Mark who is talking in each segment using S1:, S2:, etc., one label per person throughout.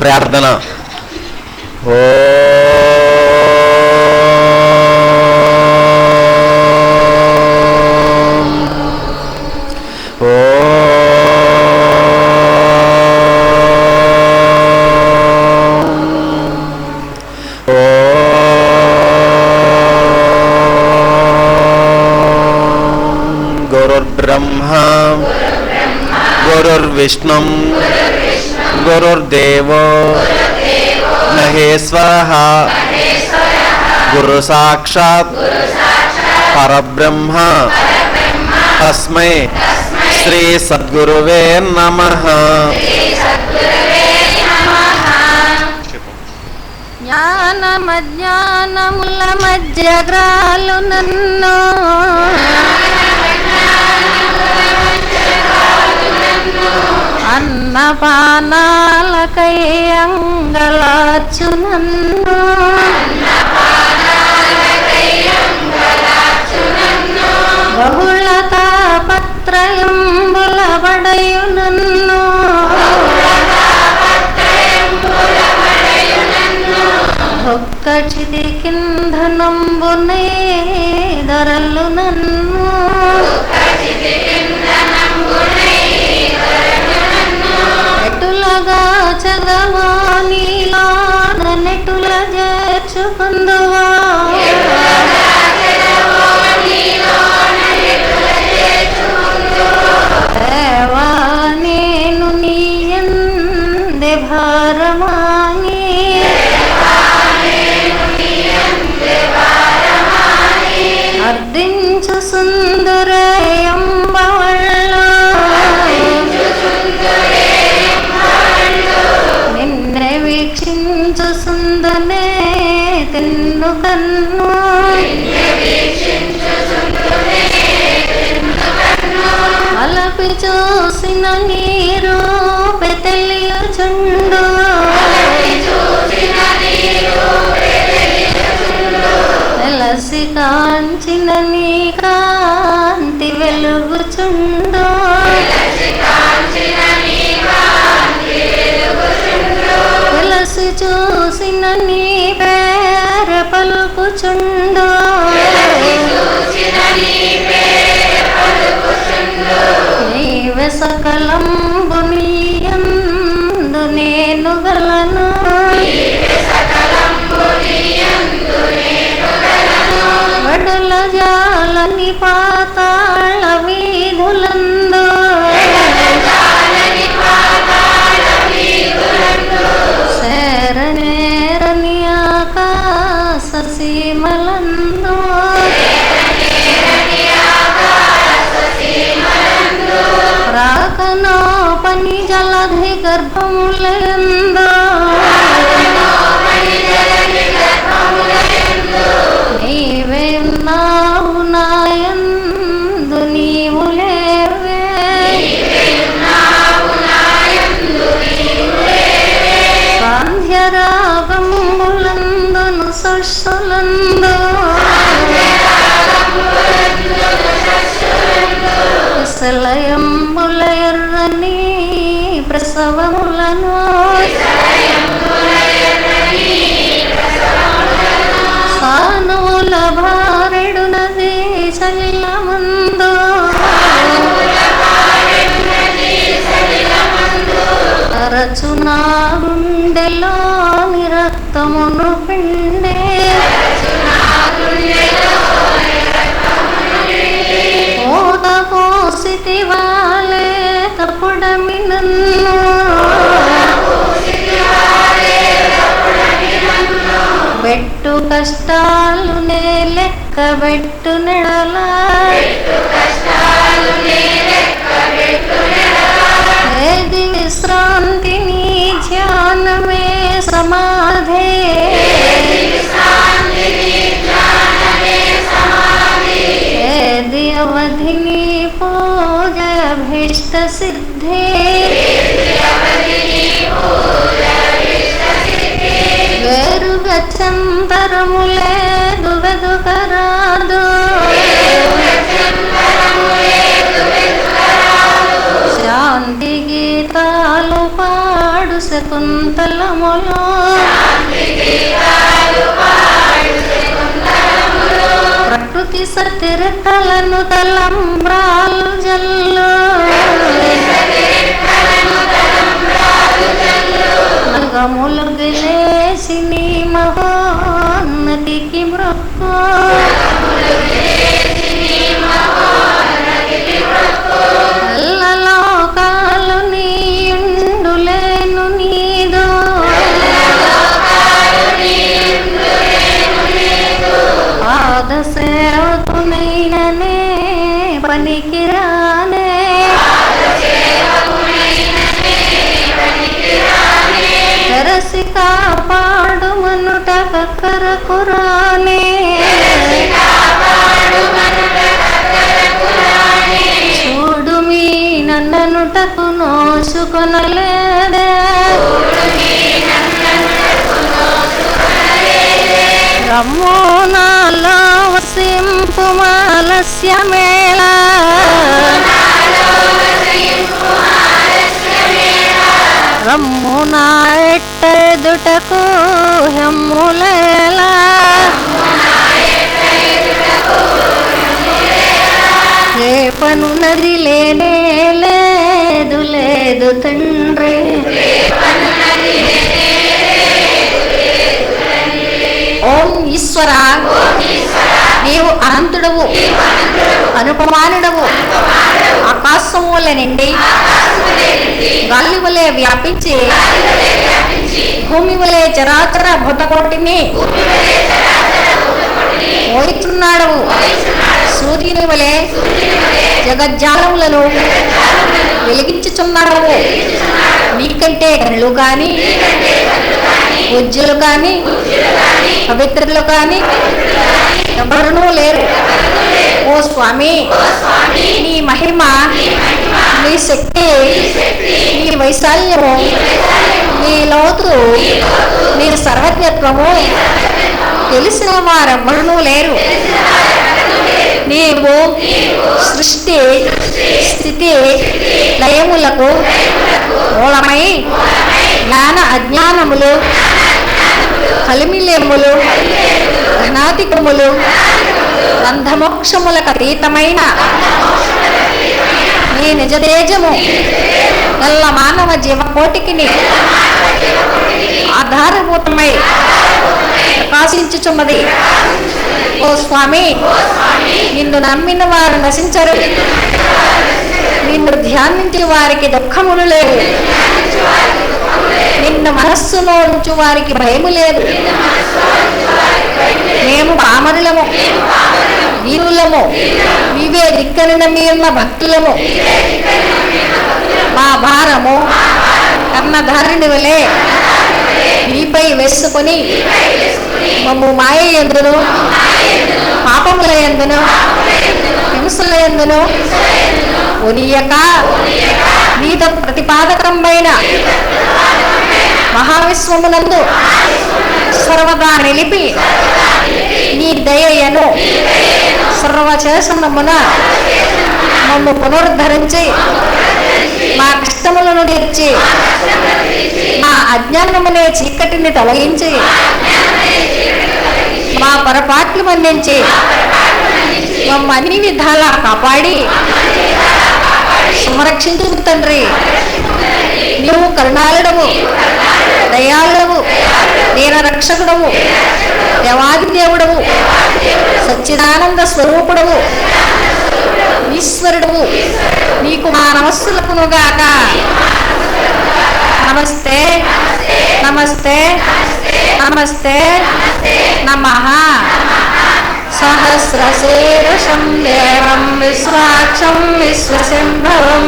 S1: ప్రార్థన. గురుర్బ్రహ్మా గురుర్విష్ణు గురుర్దేవో మహేశ్వరః గురు సాక్షాత్ పరబ్రహ్మ తస్మై శ్రీ సద్గురువే నమః.
S2: జ్ఞానమజ్ఞానముల మధ్యగ్రాలు నన్ను అన్నపానాలకై అంగలార్చు నన్ను బహుళ తాపత్రయంబుల బడయు నన్ను భక్త చిది కింధనంబునే ధరలు నన్ను ఎటులగా చదవానిలా నెటుల చేర్చుకుందువా దేవా నేను నీ యందే భారమాని అర్దించు సుందరయంబవళ్ళ నిన్నే వీక్షించు సుందనే తిన్ను కన్ను అలపి చూసిన నీరు తెలియచుండు వెలసి కాంచిన నీ కాంతి వెలుగుచుండు వెలసి చూసిన నీ పేర పలుకుచుండు నీవే సకలంబు నీయందు నేను గలను వడల జాలని పాతాళ వీధులందు శరణేరని ఆకాశ సీమలందు రాకనో పని జలధి గర్భములందు నీవే ఉన్నావు నాయందు నీవు లేవే సాంధ్యరాగములందును సస్సులందు విసలయంబుల ఎర్రని ప్రసవములను సానుల భారెడు నది చల్లమందు తరచునా గుండెలో నిరక్తమును పిండే ఓత కోసితి వాలే తప్పుడమి నన్ను పెట్టు కష్టాలు నే లెక్క పెట్టు నెడల ఏది విశ్రాంతి నీ ధ్యానమే సమాధే ఏది అవధి నీ పూజ భీష్ట సిద్ధే వేరుగా చందరములేదు వెదుకరాదు శాంతి గీతాలు పాడు శకుంతలము తీర్థలను తలంబ్రాలు జల్లు మగములు గిలేసి నీ మహోన్నతికి మృక్కు అల్లలోకాలు నీయుండులేను నీదు పాద సేవకునైననే పనికిరానే తెరసి కాపాడుమనుట కక్కరకురానే చూడు మీ నన్ననుటకు నోసుకొనలేదే రమ్మో నాలో వసింపు మాలస్యమేళ రమ్ము నా ఎట్టెదుటకు హెమ్ములేలా రేపను నది లేనే లేదు లేదు తండ్రి ఓం ఈశ్వర నీవు అనంతుడవు అనుపమానుడవు ఆకాశం వల్ల నిండి గాలి వలె వ్యాపించి భూమి వలె చరాచర భూతకోటిని మోయిచున్నాడవు సూర్యుని వలె జగజ్జాలములను వెలిగించుచున్నాడవు నీకంటే గనులు కాని పూజ్యులు కాని పవిత్రులు కాని ఎవరునూ లేరు ఓ స్వామి నీ మహిమ నీ శక్తి నీ వైశాల్యము నీ లోతు నీ సర్వజ్ఞత్వము తెలిసిన వారెవ్వరునూ లేరు నీవు సృష్టి స్థితి లయములకు మూలమై జ్ఞాన అజ్ఞానములు కలిమిలేములు ఘనాధికములు బంధమోక్షములకు అతీతమైన నీ నిజతేజము ఎల్ల మానవ జీవకోటికి ఆధారభూతమై ప్రకాశించుచున్నది ఓ స్వామి నిన్ను నమ్మిన వారు నశించరు నిన్ను ధ్యానించే వారికి దుఃఖములు లేవు నిన్ను మనస్సులో ఉంచు వారికి భయము లేదు మేము పామరులము వీరులము నీవే దిక్కని నమ్మియున్న భక్తులము మా భారము కర్ణధారుని వలె నీపై వేసుకొని మమ్ము మాయ ఎందును పాపముల ఎందును హింసల ఎందును ఒనియక నీతో ప్రతిపాదకమైన మహావిశ్వమునందు సర్వదా నిలిపి నీ దయను సర్వచేసనమున మమ్ము పునరుద్ధరించి మా కష్టములను తీర్చి మా అజ్ఞానమునే చీకటిని తొలగించి మా పొరపాట్లు మన్నించి మమ్మ అన్ని విధాలా కాపాడి సంరక్షించు తండ్రి నువ్వు కరుణాళుడవు దయాళుడవు దీన రక్షకుడవు దేవాది దేవుడవు సచ్చిదానంద స్వరూపుడవు ఈశ్వరుడవు నీకు మా నమస్సులకునుగాక నమస్తే నమస్తే నమస్తే నమః సహస్రశీర్షం దేవం విశ్వాక్షం విశ్వసింభవం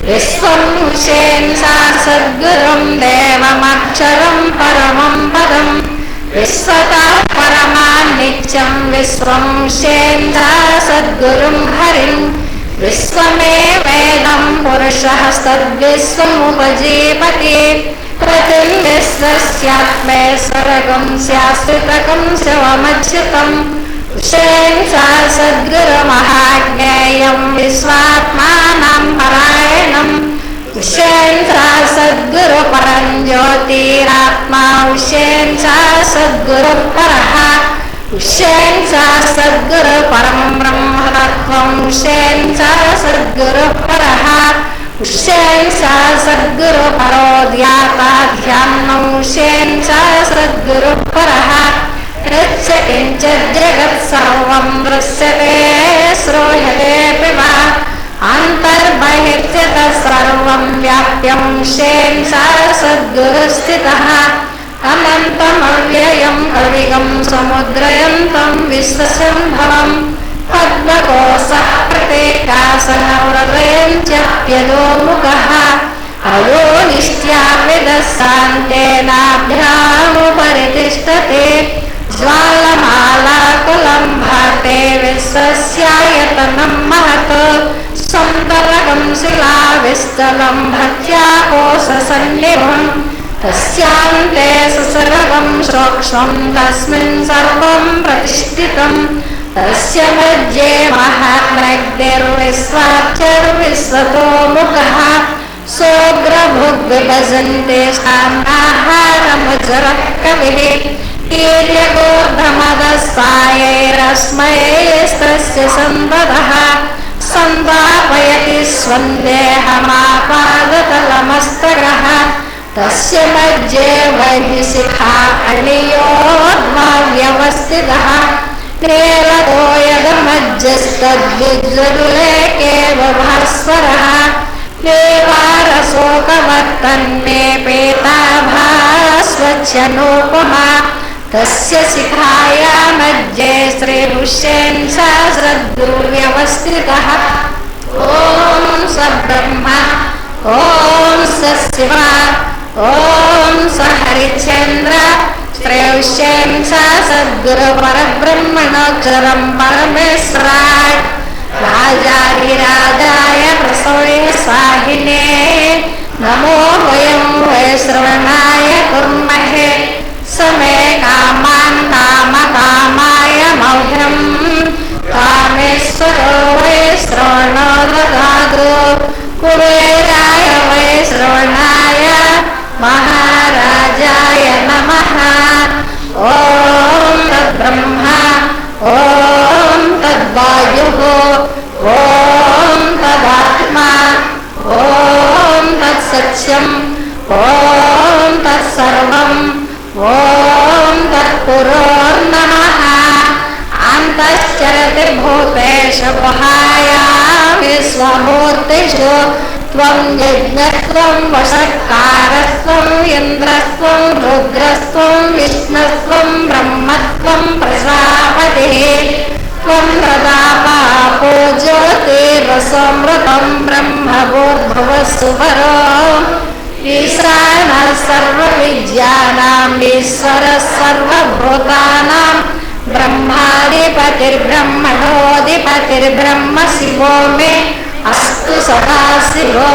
S2: విశ్వం ఉషేన్సా సద్గురుం దేవమక్షరం పరమం పదం విశ్వతా పరమాన్నిత్యం విశ్వం ఉషేన్సా సద్గురుం హరిం విశ్వమే వేదం పురుషః సద్విశ్వముపజీపతి ప్రతిం విశ్వస్యాత్మే సర్గం స్యాస్తితకం శివమచ్యుతం ఉషేన్సా సద్గురుమహాజ్ఞేయం విశ్వాత్మానం పరాయణం ఉషేన్సా సద్గురు పరం జ్యోతిరాత్మా ఉషేన్సా సద్గురు పరః उष्येन च सद्गुरु परं ब्रह्मतत्त्वं उष्येन च सद्गुरु परः उष्येन च सद्गुरु परो ध्याता ध्यानम् उष्येन च सद्गुरु परः यच्च किञ्चित् जगत् सर्वं दृश्यते श्रूयते वा अन्तर्बहिर्जगत् सर्वं व्याप्यं उष्येन च सद्गुरुस्थितः अनन्तमव्ययं कविगं समुद्रयन्तं विश्वसम्भवं पद्मकोशः प्रत्येकासनव्रतयं च्यप्यदोमुखः अयो निष्ट्याविदशान्तेनाभ्यामुपरि तिष्ठते ज्वालमालाकुलं भाते विश्वस्यायतनं महत् सन्तरकं शिलाविस्थलं भक्त्या कोशसन्निभम् तस्यान्ते सुसर्गं सूक्ष्मं तस्मिन् सर्वं प्रतिष्ठितं तस्य मध्ये महाग्निर्विश्वाक्षरविश्वतोमुखः सोऽग्रभुग्विभजन्ते सान्नाहारमुजरः कविः ईर्यगोर्धमदस्सायैरस्मैस्तस्य सम्पदः सन्दापयति स्वन्देहमापादतलमस्तकः तस्य मध्ये वैशिखा अणियोर्ध्यवस्थितः नीलतो यदमध्यस्तद्विज्वलेकेव भास्वरः देवारशोकवर्तन्ने पेताभास्वच्छनोपमा तस्य शिखाया मध्ये श्रीपुष्येन सहस्रद्गुरुव्यवस्थितः ॐ स ब्रह्मा ॐ स शिवा ॐ स हरिश्चन्द्र श्रेयुष्येन स सद्गुरु परब्रह्मणोऽक्षरं परमेश्वराय राजाधिराजाय प्रसवे साहिने नमो वयं वै श्रवणाय कुर्महे समे कामान् कामकामाय मह्यं कामेश्वरो वै श्रवणो ददातु कुबेराय वै श्रवणाय महाराजाय नमः ॐ तद्ब्रह्मा ॐ तद्वायुः ॐ तदात्मा ॐ तत्सत्यम् ॐ तत्सर्वम् ॐ तत्पुरोर्नमः अन्तश्चरति भूतेषु गुहायां स्वमूर्तिषु त्वं यज्ञस्त्वं वषट्कारस्त्वं इन्द्रस्त्वं रुद्रस्त्वं विष्णुस्त्वं ब्रह्मत्वं प्रजापतिः त्वं प्रदापः पूज्योतिरसमृतं ब्रह्मभूर्भुवस्सुवरो ईशानः सर्वविद्यानाम् ईश्वरः सर्वभूतानां ब्रह्माधिपतिर्ब्रह्मणोऽधिपतिर्ब्रह्म शिवो मे अस्तु सदाशिवो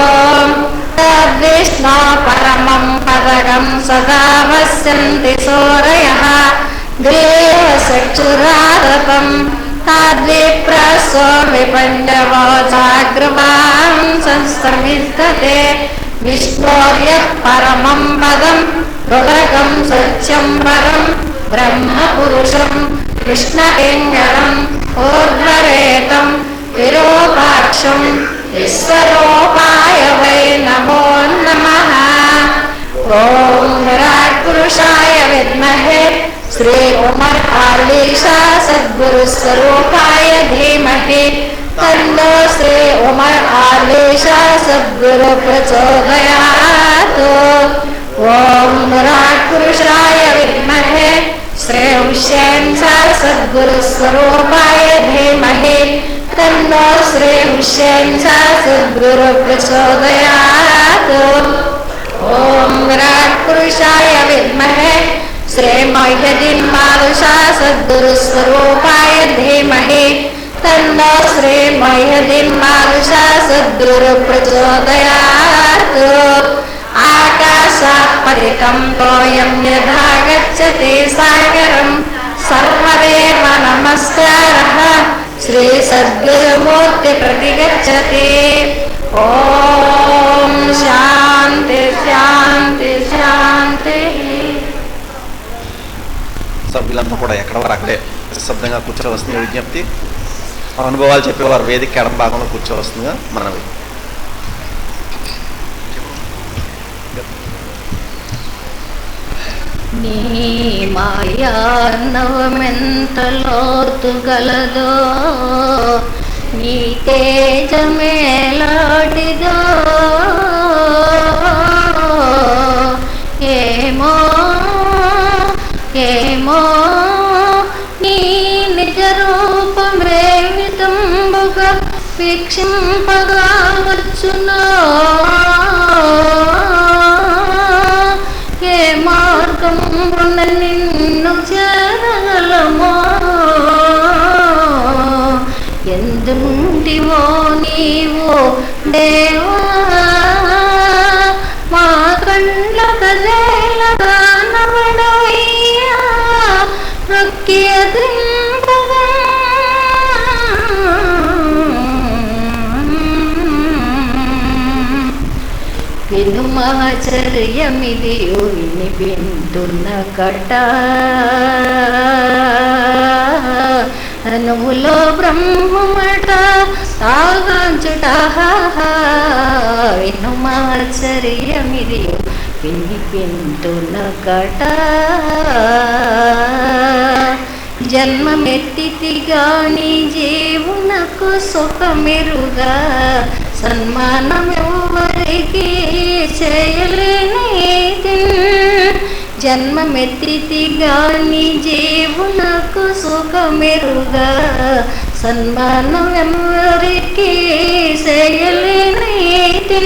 S2: तद्विष्णो परमं पदकं सदा पश्यन्ति सूरयः देवचक्षुरारतं तद्विप्रसो विपण्डवो जागृवां संस्तमिष्ठते विष्णोर्यः परमं पदं रुदकं सत्यं परं ब्रह्मपुरुषं कृष्णलिङ्गम् ऊर्ध्वरेतं विरूपाक्षं विश्वरूपाय वै नमो नमः ॐ विराट्पुरुषाय विद्महे श्री उमर आलीशा सद्गुरुस्वरूपाय धीमहि तन्नो श्री उमर आलीशा सद्गुरु प्रचोदयात् ॐ विराट्पुरुषाय विद्महे श्री हुसैन सद्गुरुस्वरूपाय धीमहि तन्नो श्री हुसैन सद्गुरु प्रचोदयात् ॐ विराट्पुरुषाय विद्महे श्री मोहिदीन मारुषा सद्गुरुस्वरूपाय धीमहि तन्नो श्री मोहिदीन मारुषा सद्गुरु प्रचोदयात् आकाशात् पतितं तोयं यथा गच्छति सागरं सर्वदेव नमस्कारः श्री सद्गुरुमूर्ति प्रतिगच्छति ॐ शान्ति शान्ति शान्तिः
S1: సభ్యులంతా కూడా ఎక్కడ వారు అక్కడే నిశ్శబ్దంగా కూర్చోవలసిందిగా విజ్ఞప్తి. అనుభవాలు చెప్పేవారు వేదిక ఎడం భాగంలో కూర్చోవలసిందిగా మనవి.
S2: నీ మాయాన్నవమెంత లోతు గలదో, నీ తేజమేలాడిదో ఏమో ఏమో, నీ నిజ రూపమే వితంబుగా వీక్షింపగా వచ్చునో, ఏ మార్గమున నిన్ను చేరగలమో, ఎందుంటివో నీవో దేవా, మా కళ్ళ కదేలగా నవడవయ్యా రొక్కి అద్రింపగా. వినుమాచర్యమిదియు వినిపింతున్న కట, అనువులో బ్రహ్మమట సాగాంచుట. వినుమాచర్యమిదియు వినిపింతున్న కట, జన్మమెత్తితిగాని జీవునకు సుఖమెరుగా, సన్మానమెవ్వరికి చేయలేనిది. జన్మమెత్తితిగాని జీవునకు సుఖమెరుగా, సన్మానమెవ్వరికి చేయలేనిది.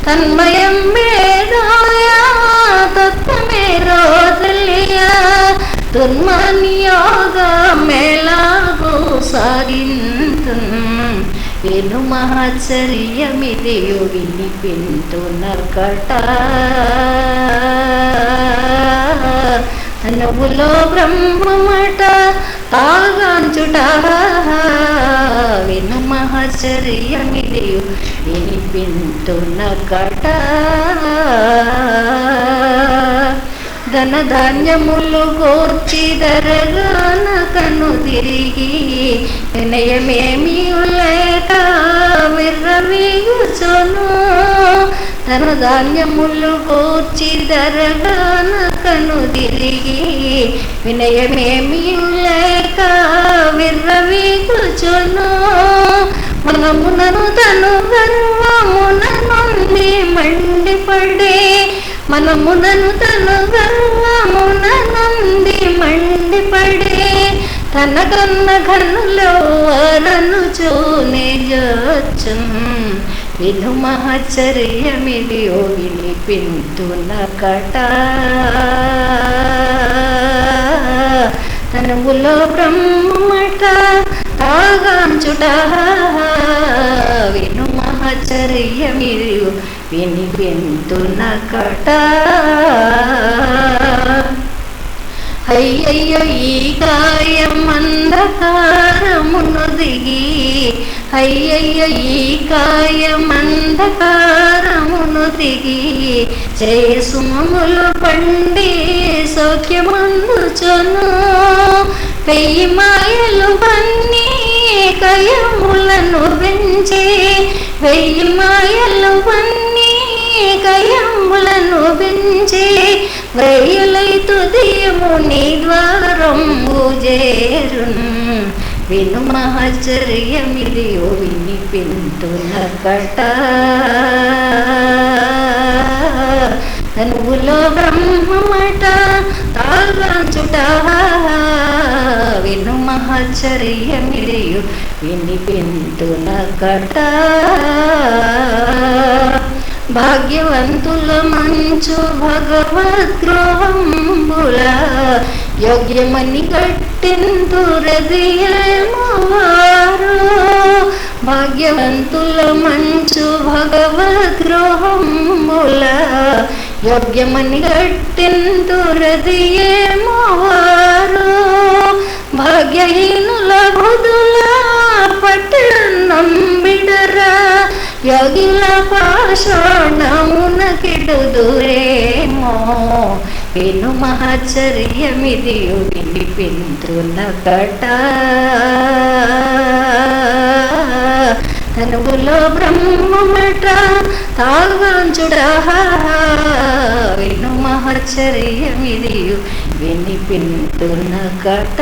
S2: తన్మయం వేదాయా తత్వమేరో తెలియా, దుర్మనియోగా మేళాగో సాగింతు. వినుమాచర్యమిదియు వినిపింతున్న కట, అనువులో బ్రహ్మమట తాగాంచుట. వినుమాచర్యమిదియు వినిపింతున్న కట, ధనధాన్యములు గోర్చి దరగాన కను తిరిగి, వినయమేమీ లేక విర్రవీగుచును. ధనధాన్యములు గోర్చి దరగాన కను తిరిగి, వినయమేమీ లేక విర్రవీగుచును. మనమునను తను గర్వమున నుండి మండిపడే, మనమునను తను గర్వమున నుండి మండిపడే, తన కన్న ఘనులో వరను చూనే జోచు. వినుమాచర్యమిదియు వినిపింతున్న కట, తనువులో బ్రహ్మమట తాగాంచుట. వినుమాచర్యమిదియు వినిపింతున్న కట, అయ్యయ్యో ఈ కాయం అంధకారమును దిగి, అయ్యయ్యో ఈ కాయం అంధకారమును దిగి, జయసుమములు పండి సౌఖ్యమందుచును. పెయ్యి మాయలు పన్ని కయములను పెంచి, వెయ్యి మాయలు పన్ని కయములను పెంచి, వ్రయులై తుదియము నీ ద్వారము చేరును. వినుమాచర్యమిదియు వినిపింతున్న కట, అనువులో బ్రహ్మమట తాగాంచుట. వినుమాచర్యమిదియు వినిపింతున్న కట, భాగ్యవంతుల మంచు భగవద్గృహంబుల, యోగ్యమని కట్టిందు హృదయమువారు. భాగ్యవంతుల మంచు భగవద్గృహంబుల, యోగ్యమని కట్టిందు హృదయమువారు. భాగ్యహీనుల బుధుల పట్టణం బిడరా, యోగిల పాషాణమున కిడుదురేమో. విను మహచర్యమిదియు వినిపింతునకట తనువులో బ్రహ్మమట తాగాంచుడ విను మహచర్యమిదియు వినిపింతునకట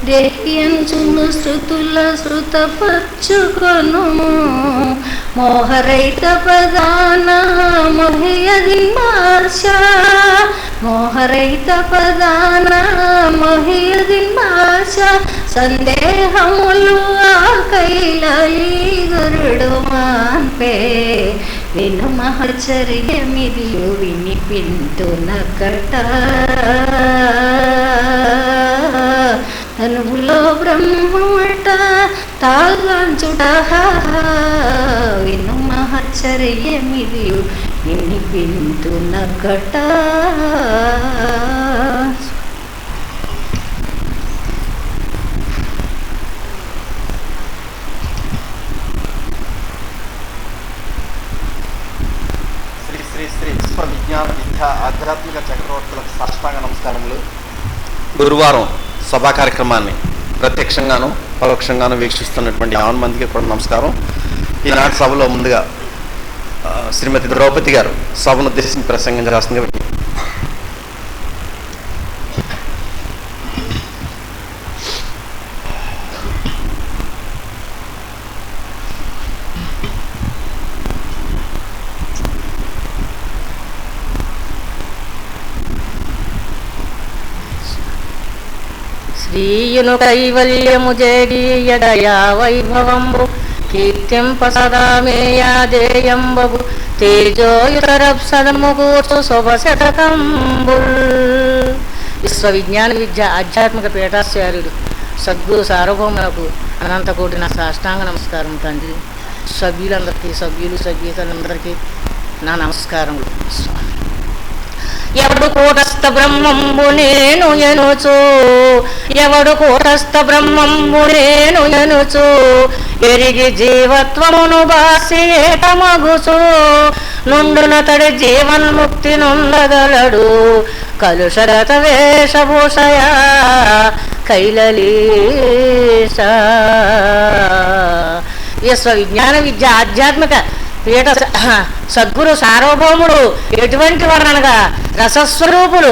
S2: దేహ్యంచును శృతుల శృతపచ్చుకొను మోహరైత పదాన మొహియదిన్మార్ష మోహరైత పదాన మొహియదిన్మార్ష సందేహములు ఆ కైలలి గురుడు మాన్పే విను మహచర్యమిదియు వినిపింతునకట తనువులో బ్రహ్మమట తాగాంచుట విను మహచర్యమిదియు వినిపింతునకట.
S1: శ్రీ శ్రీ శ్రీ విశ్వ విజ్ఞాన విద్య ఆధ్యాత్మిక చక్రవర్తులకు సాష్టాంగ నమస్కారములు. గురువారం సభా కార్యక్రమాన్ని ప్రత్యక్షంగాను పరోక్షంగాను వీక్షిస్తున్నటువంటి 50 మందికి కూడా నమస్కారం. ఈనాటి సభలో ముందుగా శ్రీమతి ద్రౌపది గారు సభను ఉద్దేశించి ప్రసంగం చేస్తుంది.
S3: శ్రీయును కైవల్యము జేగీయదయా వైభవంబు కీర్తింప సదా మేయాదేయంబు తేజోయుతరప్సదము కూర్చు శుభశతకంబుల్. విశ్వవిజ్ఞాన విద్య ఆధ్యాత్మిక పీఠాచార్యుడు సద్గురు సార్వభౌములకు అనంతకోటి నా సాష్టాంగ నమస్కారం. తండ్రి సభ్యులందరికీ సభ్యులందరికీ నా నమస్కారములు. ఎవడు కూటస్థ బ్రహ్మంబు నేను ఎనుచు ఎవడు కూటస్థ బ్రహ్మంబు నేను ఎనుచు ఎరిగి జీవత్వమును బాసి ఏకమగుచు నుండునతడి జీవన్ముక్తి నొందగలడు కలుషరత వేషభూషయా కైలలీశ. విశ్వవిజ్ఞాన విద్య ఆధ్యాత్మిక పీఠ సద్గురు సార్వభౌముడు ఎటువంటి వారు అనగా రసస్వరూపులు,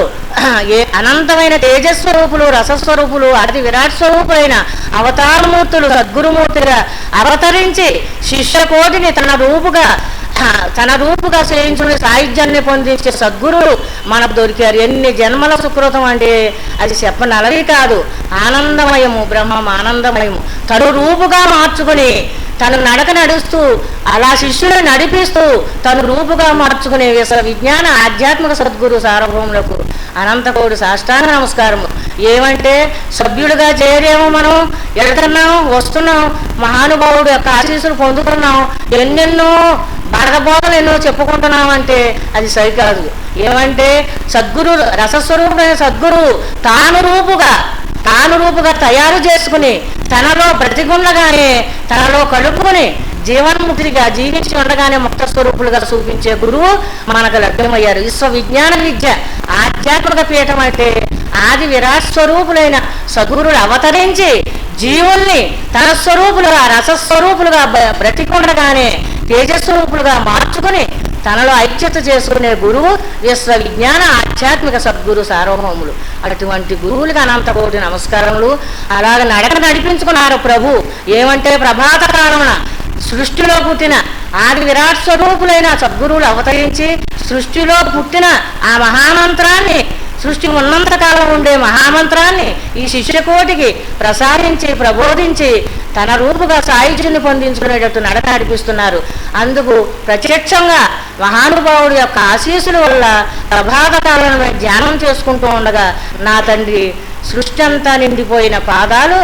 S3: అనంతమైన తేజస్వరూపులు, రసస్వరూపులు, అతి విరాట్ స్వరూపులైన అవతారమూర్తులు సద్గురుమూర్తిగా అవతరించి శిష్యకోటిని తన రూపుగా చేయించుకుని సాయుధ్యాన్ని పొందించే సద్గురువు మనకు దొరికారు. ఎన్ని జన్మల సుకృతం అంటే అది చెప్పనలవి కాదు. ఆనందమయము, బ్రహ్మం ఆనందమయము. తను రూపుగా మార్చుకుని తను నడక నడుస్తూ అలా శిష్యుని నడిపిస్తూ తను రూపుగా మార్చుకునే విజ్ఞాన ఆధ్యాత్మిక సద్గురు సార్వభౌములకు అనంతకోటి సాష్టాంగ నమస్కారము. ఏమంటే సభ్యులుగా చేరేమో మనం ఎడుతున్నాం, వస్తున్నాం, మహానుభావుడు యొక్క ఆశీస్సులు పొందుతున్నాం, ఎన్నెన్నో బడగబోధలు ఎన్నో చెప్పుకుంటున్నామంటే అది సరికాదు. ఏమంటే సద్గురు రసస్వరూపుడైన సద్గురు తాను రూపుగా తయారు చేసుకుని తనలో బ్రతికుండగానే తనలో కలుపుకొని జీవన్ముక్తిగా జీవించి ఉండగానే ముక్త స్వరూపులుగా చూపించే గురువు మనకు లభ్యమయ్యారు. విశ్వవిజ్ఞాన విద్య ఆధ్యాత్మిక పీఠం అంటే ఆది విరాట్ స్వరూపులైన సద్గురుడు అవతరించి జీవుల్ని తన స్వరూపులుగా రసస్వరూపులుగా బ్రతికుండగానే తేజస్వరూపులుగా మార్చుకుని తనలో ఐక్యత చేసుకునే గురువు విశ్వవిజ్ఞాన ఆధ్యాత్మిక సద్గురు సార్వభౌములు. అటువంటి గురువులకు అనంతకోటి నమస్కారములు. అలాగ నడక నడిపించుకున్నారు ప్రభు. ఏమంటే ప్రభాత కాలమున సృష్టిలో పుట్టిన ఆది విరాట్ స్వరూపులైన సద్గురువులు అవతరించి సృష్టిలో పుట్టిన ఆ మహామంత్రాన్ని, సృష్టి ఉన్నంతకాలం ఉండే మహామంత్రాన్ని ఈ శిష్యకోటికి ప్రసాదించి ప్రబోధించి తన రూపుగా సాయుధ్యాన్ని పొందించుకునేటట్టు నడక నడిపిస్తున్నారు. అందుకు ప్రత్యక్షంగా మహానుభావుడి యొక్క ఆశీస్సుల వల్ల ప్రభాత కాలంలో ధ్యానం చేసుకుంటూ ఉండగా నా తండ్రి సృష్టి అంతా నిండిపోయిన పాదాలు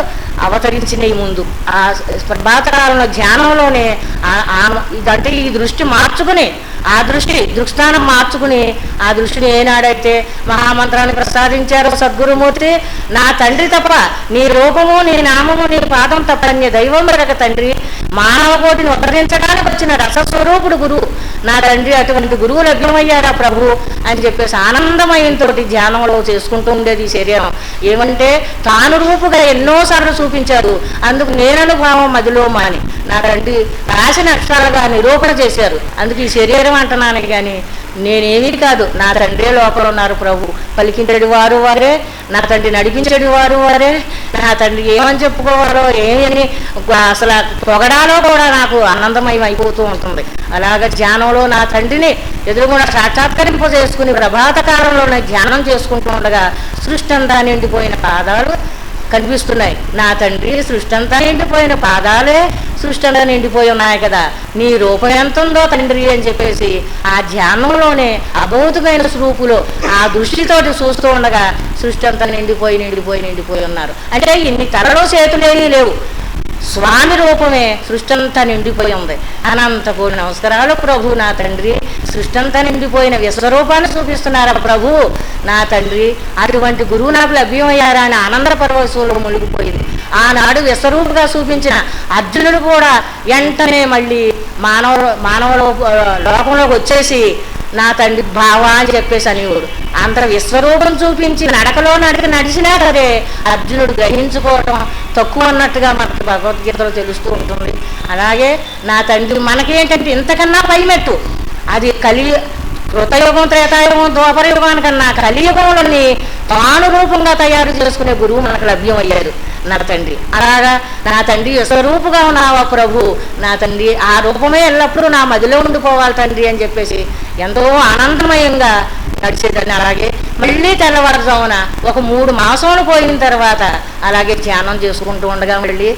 S3: అవతరించినవి ముందు. ఆ ప్రభాత కాలంలో ధ్యానంలోనే ఇదంటే ఈ దృష్టి మార్చుకుని ఆ దృష్టానం మార్చుకుని ఆ దృష్టిని ఏనాడైతే మహామంత్రాన్ని ప్రసాదించారో సద్గురుమూర్తి, నా తండ్రి తప్ప నీ రూపము నీ నామము నీ పాదం తప్ప నీ దైవం రక తండ్రి, మానవ కోటిని ఉద్ధరించడానికి వచ్చిన రసస్వరూపుడు గురువు నా తండ్రి, అటువంటి గురువు లభ్యమయ్యారా ప్రభు అని చెప్పేసి ఆనందమయంతో ధ్యానంలో చేసుకుంటూ ఉండేది ఈ శరీరం. ఏమంటే తాను రూపుగా ఎన్నోసార్లు చూపించారు, అందుకు నేననుభావం మదిలో మాని నా తండ్రి రాసిన అక్షరాలుగా నిరూపణ చేశారు. అందుకు ఈ శరీరం అంటున్నాను కానీ నేనేమీ కాదు, నా తండ్రే లోపల ఉన్నారు ప్రభు. పలికించడి వారు వారే, నా తండ్రి నడిపించడి వారు వారే, నా తండ్రి ఏమని చెప్పుకోవాలో ఏమని అసలు పొగడాలో కూడా నాకు ఆనందమయం అయిపోతూ ఉంటుంది. అలాగ ధ్యానంలో నా తండ్రిని ఎదురుగుండా సాక్షాత్కరింపజేసుకుని ప్రభాత కాలంలోనే ధ్యానం చేసుకుంటూ ఉండగా సృష్టి అంతా నిండిపోయిన పాదాలు కనిపిస్తున్నాయి. నా తండ్రి సృష్టి అంతా నిండిపోయిన పాదాలే సృష్టి అంతా నిండిపోయి ఉన్నాయి కదా, నీ రూపం ఎంత ఉందో తండ్రి అని చెప్పేసి ఆ ధ్యానంలోనే అభౌతికమైన స్వరూపులో ఆ దృష్టితోటి చూస్తూ ఉండగా సృష్టి అంతా నిండిపోయి ఉన్నారు. అంటే ఇన్ని తలలో చేతులేవి లేవు, స్వామి రూపమే సృష్టి అంతా నిండిపోయి ఉంది. అనంత కోటి నమస్కారాలు ప్రభు నా తండ్రి, సృష్టి అంతా నిండిపోయిన విశ్వరూపాన్ని చూపిస్తున్నారా ప్రభు నా తండ్రి. అటువంటి గురువు నాకు లభ్యమయ్యారా అని ఆనంద పరవశంలో మునిగిపోయింది. ఆనాడు విశ్వరూపుగా చూపించిన అర్జునుడు కూడా వెంటనే మళ్ళీ మానవ లోకంలోకి వచ్చేసి నా తండ్రి బావా అని చెప్పేసి అనేవాడు. అంత విశ్వరూపం చూపించి నడకలో నడిచినా సరే అర్జునుడు గ్రహించుకోవటం తక్కువ అన్నట్టుగా మనకు భగవద్గీతలో తెలుస్తూ ఉంటుంది. అలాగే నా తండ్రి మనకేంటంటే ఇంతకన్నా పైమెట్టు, అది కృతయుగం త్రేతాయుగం ద్వాపరయుగానికన్నా కలియుగంలోని తాను రూపంగా తయారు చేసుకునే గురువు మనకు లభ్యమయ్యారు నా తండ్రి. అలాగా నా తండ్రి విశ్వరూపుగా ఉన్నావా ప్రభు నా తండ్రి, ఆ రూపమే ఎల్లప్పుడూ నా మదిలో ఉండిపోవాలి తండ్రి అని చెప్పేసి ఎంతో ఆనందమయంగా నడిచేదాన్ని. అలాగే మళ్ళీ తెల్లవారుజామున ఒక 3 మాసాలు పోయిన తర్వాత అలాగే ధ్యానం చేసుకుంటూ ఉండగా మళ్ళీ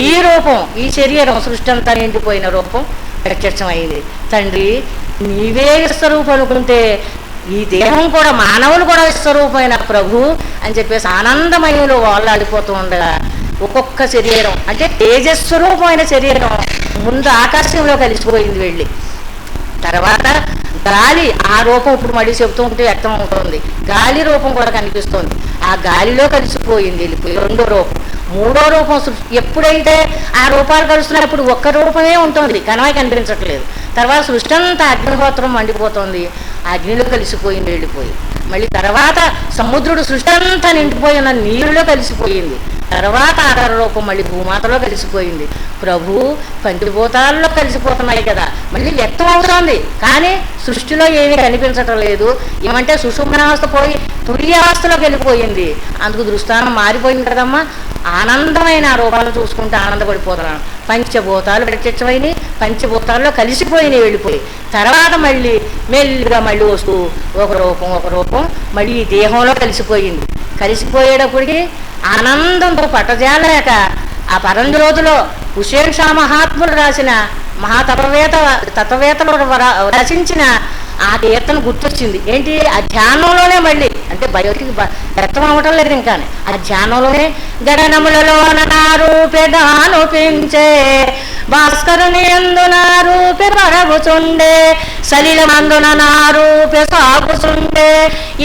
S3: ఈ రూపం, ఈ శరీరం సృష్టి అంతా నిండిపోయిన రూపం ప్రత్యక్షమైంది. తండ్రి నీవే విశ్వరూపం అనుకుంటే ఈ దేహం కూడా మానవులు కూడా విశ్వరూపమైన ప్రభు అని చెప్పేసి ఆనందమయంలో వాళ్ళాడిపోతూ ఉండగా ఒక్కొక్క శరీరం అంటే తేజస్వరూపమైన శరీరం ముందు ఆకాశంలో కలిసిపోయింది వెళ్ళి. తర్వాత గాలి, ఆ రూపం ఇప్పుడు మళ్ళీ చెబుతూ ఉంటే వ్యక్తం అవుతుంది, గాలి రూపం కూడా కనిపిస్తుంది. ఆ గాలిలో కలిసిపోయింది వెళ్ళిపోయి రెండో రూపం. మూడో రూపం ఎప్పుడైతే ఆ రూపాలు కలుస్తున్నప్పుడు ఒక్క రూపమే ఉంటుంది, కనవై కనిపించట్లేదు. తర్వాత సృష్టి అంతా అగ్నిహోత్రం మండిపోతుంది, అగ్నిలో కలిసిపోయింది వెళ్ళిపోయి. మళ్ళీ తర్వాత సముద్రుడు సృష్టి అంతా నిండిపోయి ఉన్న నీళ్ళలో కలిసిపోయింది. తర్వాత ఆకార రూపం మళ్ళీ భూమాతలో కలిసిపోయింది. ప్రభు పంచభూతాల్లో కలిసిపోతున్నాయి కదా, మళ్ళీ వ్యక్తం అవుతోంది కానీ సృష్టిలో ఏమీ కనిపించటం లేదు. ఏమంటే సుషుమ్నావస్థ పోయి తుర్యావస్థలోకి వెళ్ళిపోయింది, అందుకు దృష్టానం మారిపోయింది కదమ్మా. ఆనందమైన రూపాలను చూసుకుంటే ఆనందపడిపోతున్నాను. పంచభూతాలు ప్రత్యక్షమైనవి, పంచభూతాల్లో కలిసిపోయినాయి వెళ్ళిపోయి. తర్వాత మళ్ళీ మెల్లిగా మళ్ళీ వస్తూ ఒక రూపం మళ్ళీ ఈ దేహంలో కలిసిపోయింది. కలిసిపోయేటప్పటికి ఆనందంతో పట్టజాలేక ఆ పరంజ్యోతిలో హుసేన్ షా మహాత్ములు రాసిన తత్వవేత్తలు రచించిన ఆ కీర్తన గుర్తొచ్చింది. ఏంటి, ఆ ధ్యానంలోనే మళ్ళీ అంటే బయటికి వ్యక్తం అవ్వటం లేదు ఇంకా, ఆ ధ్యానంలోనే గగనములలో నా రూపెగాను పెంచే భాస్కరుని ఎందున రూపె పరగుచుండే సలిలమందున నా రూపె సాగుచుండే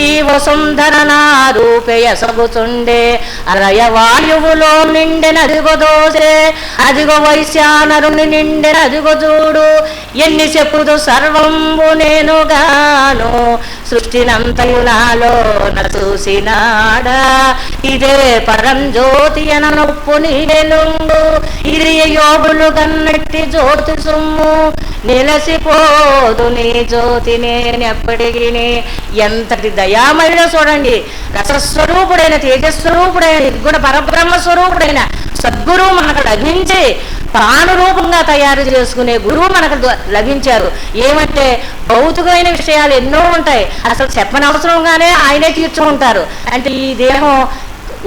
S3: ఈ వసుంధర నా రూపె ఎసగుచుండే అలయ వాయువులో నిండెనదిగో దోసే అదిగో వైశ్యానరుని నిండెనదిగో చూడు ఎన్ని చెప్పుదు సర్వంబు నేనుగాను సృష్టినంతయు నాలో చూసినాడా ఇదే పరంజ్యోతి అన నొప్పు నీలుంగు ఇది యోగులు కన్నట్టి జ్యోతి సొమ్ము నిలసిపోదు నీ జ్యోతి నేనెప్పటికీ. ఎంతటి దయామయుడో చూడండి, రసస్వరూపుడైన తేజస్వరూపుడైన నిర్గుణ పరబ్రహ్మ స్వరూపుడైన సద్గురువు మనకు లభించి తాను రూపంగా తయారు చేసుకునే గురువు మనకు లభించారు. ఏమంటే భౌతికమైన విషయాలు ఎన్నో ఉంటాయి, అసలు చెప్పనవసరంగానే ఆయనే తీర్చుకుంటారు. అంటే ఈ దేహం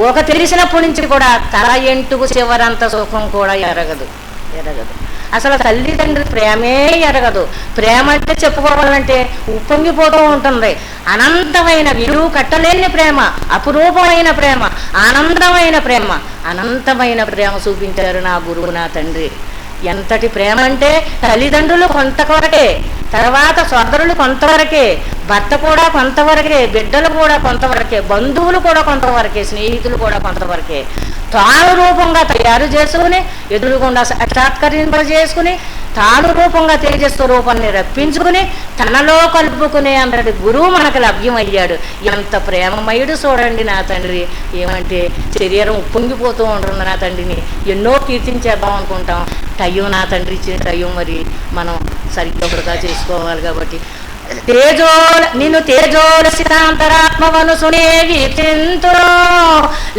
S3: ఒక తెలిసినప్పటి నుంచి కూడా తల ఎంటుకు చివరంత సుఖం కూడా ఎరగదు. అసలు తల్లిదండ్రుల ప్రేమే ఎరగదు. ప్రేమ అంటే చెప్పుకోవాలంటే ఉప్పొంగిపోతూ ఉంటుంది. అనంతమైన విలువ కట్టలేని ప్రేమ, అపురూపమైన ప్రేమ, ఆనందమైన ప్రేమ, అనంతమైన ప్రేమ చూపించారు నా గురువు నా తండ్రి. ఎంతటి ప్రేమ అంటే తల్లిదండ్రులు కొంతవరకే, తర్వాత సోదరులు కొంతవరకే, భర్త కూడా కొంతవరకే, బిడ్డలు కూడా కొంతవరకే, బంధువులు కూడా కొంతవరకే, స్నేహితులు కూడా కొంతవరకే. తాను రూపంగా తయారు చేసుకుని ఎదురుగుండా సాక్షాత్కరింపజేసుకుని తాను రూపంగా తేజస్సు రూపాన్ని రప్పించుకుని తనలో కలుపుకునే అన్నటి గురువు మనకు లభ్యమయ్యాడు. ఎంత ప్రేమమయుడు చూడండి నా తండ్రి. ఏమంటే శరీరం పొంగిపోతూ ఉంటుంది నా తండ్రిని. ఎన్నో కీర్తించేద్దాం అనుకుంటాం. టయ్యం నా తండ్రి ఇచ్చిన టయ్యం మరి మనం సరిగ్గా వృధా చేసుకోవాలి. కాబట్టి నిన్ను తేజోలసితాంతరాత్మవను సునే వీక్షింతును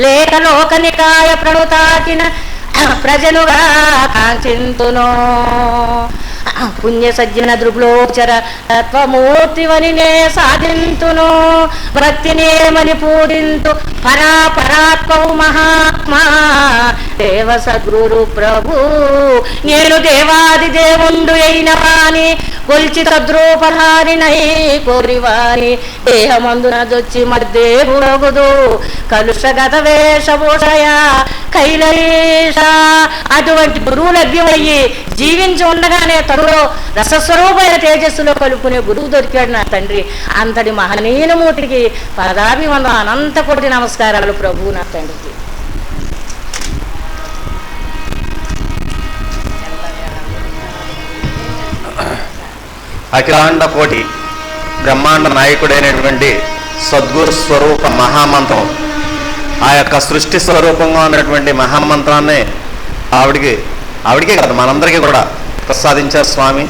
S3: లేక లోక నికాయ ప్రణుతాకిన ప్రజలుగా కాంక్షింతును పుణ్య సజ్జన దృగ్లోచర తత్వమూర్తివనినే సాధింతును భక్తినేమని పూజింతు పరాత్మవు మహాత్మా దేవ సద్గురు ప్రభు నేను దేవాది దేవుండు అయిన వాని కొల్చి తద్రూపధారినై కోరివాని దేహమందున దొచ్చి మద్దేగుడగుదు కలుషగత వేషభూషయ కైలేశ. అటువంటి గురువు లభ్యమయ్యి జీవించి ఉండగానే తరులో రసస్వరూపమైన తేజస్సులో కలుపుకునే గురువు దొరికాడు నా తండ్రి. అంతటి మహనీయమూర్తికి పదాభివందనం, అనంత కోటి నమస్కారాలు ప్రభు నా తండ్రికి.
S1: అఖిలాండ కోటి బ్రహ్మాండ నాయకుడైనటువంటి సద్గురు స్వరూప మహామంత్రం, ఆ యొక్క సృష్టి స్వరూపంగా ఉన్నటువంటి మహామంత్రాన్ని ఆవిడికే కాదు మనందరికీ కూడా ప్రసాదించారు స్వామి.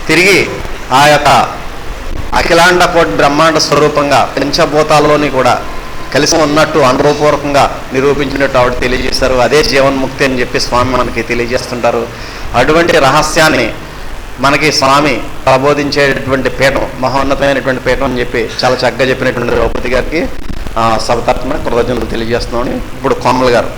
S1: తిరిగి ఆ యొక్క అఖిలాండ కోటి బ్రహ్మాండ స్వరూపంగా పంచభూతాల్లోని కూడా కలిసి ఉన్నట్టు అనుభవపూర్వకంగా నిరూపించినట్టు ఆవిడ తెలియజేశారు. అదే జీవన్ముక్తి అని చెప్పి స్వామి మనకి తెలియజేస్తుంటారు. అటువంటి రహస్యాన్ని మనకి స్వామి ప్రబోధించేటటువంటి పీఠం, మహోన్నతమైనటువంటి పీఠం అని చెప్పి చాలా చక్కగా చెప్పినటువంటి ద్రౌపది గారికి సభ తరపున కృతజ్ఞతలు తెలియజేస్తున్నామని. ఇప్పుడు కోమల్ గారు.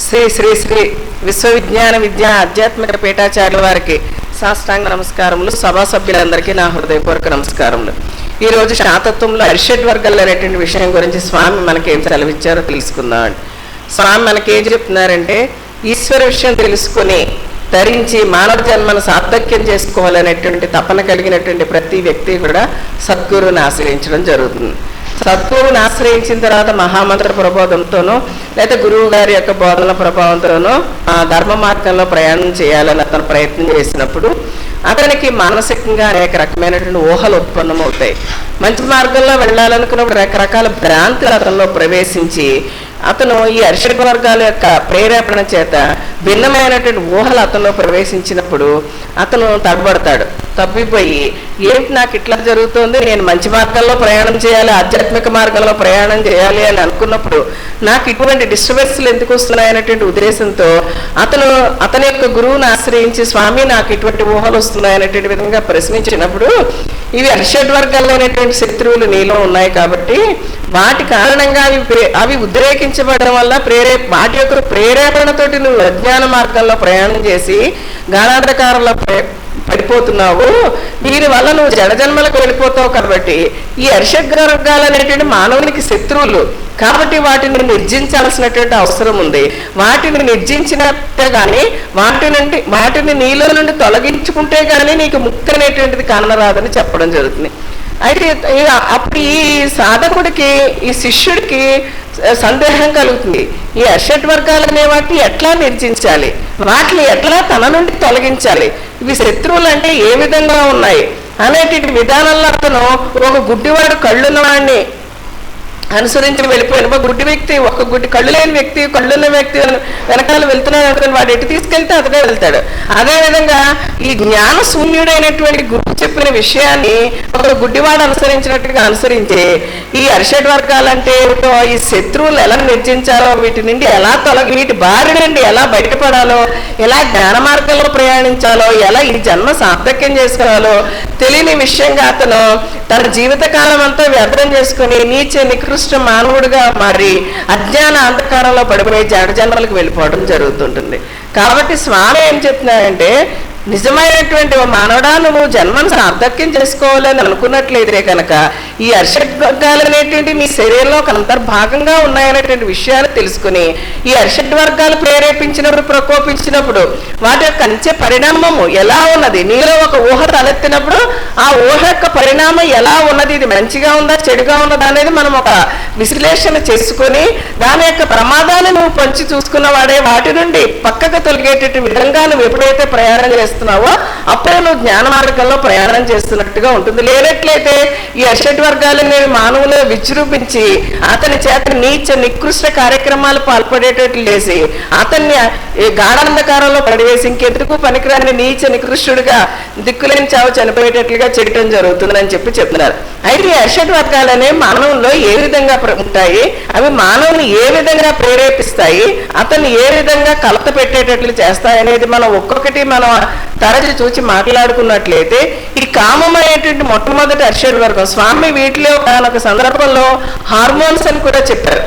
S4: శ్రీ శ్రీ శ్రీ విశ్వవిజ్ఞాన విద్యా ఆధ్యాత్మిక పీఠాచార్యుల వారికి సాష్టాంగ నమస్కారములు. సభా సభ్యులందరికీ నా హృదయపూర్వక నమస్కారములు. ఈరోజు శాతత్వంలో అరిషడ్ వర్గాలు అనేటువంటి విషయం గురించి స్వామి మనకేం సెలవిచ్చారో తెలుసుకుందాం. స్వామి మనకేం చెప్తున్నారంటే ఈశ్వర విషయం తెలుసుకుని ధరించి మానవ జన్మను సార్థక్యం చేసుకోవాలనేటువంటి తపన కలిగినటువంటి ప్రతి వ్యక్తి కూడా సద్గురువుని ఆశ్రయించడం జరుగుతుంది. సద్గురువుని ఆశ్రయించిన తర్వాత మహామంత్ర ప్రబోధంతోనో లేదా గురువు గారి యొక్క బోధన ప్రభావంతోనో ఆ ధర్మ మార్గంలో ప్రయాణం చేయాలని అతను ప్రయత్నం చేసినప్పుడు అతనికి మానసికంగా అనేక రకమైనటువంటి ఊహలు ఉత్పన్నమవుతాయి. మంచి మార్గంలో వెళ్ళాలనుకున్నప్పుడు రకరకాల భ్రాంతులు అతనిలో ప్రవేశించి అతను ఈ అరిషడ్ వర్గాల యొక్క ప్రేరేపణ చేత భిన్నమైనటువంటి ఊహలు అతనిలో ప్రవేశించినప్పుడు అతను తడబడతాడు. తప్పిపోయి ఏంటి నాకు ఇట్లా జరుగుతుంది, నేను మంచి మార్గంలో ప్రయాణం చేయాలి, ఆధ్యాత్మిక మార్గంలో ప్రయాణం చేయాలి అని అనుకున్నప్పుడు నాకు ఇటువంటి డిస్టర్బెన్స్లు ఎందుకు వస్తున్నాయనేటువంటి ఉద్దేశంతో అతని యొక్క గురువుని ఆశ్రయించి స్వామి నాకు ఇటువంటి ఊహలు వస్తున్నాయనేటువంటి విధంగా ప్రశ్నించినప్పుడు ఇవి అరిషడ్ వర్గాల్లో అనేటువంటి శత్రువులు నీలో ఉన్నాయి కాబట్టి వాటి కారణంగా అవి ఉద్రేకించబడడం వల్ల వాటి యొక్క ప్రేరేపణతోటి నువ్వు అజ్ఞాన మార్గంలో ప్రయాణం చేసి గాఢాంధకారంలో పడిపోతున్నావు. దీనివల్ల నువ్వు జడజన్మలకు వెళ్ళిపోతావు. కాబట్టి ఈ అరిషడ్ వర్గాలు అనేటువంటి మానవునికి శత్రువులు కాబట్టి వాటిని నిర్జించాల్సినటువంటి అవసరం ఉంది. వాటిని నిర్జించినట్టే కానీ వాటిని నీలో నుండి తొలగించుకుంటే కానీ నీకు ముక్తి అనేటువంటిది కానరాదని చెప్పడం జరుగుతుంది. అయితే అప్పుడు ఈ సాధకుడికి ఈ శిష్యుడికి సందేహం కలుగుతుంది. ఈ అరిషడ్ వర్గాలు అనే వాటిని ఎట్లా నిర్జించాలి, వాటిని ఎట్లా తన నుండి తొలగించాలి, ఇవి శత్రువులు అంటే ఏ విధంగా ఉన్నాయి అనేటువంటి విధానంలో అతను ఒక గుడ్డివాడు కళ్ళున్న వాడిని అనుసరించి వెళ్ళిపోయాను. గుడ్డి వ్యక్తి ఒక కళ్ళు లేని వ్యక్తి కళ్ళున్న వ్యక్తి వెనకాల వెళ్తున్నాడు అనుకుని వాడు ఎటు తీసుకెళ్తే అతడే వెళ్తాడు. అదేవిధంగా ఈ జ్ఞాన శూన్యుడైనటువంటి గురువు చెప్పిన విషయాన్ని ఒక గుడ్డివాడు అనుసరించినట్టుగా అనుసరించి ఈ అరిషడ్ వర్గాలంటే ఏమిటో, ఈ శత్రువులు ఎలా నిర్జించాలో, వీటి నుండి ఎలా వీటి బారి నుండి ఎలా బయటపడాలో, ఎలా జ్ఞాన మార్గంలో ప్రయాణించాలో, ఎలా ఈ జన్మ సార్థక్యం చేసుకోవాలో తెలియని విషయంగా అతను తన జీవితకాలం అంతా వ్యర్థం చేసుకుని నీచ నికృష్ట మానవుడిగా మారి అజ్ఞాన అంధకారంలో పడిపోయి జడ జన్మలకు వెళ్ళిపోవడం జరుగుతుంటుంది. కాబట్టి స్వామి ఏం చెప్తున్నారంటే, నిజమైనటువంటి మానవుడా నువ్వు జన్మను సార్థక్యం చేసుకోవాలని అనుకున్నట్లయితే కనుక ఈ అరిషడ్ వర్గాలు అనేటువంటి నీ శరీరంలో ఒక అంతర్భాగంగా ఉన్నాయనేటువంటి విషయాలు తెలుసుకుని ఈ అరిషడ్ వర్గాలు ప్రేరేపించినప్పుడు, ప్రకోపించినప్పుడు వాటి యొక్క అంచె పరిణామము ఎలా ఉన్నది, నీలో ఒక ఊహ తలెత్తినప్పుడు ఆ ఊహ యొక్క పరిణామం ఎలా ఉన్నది, ఇది మంచిగా ఉందా చెడుగా ఉన్నదా అనేది మనం ఒక విశ్లేషణ చేసుకుని దాని యొక్క ప్రమాదాన్ని నువ్వు పంచి చూసుకున్న వాడే వాటి నుండి పక్కకు తొలగేటట్టు విధంగా నువ్వు ఎప్పుడైతే ప్రయాణం చేస్తున్నావో అప్పుడే నువ్వు జ్ఞాన మార్గంలో ప్రయాణం చేస్తున్నట్టుగా ఉంటుంది. లేనట్లయితే ఈ అరిషడ్ వర్గాలని మానవులు విజృంభించి అతని చేత నీచ నికృష్ట కార్యక్రమాలు పాల్పడేటట్లు చేసి అతన్ని గాఢాంధకారంలో పడివేసి ఇంకెందుకు పనికిరాని నీచ నికృష్టుడిగా దిక్కులేని చావు చనిపోయేటట్లుగా చేయటం జరుగుతుందని చెప్తున్నారు. అయితే ఈ అరిషడ్ వర్గాలనే మానవుల్లో ఏ విధంగా ఉంటాయి, అవి మానవుని ఏ విధంగా ప్రేరేపిస్తాయి, అతన్ని ఏ విధంగా కలత పెట్టేటట్లు చేస్తాయి అనేది మనం ఒక్కొక్కటి మనం తరచు చూసి మాట్లాడుకున్నట్లయితే ఈ కామం అనేటువంటి మొట్టమొదటి అరిషడ్ వర్గం. స్వామి వీటిలో ఒక సందర్భంలో హార్మోన్స్ అని కూడా చెప్పారు.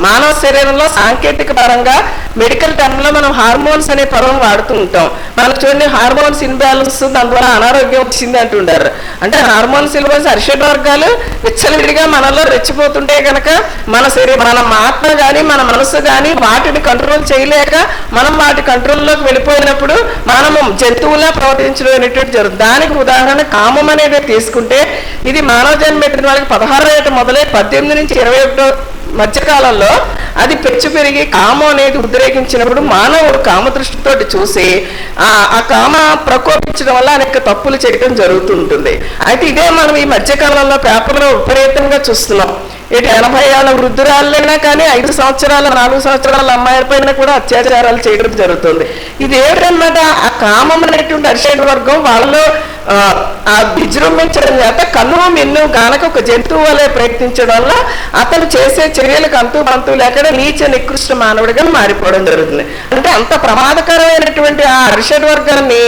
S4: మానవ శరీరంలో సాంకేతిక పరంగా మెడికల్ టర్మ్లో మనం హార్మోన్స్ అనే పదం వాడుతూ ఉంటాం. మనకు చూడండి హార్మోన్స్ ఇన్బ్యాలెన్స్, దాని ద్వారా అనారోగ్యం వచ్చింది అంటుంటారు. అంటే హార్మోన్స్ ఇన్బ్యాలెన్స్ అరిషడ్ వర్గాలు విచ్చలవిడిగా మనలో రెచ్చిపోతుంటే కనుక మన ఆత్మ కానీ మన మనసు కానీ వాటిని కంట్రోల్ చేయలేక మనం వాటి కంట్రోల్లోకి వెళ్ళిపోయినప్పుడు మనము జంతువులా ప్రవర్తించడం అనేటువంటి జరుగుతుంది. దానికి ఉదాహరణ కామం అనేది తీసుకుంటే ఇది మానవ జన్మ పెట్టిన వాళ్ళకి 16 ఏట మొదలై 18 నుంచి 21 మధ్యకాలంలో అది పెచ్చు పెరిగి కామం అనేది ఉద్రేకించినప్పుడు మానవుడు కామదృష్టితో చూసి ఆ కామ ప్రకోపించడం వల్ల అనేక తప్పులు చేయడం జరుగుతుంటుంది. అయితే ఇదే మనం ఈ మధ్యకాలంలో పేపర్లో విపరీతంగా చూస్తున్నాం. 80 ఏళ్ళ వృద్ధురాలైనా కానీ 5 సంవత్సరాల 4 సంవత్సరాల అమ్మాయిల పైన కూడా అత్యాచారాలు చేయడం జరుగుతుంది. ఇది ఏమిటన్నమాట, ఆ కామం అనేటువంటి అరిషడ్ వర్గం వాళ్ళలో ఆ విజృంభించడం చేత కన్ను మిన్ను గానక ఒక జంతువు వలె ప్రయత్నించడం వల్ల అతను చేసే చర్యలకు అంతు బంతు లేకుండా నీచ నికృష్ట మానవుడిగా మారిపోవడం జరుగుతుంది. అంటే అంత ప్రమాదకరమైనటువంటి ఆ అరిషడ్ వర్గాన్ని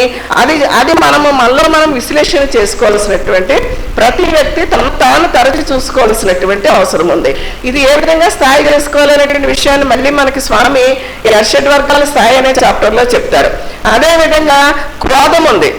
S4: అది మనలో మనం విశ్లేషణ చేసుకోవాల్సినటువంటి ప్రతి వ్యక్తి తాను తరచు చూసుకోవాల్సినటువంటి అవసరం ఉంది. ఇది ఏ విధంగా స్థాయి చేసుకోవాలనేటువంటి విషయాన్ని మళ్ళీ మనకి స్వామి ఈ అరిషడ్ వర్గాల స్థాయి అనే చాప్టర్లో చెప్తారు. అదే విధంగా క్రోధం ఉంది.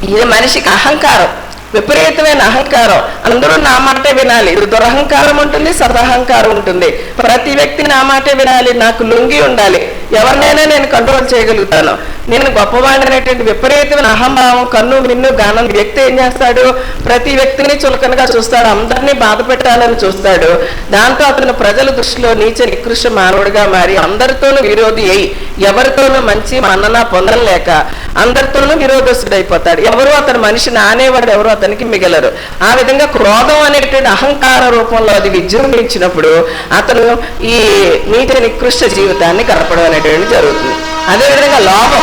S4: ఇది మనిషికి అహంకారం, విపరీతమైన అహంకారం. అందరూ నా మాటే వినాలి. ఇది దురహంకారం ఉంటుంది, సదహంకారం ఉంటుంది. ప్రతి వ్యక్తి నా మాటే వినాలి, నాకు లొంగి ఉండాలి, ఎవరినైనా నేను కంట్రోల్ చేయగలుగుతాను, నేను గొప్పవాడిని అనేటువంటి విపరీతమైన అహంభావం, కన్ను మిన్ను గానం. వ్యక్తి ఏం చేస్తాడు, ప్రతి వ్యక్తిని చులకనగా చూస్తాడు, అందరినీ బాధ పెట్టాలని చూస్తాడు. దాంతో అతను ప్రజల దృష్టిలో నీచ నికృష్ట మానవుడిగా మారి అందరితోనూ విరోధి అయి ఎవరితోనూ మంచి మన్నన పొందలేక అందరితోనూ విరోధస్తుడైపోతాడు. ఎవరు అతను మనిషి నానేవాడు ఎవరు అతనికి మిగలరు. ఆ విధంగా క్రోధం అనేటువంటి అహంకార రూపంలో అది విజృంభించినప్పుడు అతను ఈ నీచ నికృష్ట జీవితాన్ని గడపడం అనేటువంటి జరుగుతుంది. అదేవిధంగా లోభం,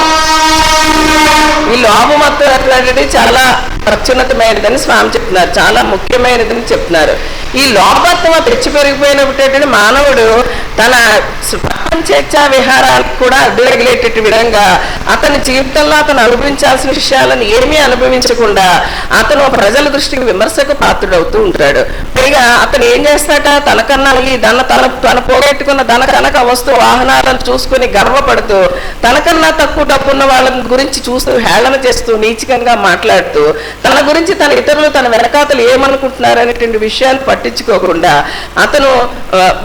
S4: ఈ లోభమత్వం అనేటువంటిది చాలా ప్రచున్నతమైనదని స్వామి చెప్తున్నారు, చాలా ముఖ్యమైనదని చెప్తున్నారు. ఈ లోభత్వం తెచ్చి పెరిగిపోయినటువంటి మానవుడు తన ప్రపంచేచ్ఛా విహారానికి కూడా అడ్డురగిలేటట్టు విధంగా అతని జీవితంలో అతను అనుభవించాల్సిన విషయాలను ఏమీ అనుభవించకుండా అతను ప్రజల దృష్టికి విమర్శకు పాత్రుడవుతూ ఉంటాడు. పైగా అతను ఏం చేస్తాట, తనకన్నా ఈ తన పోగొట్టుకున్న కనక వస్తు వాహనాలను చూసుకుని గర్వపడుతూ తనకన్నా తక్కువ డబ్బున్న వాళ్ళ గురించి చూస్తూ హేళన చేస్తూ నీచకంగా మాట్లాడుతూ తన గురించి తన ఇతరులు తన వెనకాతలు ఏమనుకుంటున్నారు అనేటువంటి విషయాన్ని పట్టించుకోకుండా అతను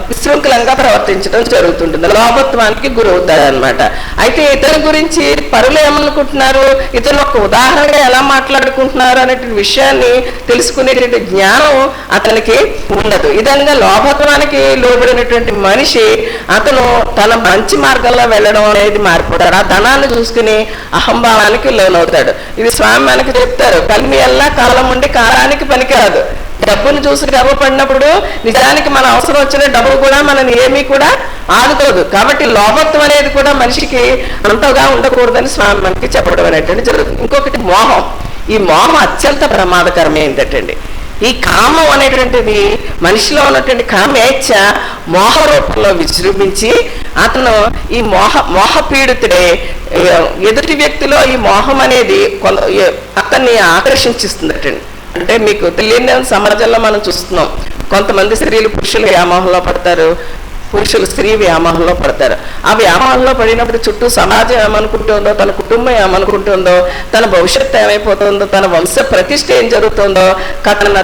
S4: విశృంఖలంగా ప్రవర్తించడం జరుగుతుంటుంది. లోభత్వానికి గురవుతాడు అనమాట. అయితే ఇతని గురించి పరులు ఏమనుకుంటున్నారు, ఇతను ఒక ఉదాహరణగా ఎలా మాట్లాడుకుంటున్నారు అనేటువంటి విషయాన్ని తెలుసుకునేటువంటి జ్ఞానం అతనికి ఉండదు. ఈ విధంగా లోభత్వానికి లోబడినటువంటి మనిషి అతను తన మంచి మార్గంలో వెళ్ళడం అనేది మారిపోతాడు. ఆ ధనాన్ని చూసుకుని అహంభావానికి లోనవుతాడు. ఇది స్వామి మనకి చెప్తారు, కలిమి ఎల్లా కాలం ఉండి కాలానికి పనికిరాదు. డబ్బును చూసి గర్వపడినప్పుడు నిజానికి మన అవసరం వచ్చిన డబ్బు కూడా మనని ఏమీ కూడా ఆదుకోదు. కాబట్టి లోభత్వం అనేది కూడా మనిషికి అంతగా ఉండకూడదని స్వామి మనకి చెప్పడం అనేటువంటి జరుగుతుంది. ఇంకొకటి మోహం. ఈ మోహం అత్యంత ప్రమాదకరమైందటండి. ఈ కామం అనేటువంటిది మనిషిలో ఉన్నటువంటి కామేచ్ఛ మోహ రూపంలో విజృంభించి అతను ఈ మోహపీడితుడే. ఎదుటి వ్యక్తిలో ఈ మోహం అనేది అతన్ని ఆకర్షించిస్తుందటండి. అంటే మీకు తెలియని సమాజంలో మనం చూస్తున్నాం, కొంతమంది స్త్రీలు పురుషులు వ్యామోహంలో పడతారు, పురుషులు స్త్రీ వ్యామోహంలో పడతారు. ఆ వ్యామోహంలో పడినప్పుడు చుట్టూ సమాజం ఏమనుకుంటుందో, తన కుటుంబం ఏమనుకుంటుందో, తన భవిష్యత్తు ఏమైపోతుందో, తన వంశ ప్రతిష్ఠ ఏం జరుగుతుందో,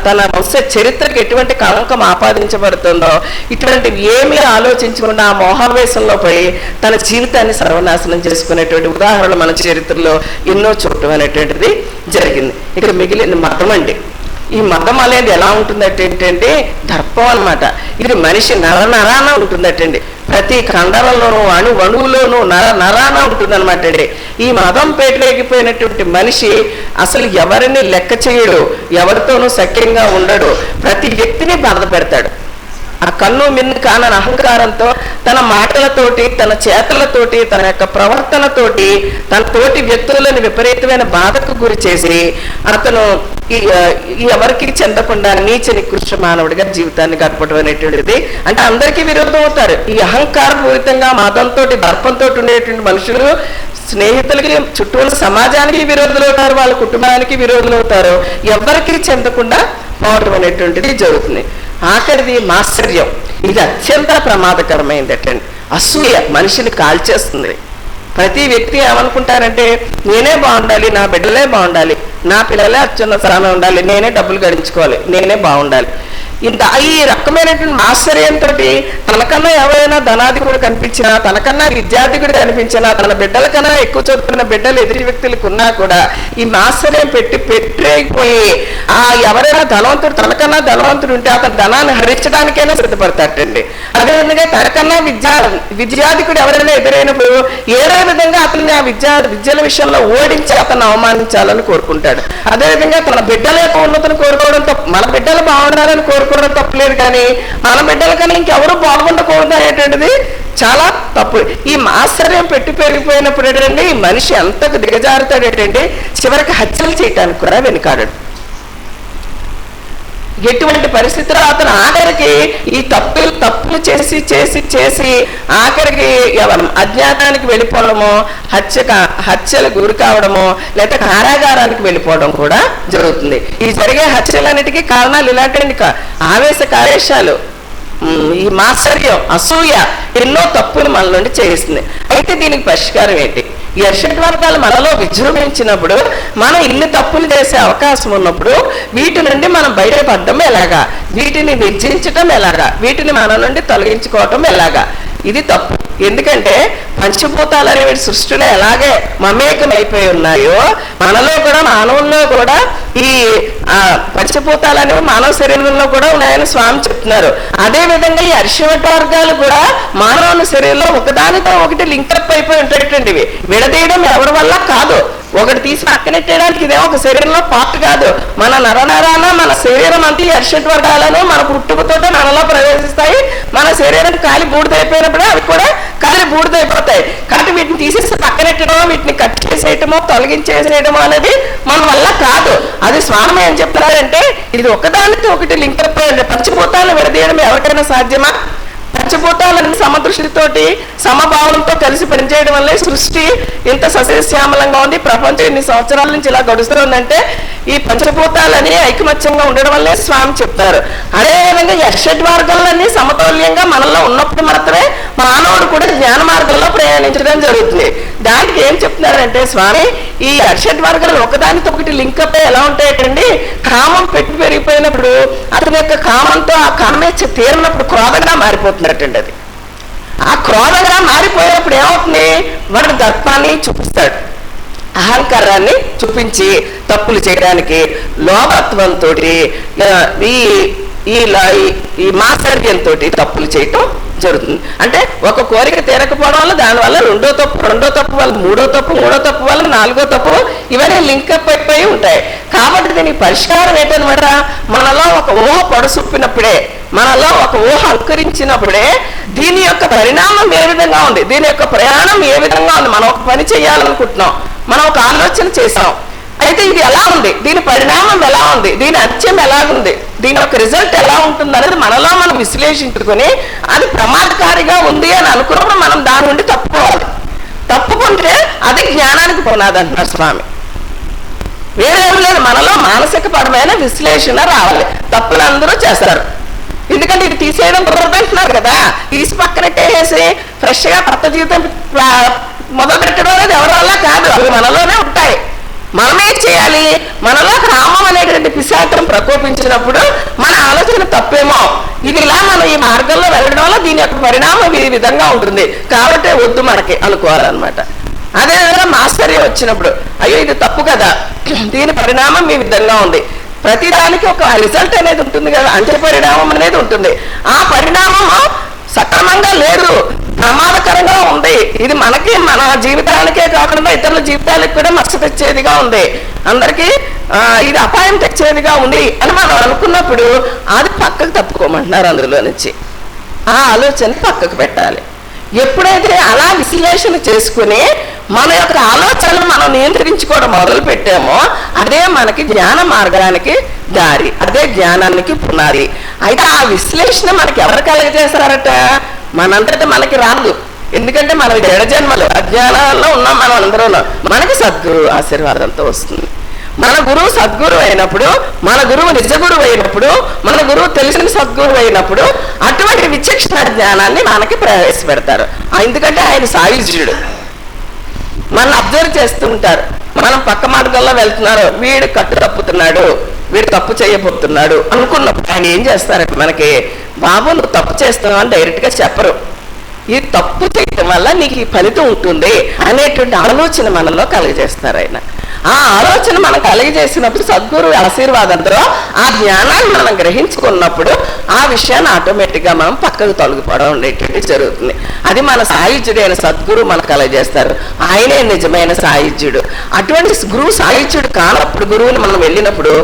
S4: తన వంశ చరిత్రకి ఎటువంటి కళంకం ఆపాదించబడుతుందో, ఇటువంటివి ఏమీ ఆలోచించకుండా ఆ మోహావేశంలో పడి తన జీవితాన్ని సర్వనాశనం చేసుకునేటువంటి ఉదాహరణలు మన చరిత్రలో ఎన్నో చూడటం అనేటువంటిది జరిగింది. ఇక మిగిలిన మతం అండి. ఈ మతం అనేది ఎలా ఉంటుందటంటే దర్పం అనమాట. ఇది మనిషి నరాన ఉంటుందటండి. ప్రతి కండరంలోనూ అణువులోనూ నరాన ఉంటుందన్నమాట అండి. ఈ మతం పేటలేకపోయినటువంటి మనిషి అసలు ఎవరిని లెక్క చేయడు, ఎవరితోనూ సఖ్యంగా ఉండడు, ప్రతి వ్యక్తిని బాధ పెడతాడు. ఆ కన్ను మిన్ను కానని అహంకారంతో తన మాటలతోటి, తన చేతలతోటి, తన యొక్క ప్రవర్తనతోటి తన తోటి వ్యక్తులను విపరీతమైన బాధకు గురి చేసి అతను ఎవరికి చెందకుండా నీచ నికృష్ట మానవుడిగా జీవితాన్ని గడపడం అనేటువంటిది. అంటే అందరికీ విరోధం అవుతారు. ఈ అహంకారపూరితంగా మతంతో దర్పంతో ఉండేటువంటి మనుషులు స్నేహితులకి, చుట్టూ ఉన్న సమాజానికి విరోధులు అవుతారు, వాళ్ళ కుటుంబానికి విరోధులు అవుతారు, ఎవరికి చెందకుండా పోవడం అనేటువంటిది జరుగుతుంది. ఆఖరిది మాత్సర్యం. ఇది అత్యంత ప్రమాదకరమైందటండి. అసూయ మనిషిని కాల్చేస్తుంది. ప్రతి వ్యక్తి ఏమనుకుంటారంటే నేనే బాగుండాలి, నా బిడ్డలే బాగుండాలి, నా పిల్లలే అత్యున్నత స్థానం ఉండాలి, నేనే డబ్బులు గడించుకోవాలి, నేనే బాగుండాలి. ఈ రకమైనటువంటి ఆశ్చర్యంతో తనకన్నా ఎవరైనా ధనాధికుడు కనిపించినా, తనకన్నా విద్యార్థికుడు కనిపించినా, తన బిడ్డల కన్నా ఎక్కువ చదువుకున్న బిడ్డలు ఎదుటి వ్యక్తులకు ఉన్నా కూడా ఈ ఆశ్చర్యం పెట్టేగిపోయి ఎవరైనా ధనవంతుడు, తనకన్నా ధనవంతుడు ఉంటే అతను ధనాన్ని హరించడానికైనా సిద్ధపడతాడండి. అదేవిధంగా తనకన్నా విద్యాధికుడు ఎవరైనా ఎదురైనప్పుడు ఏదో విధంగా అతన్ని ఆ విద్యల విషయంలో ఓడించి అతను అవమానించాలని కోరుకుంటాడు. అదేవిధంగా తన బిడ్డల యొక్క ఉన్నతిని కోరుకోవడం తప్ప, మన బిడ్డలు బాగుండాలని కోరుకోవడం తప్పలేదు, కానీ మన బిడ్డల కన్నా ఇంకెవరు బాగుండకూడదు అనేటువంటిది చాలా తప్పు. ఈ ఆశ్చర్యం పెరిగిపోయినప్పుడు ఏంటంటే ఈ మనిషి ఎంతకు దిగజారుతాడు ఏంటంటే చివరికి హత్యలు చేయటానికి కూడా వెనుకాడాడు. ఎటువంటి పరిస్థితుల్లో అతను ఆఖరికి ఈ తప్పులు చేసి చేసి చేసి ఆఖరికి అజ్ఞాతానికి వెళ్ళిపోవడము, హత్యలు గురి కావడము, లేదా కారాగారానికి వెళ్ళిపోవడం కూడా జరుగుతుంది. ఈ జరిగే హత్యలన్నిటికీ కారణాలు ఇలాంటి ఆవేశ కార్యశాలు, ఈ మాత్సర్యం, అసూయ ఎన్నో తప్పులు మన నుండి చేయిస్తుంది. అయితే దీనికి పరిష్కారం ఏంటి? ఈ అరిషడ్ వర్గాలు మనలో విజృంభించినప్పుడు, మనం ఇన్ని తప్పులు చేసే అవకాశం ఉన్నప్పుడు వీటి నుండి మనం బయటపడడం ఎలాగా, వీటిని నిర్జించటం ఎలాగా, వీటిని మన నుండి తొలగించుకోవటం ఎలాగా? ఇది తప్పు. ఎందుకంటే పంచభూతాలు అనేవి సృష్టిలో ఎలాగే మమేకం అయిపోయి ఉన్నాయో మనలో కూడా, మానవుల్లో కూడా ఈ పంచభూతాలు అనేవి మానవ శరీరంలో కూడా ఉన్నాయని స్వామి చెప్తున్నారు. అదేవిధంగా ఈ అరిషడ్ వర్గాలు కూడా మానవుని శరీరంలో ఒకదానితో ఒకటి లింకప్ అయిపోయి ఉంటాయండి. ఇవి విడదీయడం ఎవరి వల్ల కాదు. ఒకటి తీసి పక్కనెట్టేయడానికి ఇదే ఒక శరీరంలో పార్ట్ కాదు. మన నరనరాన మన శరీరం అంతా ఈ అరిషడ్ వర్గాలను మన పుట్టుకతోటే మనలో ప్రవేశిస్తాయి. మన శరీరం కాలి బూడిదైపోయినప్పుడే అవి కూడా కాలి బూడిదైపోతాయి. కాబట్టి వీటిని తీసేసి పక్కనెట్టడమో, వీటిని కట్ చేసేయటమో, తొలగించేసేయడమో అనేది మన వల్ల కాదు. అది స్వామి ఏం చెప్తున్నారంటే ఇది ఒకదానితో ఒకటి లింకప్ అయ్యండి. పంచభూతాలను విడదీయడం ఎవరికైనా సాధ్యమా? పంచభూతాలను సమదృష్టితోటి సమభావంతో కలిసి పనిచేయడం వల్లే సృష్టి ఇంత సస్యశ్యామలంగా ఉంది. ప్రపంచం ఇన్ని సంవత్సరాల నుంచి ఇలా గడుస్తుందంటే ఈ పంచభూతాలని ఐకమత్యంగా ఉండడం వల్లే స్వామి చెప్తారు. అదేవిధంగా ఈ అరిషడ్ మార్గాలన్నీ సమతౌల్యంగా మనలో ఉన్నప్పుడు మాత్రమే మానవుడు కూడా జ్ఞాన మార్గంలో ప్రయాణించడం జరుగుతుంది. దానికి ఏం చెప్తున్నారంటే స్వామి, ఈ అరిషడ్ వర్గాలు ఒకదానితో ఒకటి లింకప్ ఎలా ఉంటాయండి, కామం పెరిగిపోయినప్పుడు అతని యొక్క కామంతో ఆ కామేచ్ఛ తీరినప్పుడు క్రోధంగా మారిపోతున్నట్టండి. అది ఆ క్రోధంగా మారిపోయినప్పుడు ఏమవుతుంది, వాడు దర్పాన్ని చూపిస్తాడు, అహంకారాన్ని చూపించి తప్పులు చేయడానికి లోభత్వంతో ఈ మాత్సర్యంతో తప్పులు చేయటం జరుగుతుంది. అంటే ఒక కోరిక తీరకపోవడం వల్ల దానివల్ల రెండో తప్పు వల్ల మూడో తప్పు వల్ల నాలుగో తప్పు, ఇవన్నీ లింకప్ అయిపోయి ఉంటాయి. కాబట్టి దీనికి పరిష్కారం ఏంటనమాట, మనలో ఒక ఊహ పొడసూపినప్పుడే, మనలో ఒక ఊహ అంకురించినప్పుడే దీని యొక్క పరిణామం ఏ విధంగా ఉంది, దీని యొక్క ప్రయాణం ఏ విధంగా ఉంది. మనం ఒక పని చేయాలనుకుంటున్నాం, మనం ఒక ఆలోచన చేసాం, అయితే ఇది ఎలా ఉంది, దీని పరిణామం ఎలా ఉంది, దీని అంత్యం ఎలాగుంది, దీని యొక్క రిజల్ట్ ఎలా ఉంటుంది అనేది మనలో మనం విశ్లేషించుకొని అది ప్రమాదకారిగా ఉంది అని అనుకున్నప్పుడు మనం దాని నుండి తప్పుకోవాలి. తప్పుకుంటే అది జ్ఞానానికి పునాది అంటున్నారు స్వామి. వేరేం లేదు, మనలో మానసిక పరమైన విశ్లేషణ రావాలి. తప్పులు అందరూ చేస్తారు, ఎందుకంటే ఇది తీసేయడం కుదరదంటున్నారు కదా. తీసి పక్కనట్టేసి ఫ్రెష్గా కొత్త జీవితం మొదలు పెట్టడం అనేది ఎవరి వల్ల కాదు, అవి మనలోనే ఉంటాయి. మనమేం చేయాలి, మనలో కామం అనేటువంటి పిశాచం ప్రకోపించినప్పుడు మన ఆలోచన తప్పేమో, ఇది ఇలా మనం ఈ మార్గంలో వెళ్ళడం వల్ల దీని యొక్క పరిణామం ఈ విధంగా ఉంటుంది కాబట్టి వద్దు మనకి అనుకోవాలన్నమాట. అదేవిధంగా మాస్టర్యం వచ్చినప్పుడు అయ్యో ఇది తప్పు కదా, దీని పరిణామం ఈ విధంగా ఉంది. ప్రతిదానికి ఒక రిజల్ట్ అనేది ఉంటుంది కదా, అంత్య పరిణామం అనేది ఉంటుంది. ఆ పరిణామం సక్రమంగా లేదు, ప్రమాదకరంగా ఉంది. ఇది మనకి మన జీవితానికే కాకుండా ఇతరుల జీవితాలకు కూడా మచ్చ తెచ్చేదిగా ఉంది, అందరికీ ఇది అపాయం తెచ్చేదిగా ఉంది అని మనం అనుకున్నప్పుడు అది పక్కకు తప్పుకోమంటున్నారు. అందులో నుంచి ఆ ఆలోచన పక్కకు పెట్టాలి. ఎప్పుడైతే అలా విశ్లేషణ చేసుకుని మన యొక్క ఆలోచనలు మనం నియంత్రించుకోవడం మొదలు పెట్టామో అదే మనకి జ్ఞాన మార్గానికి దారి, అదే జ్ఞానానికి పునాది. అయితే ఆ విశ్లేషణ మనకి ఎవరు కలగజేస్తారట, మనంతటా మనకి రాదు. ఎందుకంటే మనం 7 జన్మలు అజ్ఞానాల్లో ఉన్నాం మనం అందరూ. మనకి సద్గురు ఆశీర్వాదంతో వస్తుంది. మన గురువు సద్గురు అయినప్పుడు, మన గురువు నిజ గురువు అయినప్పుడు, మన గురువు తెలిసిన సద్గురు అయినప్పుడు అటువంటి విచక్షణ జ్ఞానాన్ని మనకి ప్రవేశపెడతారు. ఎందుకంటే ఆయన సాయుజ్యుడు, మనం అబ్జర్వ్ చేస్తూ ఉంటారు. మనం పక్క మార్గంలో వెళ్తున్నారు, వీడు కట్టు తప్పుతున్నాడు, వీడు తప్పు చేయబోతున్నాడు అనుకున్నప్పుడు ఆయన ఏం చేస్తారంటే మనకి, బాబు నువ్వు తప్పు చేస్తున్నావు అని డైరెక్ట్గా చెప్పరు. ఈ తప్పు చేయటం వల్ల నీకు ఈ ఫలితం ఉంటుంది అనేటువంటి ఆలోచన మనలో కలుగజేస్తారు ఆయన. ఆ ఆలోచన మనం కలిగజేసినప్పుడు సద్గురు ఆశీర్వాదంతో ఆ జ్ఞానాన్ని మనం గ్రహించుకున్నప్పుడు ఆ విషయాన్ని ఆటోమేటిక్గా మనం పక్కకు తొలగిపోవడం అనేటువంటి జరుగుతుంది. అది మన సాయుధ్యుడైన సద్గురు మనకు కలగజేస్తారు. ఆయనే నిజమైన సాయుధ్యుడు. అటువంటి గురువు సాయుధ్యుడు కానప్పుడు, గురువుని మనం వెళ్ళినప్పుడు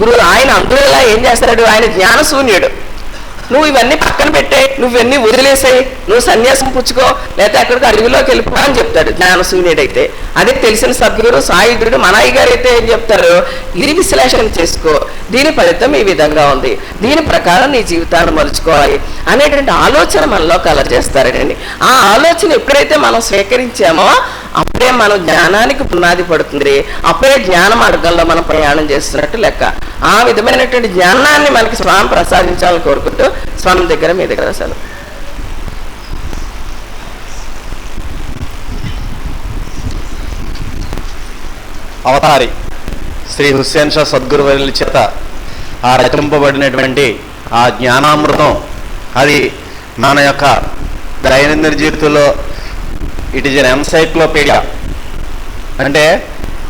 S4: గురువు ఆయన అందులో ఏం చేస్తాడు, ఆయన జ్ఞానశూన్యుడు. నువ్వు ఇవన్నీ పక్కన పెట్టే, నువ్వన్నీ వదిలేసాయి, నువ్వు సన్యాసం పుచ్చుకో, లేకపోతే అక్కడికి అడవిలోకి వెళ్ళిపో అని చెప్తాడు జ్ఞానశూన్యుడైతే. అదే తెలిసిన సద్గురు సాయుధుడు మనయ్య గారు అయితే ఏం చెప్తారు, ఇది విశ్లేషణ చేసుకో, దీని ఫలితం ఈ విధంగా ఉంది, దీని ప్రకారం నీ జీవితాన్ని మలుచుకోవాలి అనేటువంటి ఆలోచన మనలో కలగజేస్తారండి. ఆ ఆలోచన ఎప్పుడైతే మనం స్వీకరించామో అప్పుడే మనం జ్ఞానానికి పునాది పడుతుంది, అప్పుడే జ్ఞాన మార్గంలో మనం ప్రయాణం చేస్తున్నట్టు లెక్క. ఆ విధమైనటువంటి జ్ఞానాన్ని మనకి స్వామి ప్రసాదించాలని కోరుకుంటూ స్వామి దగ్గర మీ దగ్గర అసలు
S1: అవతారి శ్రీ హుస్సేన్ షా సద్గురువర్యుల చేత ఆ రచింపబడినటువంటి ఆ జ్ఞానామృతం అది మన యొక్క దైనందిన జీవితంలో ఇట్ ఈజ్ ఎన్ ఎన్సైక్లోపీడియా. అంటే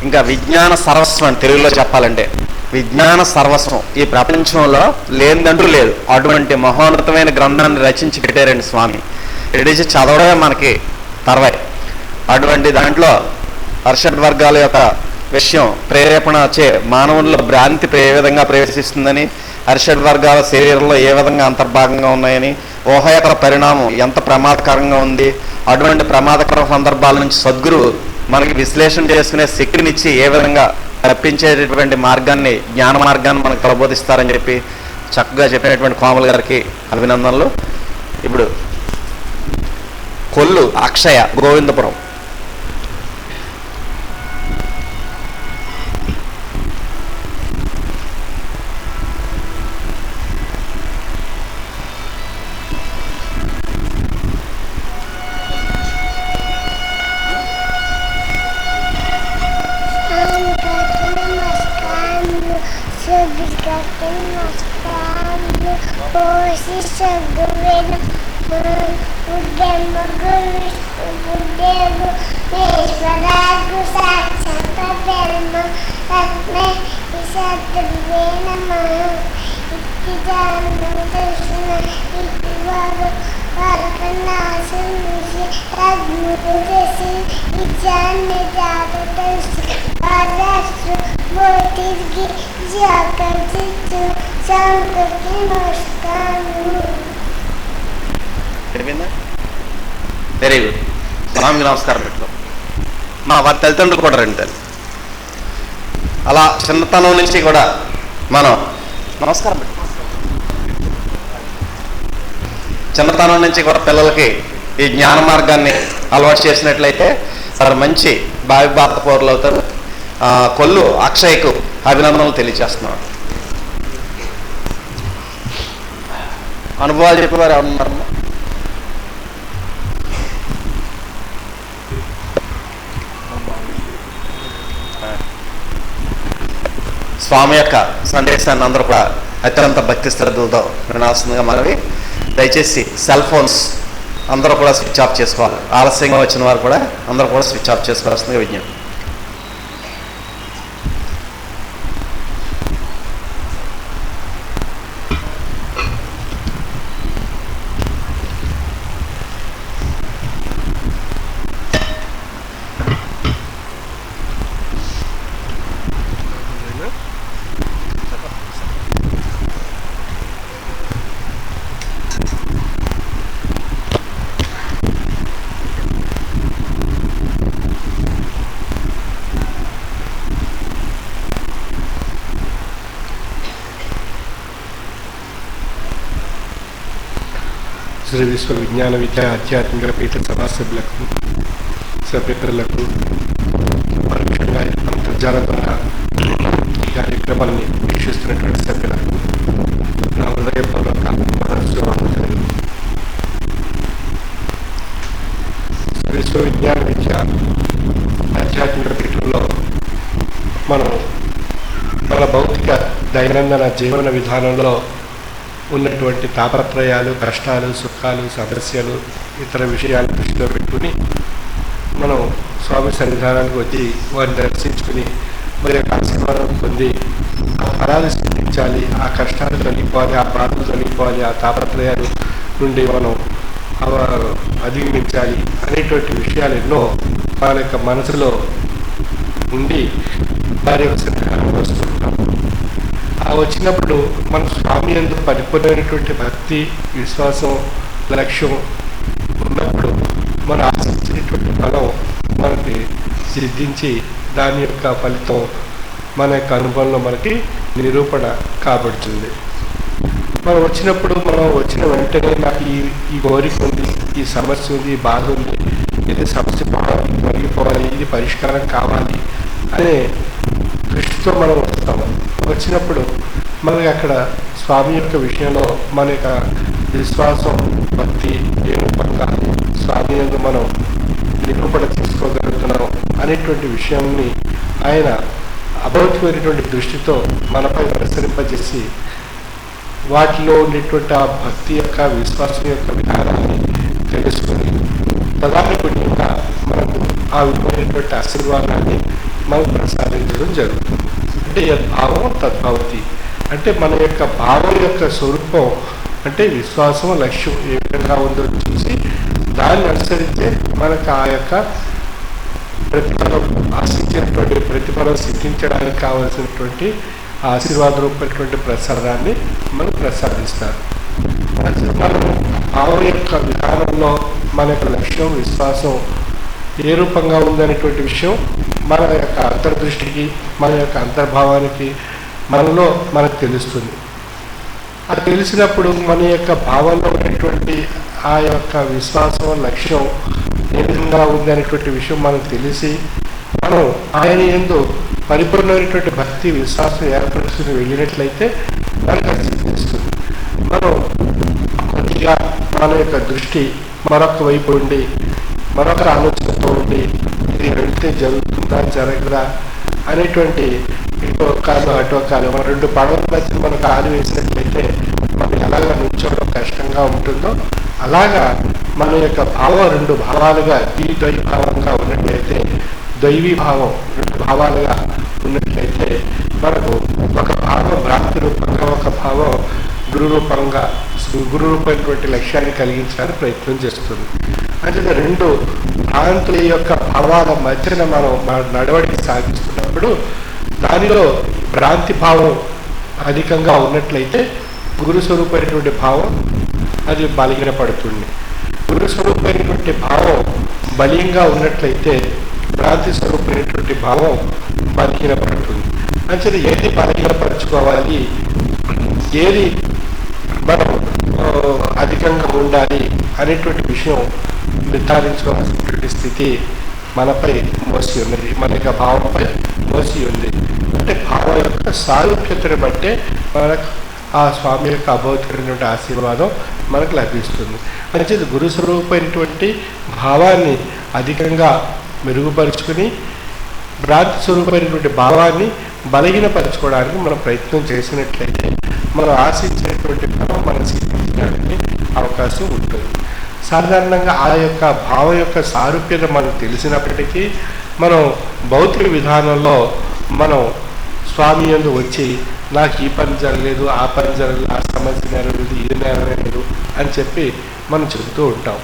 S1: ఇంకా విజ్ఞాన సర్వస్వం అని తెలుగులో చెప్పాలంటే విజ్ఞాన సర్వస్వం. ఈ ప్రపంచంలో లేనిదంటూ లేదు. అటువంటి మహోన్నతమైన గ్రంథాన్ని రచించి పెట్టారండి స్వామి. ఇడిచి చదవడమే మనకి తర్వాయి. అటువంటి దాంట్లో అర్షడ్ వర్గాల యొక్క విషయం ప్రేరేపణ చే మానవుల్లో భ్రాంతి ఏ విధంగా ప్రవేశిస్తుందని, అర్షడ్ వర్గాల శరీరంలో ఏ విధంగా అంతర్భాగంగా ఉన్నాయని, ఊహయకర పరిణామం ఎంత ప్రమాదకరంగా ఉంది, అటువంటి ప్రమాదకర సందర్భాల నుంచి సద్గురు మనకి విశ్లేషణ చేసుకునే శక్తినిచ్చి ఏ విధంగా తప్పించేటటువంటి మార్గాన్ని, జ్ఞాన మార్గాన్ని మనకు ప్రబోధిస్తారని చెప్పి చక్కగా చెప్పినటువంటి కోమల్ గారికి అభినందనలు. ఇప్పుడు కొల్లు అక్షయ, గోవిందపురం. Very good. స్వామికి నమస్కారం పెట్టు. మా వారి తల్లిదండ్రులు కూడా రండి తల్లి. అలా చిన్నతనం నుంచి కూడా మనం నమస్కారం చిన్నతనం నుంచి కూడా పిల్లలకి ఈ జ్ఞాన మార్గాన్ని అలవాటు చేసినట్లయితే చాలా మంచి భావి భారత పౌరులు అవుతారు. కొల్లు అక్షయ్కు అభినందనలు తెలియజేస్తున్నాను. అనుభవాలు చెప్పేవారు ఎవరున్నారమ్మా? స్వామి యొక్క సందేశాన్ని అందరూ కూడా అత్యంత భక్తి శ్రద్ధలతో వినాల్సిందిగా మనవి. దయచేసి సెల్ ఫోన్స్ అందరూ కూడా స్విచ్ ఆఫ్ చేసుకోవాలి. ఆలస్యంగా వచ్చిన వారు కూడా అందరూ కూడా స్విచ్ ఆఫ్ చేసుకోవాల్సిందిగా విజ్ఞప్తి.
S5: శ్రీ విశ్వ విజ్ఞాన విద్య ఆధ్యాత్మిక పీఠ సభా సభ్యులకు సభ్యులకు పరోక్షంగా అంతర్జాల ద్వారా ఈ కార్యక్రమాన్ని వీక్షిస్తున్నటువంటి సభ్యులకు నా హృదయపూర్వక స్వాగతం. శ్రీ విశ్వ విజ్ఞాన విద్య ఆధ్యాత్మిక పీఠంలో మనం మన భౌతిక దైనందిన జీవన విధానంలో ఉన్నటువంటి తాపత్రయాలు, కష్టాలు, సుఖాలు, సమస్యలు, ఇతర విషయాలు దృష్టిలో పెట్టుకుని మనం స్వామి సన్నిధానానికి వచ్చి వారిని దర్శించుకుని మరి ఆశీర్వాదం పొంది ఆ ఫలాలు స్వీకరించాలి, ఆ కష్టాలు తొలగిపోవాలి, ఆ బాధలు తొలగిపోవాలి, ఆ తాపత్రయాలు నుండి మనం అధిగమించాలి అనేటువంటి విషయాలు ఎన్నో మన యొక్క మనసులో ఉండి వారి యొక్క సన్నిధానం వస్తుంటాం. ఆ వచ్చినప్పుడు మన స్వామి యందు పరిపూర్ణమైనటువంటి భక్తి, విశ్వాసం, లక్ష్యం ఉన్నప్పుడు మన ఆశించినటువంటి ఫలం మనకి సిద్ధించి దాని యొక్క ఫలితం మన యొక్క అనుభవంలో మనకి నిరూపణ కాబడుతుంది. మనం వచ్చినప్పుడు మనం వచ్చిన వెంటనే నాకు ఈ కోరిక ఉంది, ఈ సమస్య ఉంది, ఈ బాధ ఉంది, ఇది సమస్య పోవాలి, తొలగిపోవాలి, ఇది పరిష్కారం కావాలి అనే దృష్టితో మనం వస్తాము. వచ్చినప్పుడు మనకి అక్కడ స్వామి యొక్క విషయంలో మన యొక్క విశ్వాసం, భక్తి ఏ రూపంగా స్వామి యందు మనం నిరూపణ తీసుకోగలుగుతున్నాం అనేటువంటి విషయాన్ని ఆయన అభౌతికమైనటువంటి దృష్టితో మనపై ప్రసరింపజేసి వాటిలో ఉండేటువంటి ఆ భక్తి యొక్క, విశ్వాసం యొక్క విధానాన్ని తెలుసుకుని తదానుగుణంగా మనకు ఆ విధమైనటువంటి ఆశీర్వాదాన్ని మనకు ప్రసాదించడం జరుగుతుంది. అంటే యద్భావం తద్భవతి, అంటే మన యొక్క భావం యొక్క స్వరూపం అంటే విశ్వాసం, లక్ష్యం ఏ విధంగా ఉందో చూసి దాన్ని అనుసరిస్తే మనకు ఆ యొక్క ప్రతిఫలం, ఆశించినటువంటి ప్రతిఫలం సిద్ధించడానికి కావలసినటువంటి ఆశీర్వాద రూపమైనటువంటి ప్రసాదాన్ని మనకు ప్రసాదిస్తారు. మనం భావం యొక్క విధానంలో మన యొక్క లక్ష్యం, విశ్వాసం ఏ రూపంగా ఉందనేటువంటి విషయం మన యొక్క అంతర్దృష్టికి, మన యొక్క అంతర్భావానికి మనలో మనకు తెలుస్తుంది. అది తెలిసినప్పుడు మన యొక్క భావంలో ఉన్నటువంటి ఆ యొక్క విశ్వాసం, లక్ష్యం ఏ విధంగా ఉంది అనేటువంటి విషయం మనకు తెలిసి మనం ఆయన యందు పరిపూర్ణమైనటువంటి భక్తి, విశ్వాసం ఏర్పరుచుకుని వెళ్ళినట్లయితే మనకు అది సిద్ధిస్తుంది. మనం కొద్దిగా మన యొక్క దృష్టి మరొక వైపు ఉండి, మరొక ఆలోచనతో ఉండి ఇది వెళ్తే జరుగుతుందా జరగదా అనేటువంటి ఇటో కాలు అటో కాలు మన రెండు పడవల మధ్య మనకు ఆలు వేసినట్లయితే మనం ఎలాగ నుంచోవడం కష్టంగా ఉంటుందో అలాగా మన యొక్క భావం రెండు భావాలుగా ఈ ద్వైభావంగా ఉన్నట్లయితే, దైవీ భావం రెండు భావాలుగా ఉన్నట్లయితే మనకు ఒక భావం భ్రాంతి రూపంగా, ఒక భావం గురు రూపంగా, గురు రూపమైనటువంటి లక్ష్యాన్ని కలిగించడానికి ప్రయత్నం చేస్తుంది. అంటే రెండు భ్రాంతుల యొక్క భావాల మధ్యన మనం నడవడికి సాగిస్తున్నప్పుడు దానిలో భ్రాంతి భావం అధికంగా ఉన్నట్లయితే గురు స్వరూపమైనటువంటి భావం అది బలహీనపడుతుంది. గురు స్వరూపమైనటువంటి భావం బలీయంగా ఉన్నట్లయితే భ్రాంతి స్వరూపమైనటువంటి భావం బలహీనపడుతుంది. అంచేది ఏది బలహీనపరచుకోవాలి, ఏది మనం అధికంగా ఉండాలి అనేటువంటి విషయం నిర్ధారించుకోవాల్సినటువంటి స్థితి మనపై మోసి ఉన్నది, మన యొక్క భావంపై మోసి ఉంది. అంటే భావం యొక్క సారూప్యతను బట్టే మనకు ఆ స్వామి యొక్క అభౌతికమైనటువంటి ఆశీర్వాదం మనకు లభిస్తుంది. అంటే గురు స్వరూపమైనటువంటి భావాన్ని అధికంగా మెరుగుపరుచుకుని భ్రాంతి స్వరూపమైనటువంటి భావాన్ని బలహీనపరచుకోవడానికి మనం ప్రయత్నం చేసినట్లయితే మనం ఆశించినటువంటి ఫలం మనం సిద్ధించడానికి అవకాశం ఉంటుంది. సాధారణంగా ఆ యొక్క భావం యొక్క సారూప్యత మనకు తెలిసినప్పటికీ మనం భౌతిక విధానంలో మనం స్వామి యందు వచ్చి నాకు ఈ పని జరగలేదు, ఆ పని జరగలేదు, ఆ సమస్య నెరవేరలేదు, ఇది నెరవేరలేదు అని చెప్పి మనం చెబుతూ ఉంటాం.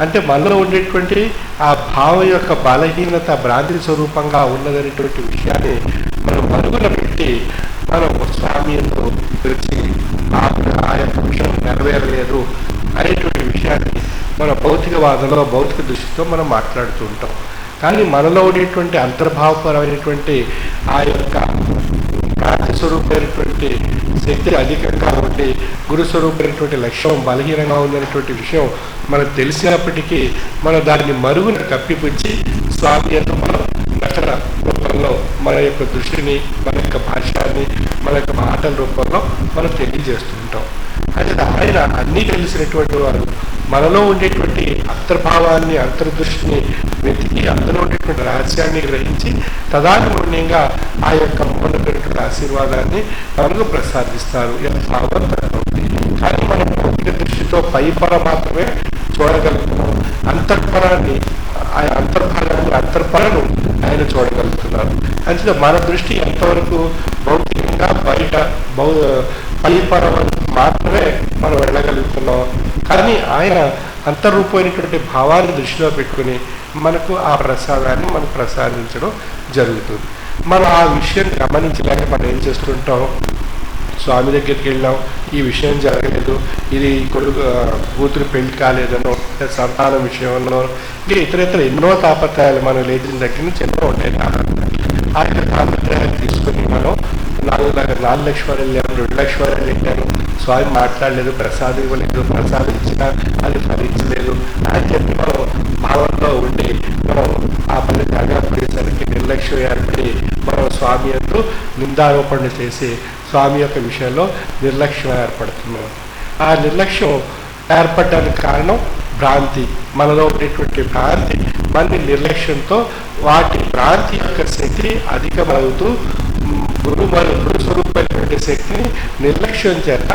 S5: అంటే మనలో ఉండేటువంటి ఆ భావం యొక్క బలహీనత భ్రాంతి స్వరూపంగా ఉన్నదనేటువంటి విషయాన్ని మనం మరుగున పెట్టి మనం స్వామి యందు వచ్చి ఆ యొక్క విషయం నెరవేరలేదు అనేటువంటి విషయాన్ని మన భౌతికవాదంలో భౌతిక దృష్టితో మనం మాట్లాడుతూ ఉంటాం. కానీ మనలో ఉండేటువంటి అంతర్భావపరమైనటువంటి ఆ యొక్క భ్రాంతి స్వరూపమైనటువంటి శక్తి అధికంగా ఉండి గురు స్వరూపమైనటువంటి లక్ష్యం బలహీనంగా ఉందనేటువంటి విషయం మనకు తెలిసినప్పటికీ మనం దాన్ని మరుగున కప్పిపుచ్చి స్వామి యందు మనం రచన రూపంలో మన యొక్క దృష్టిని, మన యొక్క భాష్యాన్ని, మన యొక్క మాటల రూపంలో మనం తెలియజేస్తుంటాం. అయితే ఆయన అన్నీ తెలిసినటువంటి వారు మనలో ఉండేటువంటి అంతర్భావాన్ని, అంతర్దృష్టిని వెతికి అందులో ఉండేటువంటి రహస్యాన్ని గ్రహించి తదానుగుణ్యంగా ఆ యొక్క మౌనమైనటువంటి ఆశీర్వాదాన్ని మనకు ప్రసాదిస్తారు. కానీ మనం భౌతిక దృష్టితో పై పొర మాత్రమే చూడగలుగుతున్నాం. అంతర్పరాన్ని, ఆ అంతర్భాగాన్ని, అంతర్పరను ఆయన చూడగలుగుతున్నారు. అంటే మన దృష్టి ఎంతవరకు భౌతికంగా బయట పై పొర మాత్రమే మనం వెళ్ళగలుగుతున్నాం. కానీ ఆయన అంతర్రూపమైనటువంటి భావాన్ని దృష్టిలో పెట్టుకుని మనకు ఆ ప్రసాదాన్ని మనకు ప్రసాదించడం జరుగుతుంది. మనం ఆ విషయం గమనించలేక మనం ఏం చేస్తుంటాం, స్వామి దగ్గరికి వెళ్ళాం, ఈ విషయం జరగలేదు, ఇది కూతురు పెళ్లి కాలేదనో, సంతానం విషయంలో, ఇంకా ఇతర ఎన్నో తాపత్రయాలు మనం లేచిన దగ్గర నుంచి ఎన్నో ఉంటాయి తాపత్రయాలు. ఆ యొక్క తాపత్రయాలు తీసుకుని మనం 4 లక్షలు వెళ్ళాను, 2 లక్షలు వెళ్ళాను, స్వామి మాట్లాడలేదు, ప్రసాదం ఇవ్వలేదు, ప్రసాదం ఇచ్చినా అది ఫలించలేదు అని చెప్పి మనం భావంలో ఉండి మనం ఆ ఫలితంగా పడేసరికి నిర్లక్ష్యం ఏర్పడి మనం స్వామి యందు నిందారోపణ చేసి స్వామి యొక్క విషయంలో నిర్లక్ష్యం ఏర్పడుతున్నాం. ఆ నిర్లక్ష్యం ఏర్పడడానికి కారణం భ్రాంతి. మనలో ఉండేటువంటి భ్రాంతి మన నిర్లక్ష్యంతో వాటి భ్రాంతి యొక్క శక్తి అధికమవుతూ గురు స్వరూపమైనటువంటి శక్తిని నిర్లక్ష్యం చేత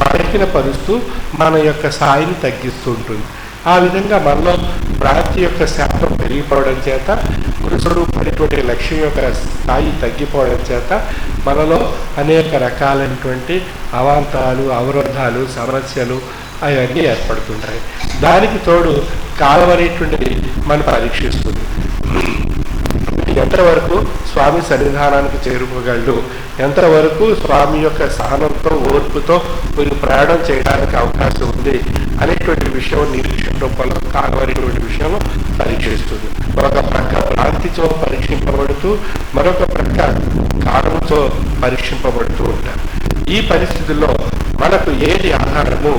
S5: బలహీనపరుస్తూ మన యొక్క స్థాయిని తగ్గిస్తూ ఉంటుంది. ఆ విధంగా మనలో భ్రాంతి యొక్క శాతం పెరిగిపోవడం చేత గురు స్వరూపమైనటువంటి లక్ష్యం యొక్క స్థాయి తగ్గిపోవడం చేత మనలో అనేక రకాలైనటువంటి అవాంతరాలు, అవరోధాలు, సమస్యలు అవన్నీ ఏర్పడుతుంటాయి. దానికి తోడు కాలం అనేటువంటిది మనం పరీక్షిస్తుంది. ఎంతవరకు స్వామి సన్నిధానానికి చేరుకోగలడు, ఎంతవరకు స్వామి యొక్క సహనంతో, ఓర్పుతో మీరు ప్రయాణం చేయడానికి అవకాశం ఉంది అనేటువంటి విషయం నిరీక్షణ రూపంలో కాలం అనేటువంటి విషయం పరీక్షిస్తుంది. ఒక ప్రక్క భ్రాంతితో పరీక్షింపబడుతూ మరొక ప్రక్క కాలంతో పరీక్షింపబడుతూ ఉంటారు. ఈ పరిస్థితుల్లో మనకు ఏది ఆధారము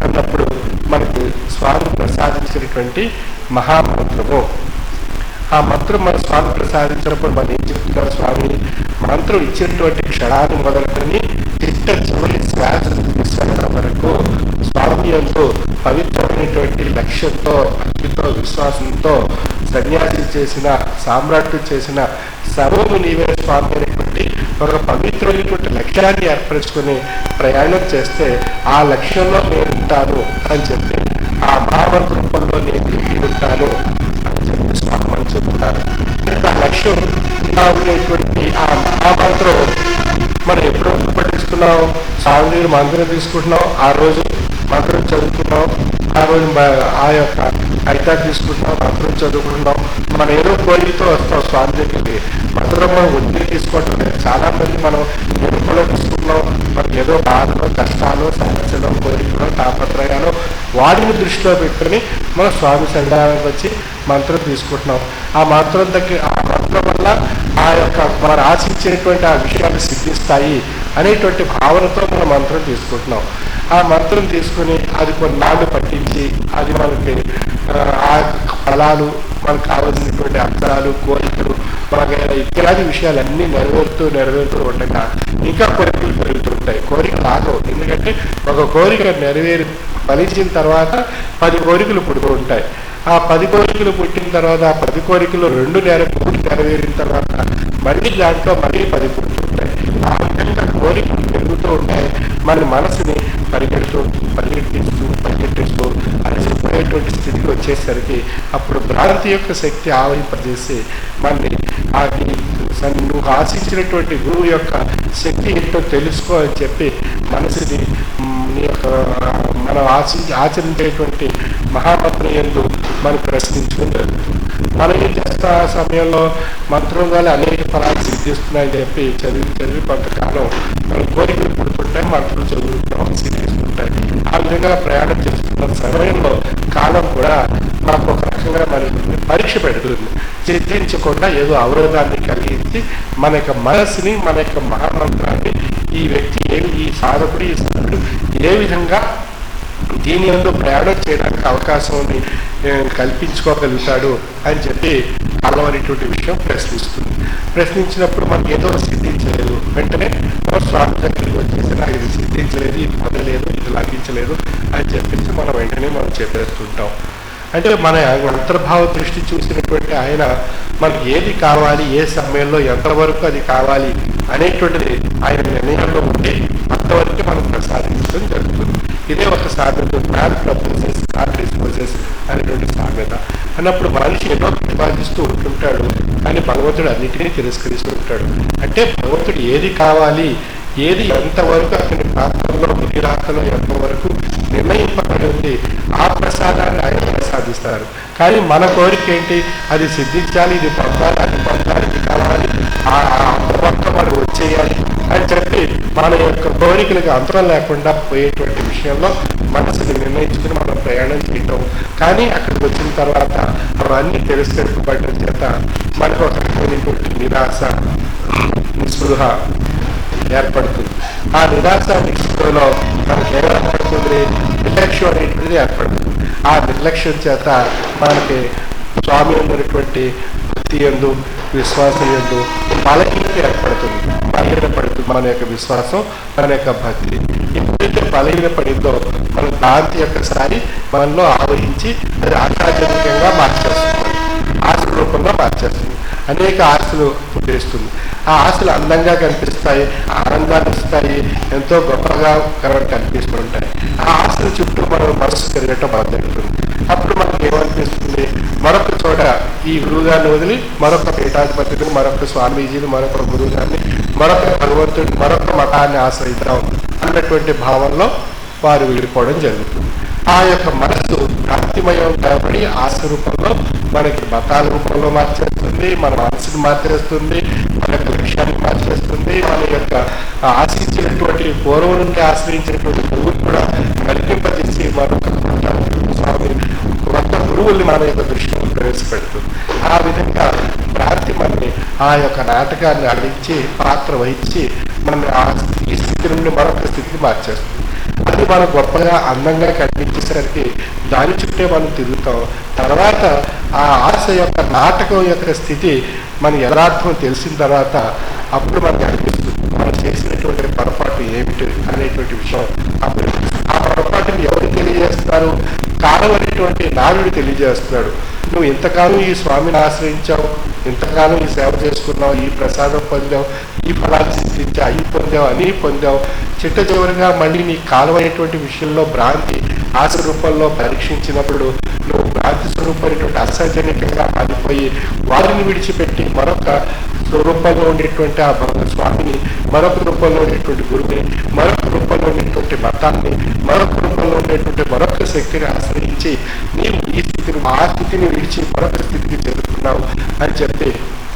S5: అన్నప్పుడు మనకు స్వామి ప్రసాదించినటువంటి మహామంత్రము, ఆ మంత్రం మన స్వామి ప్రసాదించినప్పుడు మనం ఏం చెప్తున్నారు, స్వామి మంత్రం ఇచ్చినటువంటి క్షణాన్ని మొదలుకొని చివరి శ్వాస వరకు స్వామి యందు పవిత్రమైనటువంటి లక్ష్యంతో, భక్తితో, విశ్వాసంతో సన్యాసి చేసిన, సామ్రాట్లు చేసిన సర్వము నీవే స్వామి అనేటువంటి ఒక పవిత్రమైనటువంటి లక్ష్యాన్ని ఏర్పరచుకుని ప్రయాణం చేస్తే ఆ లక్ష్యంలో నేను ఉంటాను అని చెప్పి, ఆ మహామంత్ర రూపంలో నేను ఉంటాను అని చెప్పి స్వామి అని చెప్తున్నారు. ఆ లక్ష్యం ఇలా ఉండేటువంటి ఆ మహామంత్రం మనం ఎప్పుడు పట్టించుకున్నాం, స్వామి మంత్రం తీసుకుంటున్నాం, ఆ రోజు మంత్రం చదువుతున్నాం, ఆ రోజు ఆ యొక్క అయితే తీసుకుంటున్నాం, మంత్రం చదువుకుంటున్నాం, మనం ఏదో కోరికతో వస్తాం స్వామి దగ్గరికి. మంత్రం మనం ఒత్తిడి తీసుకోవటం లేదు. చాలా మంది మనం ఎరుకలో తీసుకుంటున్నాం, మనకి ఏదో బాధలు, కష్టాలు, సమస్యలు, కోరికలు, తాపత్రయాలు వాటిని దృష్టిలో పెట్టుకుని మనం స్వామి సన్నిధానానికి వచ్చి మంత్రం తీసుకుంటున్నాం. ఆ మంత్రం దగ్గర మంత్రం వల్ల ఆ యొక్క వారు ఆశించేటువంటి ఆ విషయాలు సిద్ధిస్తాయి అనేటువంటి భావనతో మనం మంత్రం తీసుకుంటున్నాం. ఆ మంత్రం తీసుకుని అది కొన్నాళ్ళు పట్టించి అది మనకి ఆ ఫలాలు మనకు కావాల్సినటువంటి అర్థాలు కోరికలు వగైరా ఇత్యాది విషయాలన్నీ నెరవేరుతూ ఉండగా ఇంకా కోరికలు పెరుగుతుంటాయి. కోరికలు ఆగవు. ఎందుకంటే ఒక కోరిక నెరవేరి ఫలించిన తర్వాత 10 కోరికలు పుడుతూ ఉంటాయి. ఆ 10 కోరికలు పుట్టిన తర్వాత ఆ 10 కోరికలు 2 నెరవేరిన తర్వాత మళ్ళీ దాంట్లో మళ్ళీ 10 పుడుతుంటాయి. ఆ విధంగా కోరికలు పెరుగుతూ ఉంటాయి. మన మనసుని పరిగెట్టిస్తూ అలసిపోయేటువంటి స్థితికి వచ్చేసరికి అప్పుడు భ్రాంతి యొక్క శక్తి ఆవరింపజేసి మనని అది నువ్వు ఆశించినటువంటి గురువు యొక్క శక్తి ఏంటో తెలుసుకో అని చెప్పి మనసుని నీ యొక్క మనం ఆచరించేటువంటి మహామంత్రం యందు మనం ప్రశ్నించడం జరుగుతుంది. మనం ఏం చేస్తా ఆ సమయంలో మంత్రం వల్ల అనేక ఫలాలు సిద్ధిస్తున్నాయని చెప్పి చదివి కొంతకాలం మన కోరికలు పుడుతుంటాయి, మంత్రులు చదువుతున్నాం, సిద్ధిస్తుంటాయి. ఆ విధంగా ప్రయాణం చేస్తున్న సమయంలో కాలం కూడా మనకు ఒక రకంగా మనకి పరీక్ష పెడుతుంది. సిద్ధించకుండా ఏదో అవరోధాన్ని కలిగించి మన యొక్క మనసుని మన యొక్క మహామంత్రాన్ని ఈ వ్యక్తి ఈ సాధకుడు ఏ విధంగా దీని యందు ప్రయాణం చేయడానికి అవకాశం కల్పించుకోగలుగుతాడు అని చెప్పి కాలం అనేటువంటి విషయం ప్రశ్నించినప్పుడు మనకి ఏదో సిద్ధించలేదు. వెంటనే స్వామి దగ్గరికి వచ్చేసి నాకు ఇది సిద్ధించలేదు, ఇది పొందలేదు, ఇది లభించలేదు అని చెప్పేసి మనం వెంటనే చెప్పేస్తుంటాం. అంటే మన అంతర్భావ దృష్టి చూసినటువంటి ఆయన మనకి ఏది కావాలి, ఏ సమయంలో ఎంతవరకు అది కావాలి అనేటువంటిది ఆయన నిర్ణయంలో ఉండి అంతవరకు మనం ప్రసాదించడం జరుగుతుంది. ఇదే ఒక సామెత, మ్యాన్ ప్రపోజెస్ గాడ్ డిస్పోజెస్ అనేటువంటి సామెత. అన్నప్పుడు మనిషి ఎన్నో ప్రతిపాదిస్తూ ఉంటుంటాడు, కానీ భగవంతుడు అన్నిటినీ తిరస్కరిస్తూ ఉంటాడు. అంటే భగవంతుడు ఏది కావాలి, ఏది ఎంతవరకు అతని ప్రాంతంలో విధిరాకలో ఎంతవరకు నిర్ణయింపబడి ఉంది ఆ ప్రసాదాన్ని ఆయన ప్రసాదిస్తారు. కానీ మన కోరిక ఏంటి, అది సిద్ధించాలి, ఇది పొందాలి, అది పొందాలి, ఇది కావాలి, అంతవరకు మనం వచ్చేయాలి అని చెప్పి మన యొక్క కోరికలకు అంతరం లేకుండా పోయేటువంటి విషయంలో మనసుని నిర్ణయించుకుని మనం ప్రయాణం చేయటం. కానీ అక్కడికి వచ్చిన తర్వాత అవన్నీ తెలుసుకోబడటం చేత మనకు ఒక రకమైనటువంటి నిరాశ, నిస్పృహ ఏర్పడుతుంది. ఆ నిరాశ నిస్పృహలో మనకి ఏర్పడుతుంది, నిర్లక్ష్యం అనేటువంటిది ఏర్పడుతుంది. ఆ నిర్లక్ష్యం చేత మనకి స్వామి ఉన్నటువంటి భక్తి యందు, విశ్వాసం యందు బలహీనత ఏర్పడుతుంది, బలహీనపడుతుంది మన యొక్క విశ్వాసం, మన యొక్క భక్తి. ఎప్పుడైతే బలహీనపడిందో మన భ్రాంతి యొక్క సారి మనలో ఆవరించి అది ఆశాజనకంగా మార్చేస్తుంది, ఆశ రూపంగా మార్చేస్తుంది, అనేక ఆశలు పుట్టేస్తుంది. ఆ ఆశలు అందంగా కనిపిస్తాయి, ఆనందాన్ని ఇస్తాయి, ఎంతో గొప్పగా కనిపిస్తుంటాయి. ఆ ఆశల చుట్టూ మనం మనసు తిరగటం మొదలెడుతుంది. అప్పుడు మనకి ఏమనిపిస్తుంది, మరొక చోట ఈ గురువుగారిని వదిలి మరొక పీఠాధిపతిని, మరొక స్వామీజీని, మరొక గురువుగారిని, మరొక భగవంతుడిని, మరొక మతాన్ని ఆశ్రయిద్దాం అన్నటువంటి భావంలో వారు వెళ్ళిపోవడం జరుగుతుంది. ఆ యొక్క మనసు భక్తిమయం కాబట్టి ఆశ రూపంలో మనకి మతాల రూపంలో మార్చేస్తుంది, మన మనసుని మార్చేస్తుంది, మన యొక్క లక్ష్యాన్ని మార్చేస్తుంది, మన యొక్క ఆశించినటువంటి పూర్వం నుండి ఆశ్రయించినటువంటి గురువుని కూడా కల్పింపజేసి మరొక స్వామి కొత్త గురువుల్ని మన యొక్క దృష్టిలో ప్రవేశపెడుతుంది. ఆ విధంగా భ్రాంతి మనని ఆ యొక్క నాటకాన్ని ఆడించి పాత్ర వహించి మన ఈ స్థితి నుండి మరొక స్థితికి మార్చేస్తుంది. అది మనం గొప్పగా అందంగా కనిపించేసరికి దాని చుట్టే మనం తిరుగుతాం. తర్వాత ఆ ఆశ యొక్క నాటకం యొక్క స్థితి మన యథార్థం తెలిసిన తర్వాత అప్పుడు మనకు అనిపిస్తుంది మనం చేసినటువంటి పొరపాటు ఏమిటి అనేటువంటి విషయం. అప్పుడు ఆ పొరపాటుని ఎవరు తెలియజేస్తున్నారు, కాలం అనేటువంటి నాయుడు తెలియజేస్తున్నాడు. నువ్వు ఇంతకాలం ఈ స్వామిని ఆశ్రయించావు, ఇంతకాలం ఈ సేవ చేసుకున్నావు, ఈ ప్రసాదం పొందావు, ఈ ఫలాన్ని సిద్ధించావు, అవి పొందావు, అని పొందావు. చిట్ట చివరిగా మళ్ళీ నీ కాలం అనేటువంటి విషయంలో భ్రాంతి ఆశ రూపంలో పరీక్షించినప్పుడు నువ్వు భ్రాంతి స్వరూపమైనటువంటి అసహజనికంగా మారిపోయి వారిని విడిచిపెట్టి మరొక రూపంలో ఉండేటువంటి ఆ స్వామిని, మరొక రూపంలో ఉండేటువంటి గురువుని, మరొక రూపంలో ఉండేటువంటి మతాన్ని, మరొక రూపంలో ఉండేటువంటి మరొక శక్తిని ఆశ్రయించి నీవు ఈ స్థితిని, ఆ స్థితిని విడిచి మరొక స్థితికి చేరుకున్నావు అని చెప్పి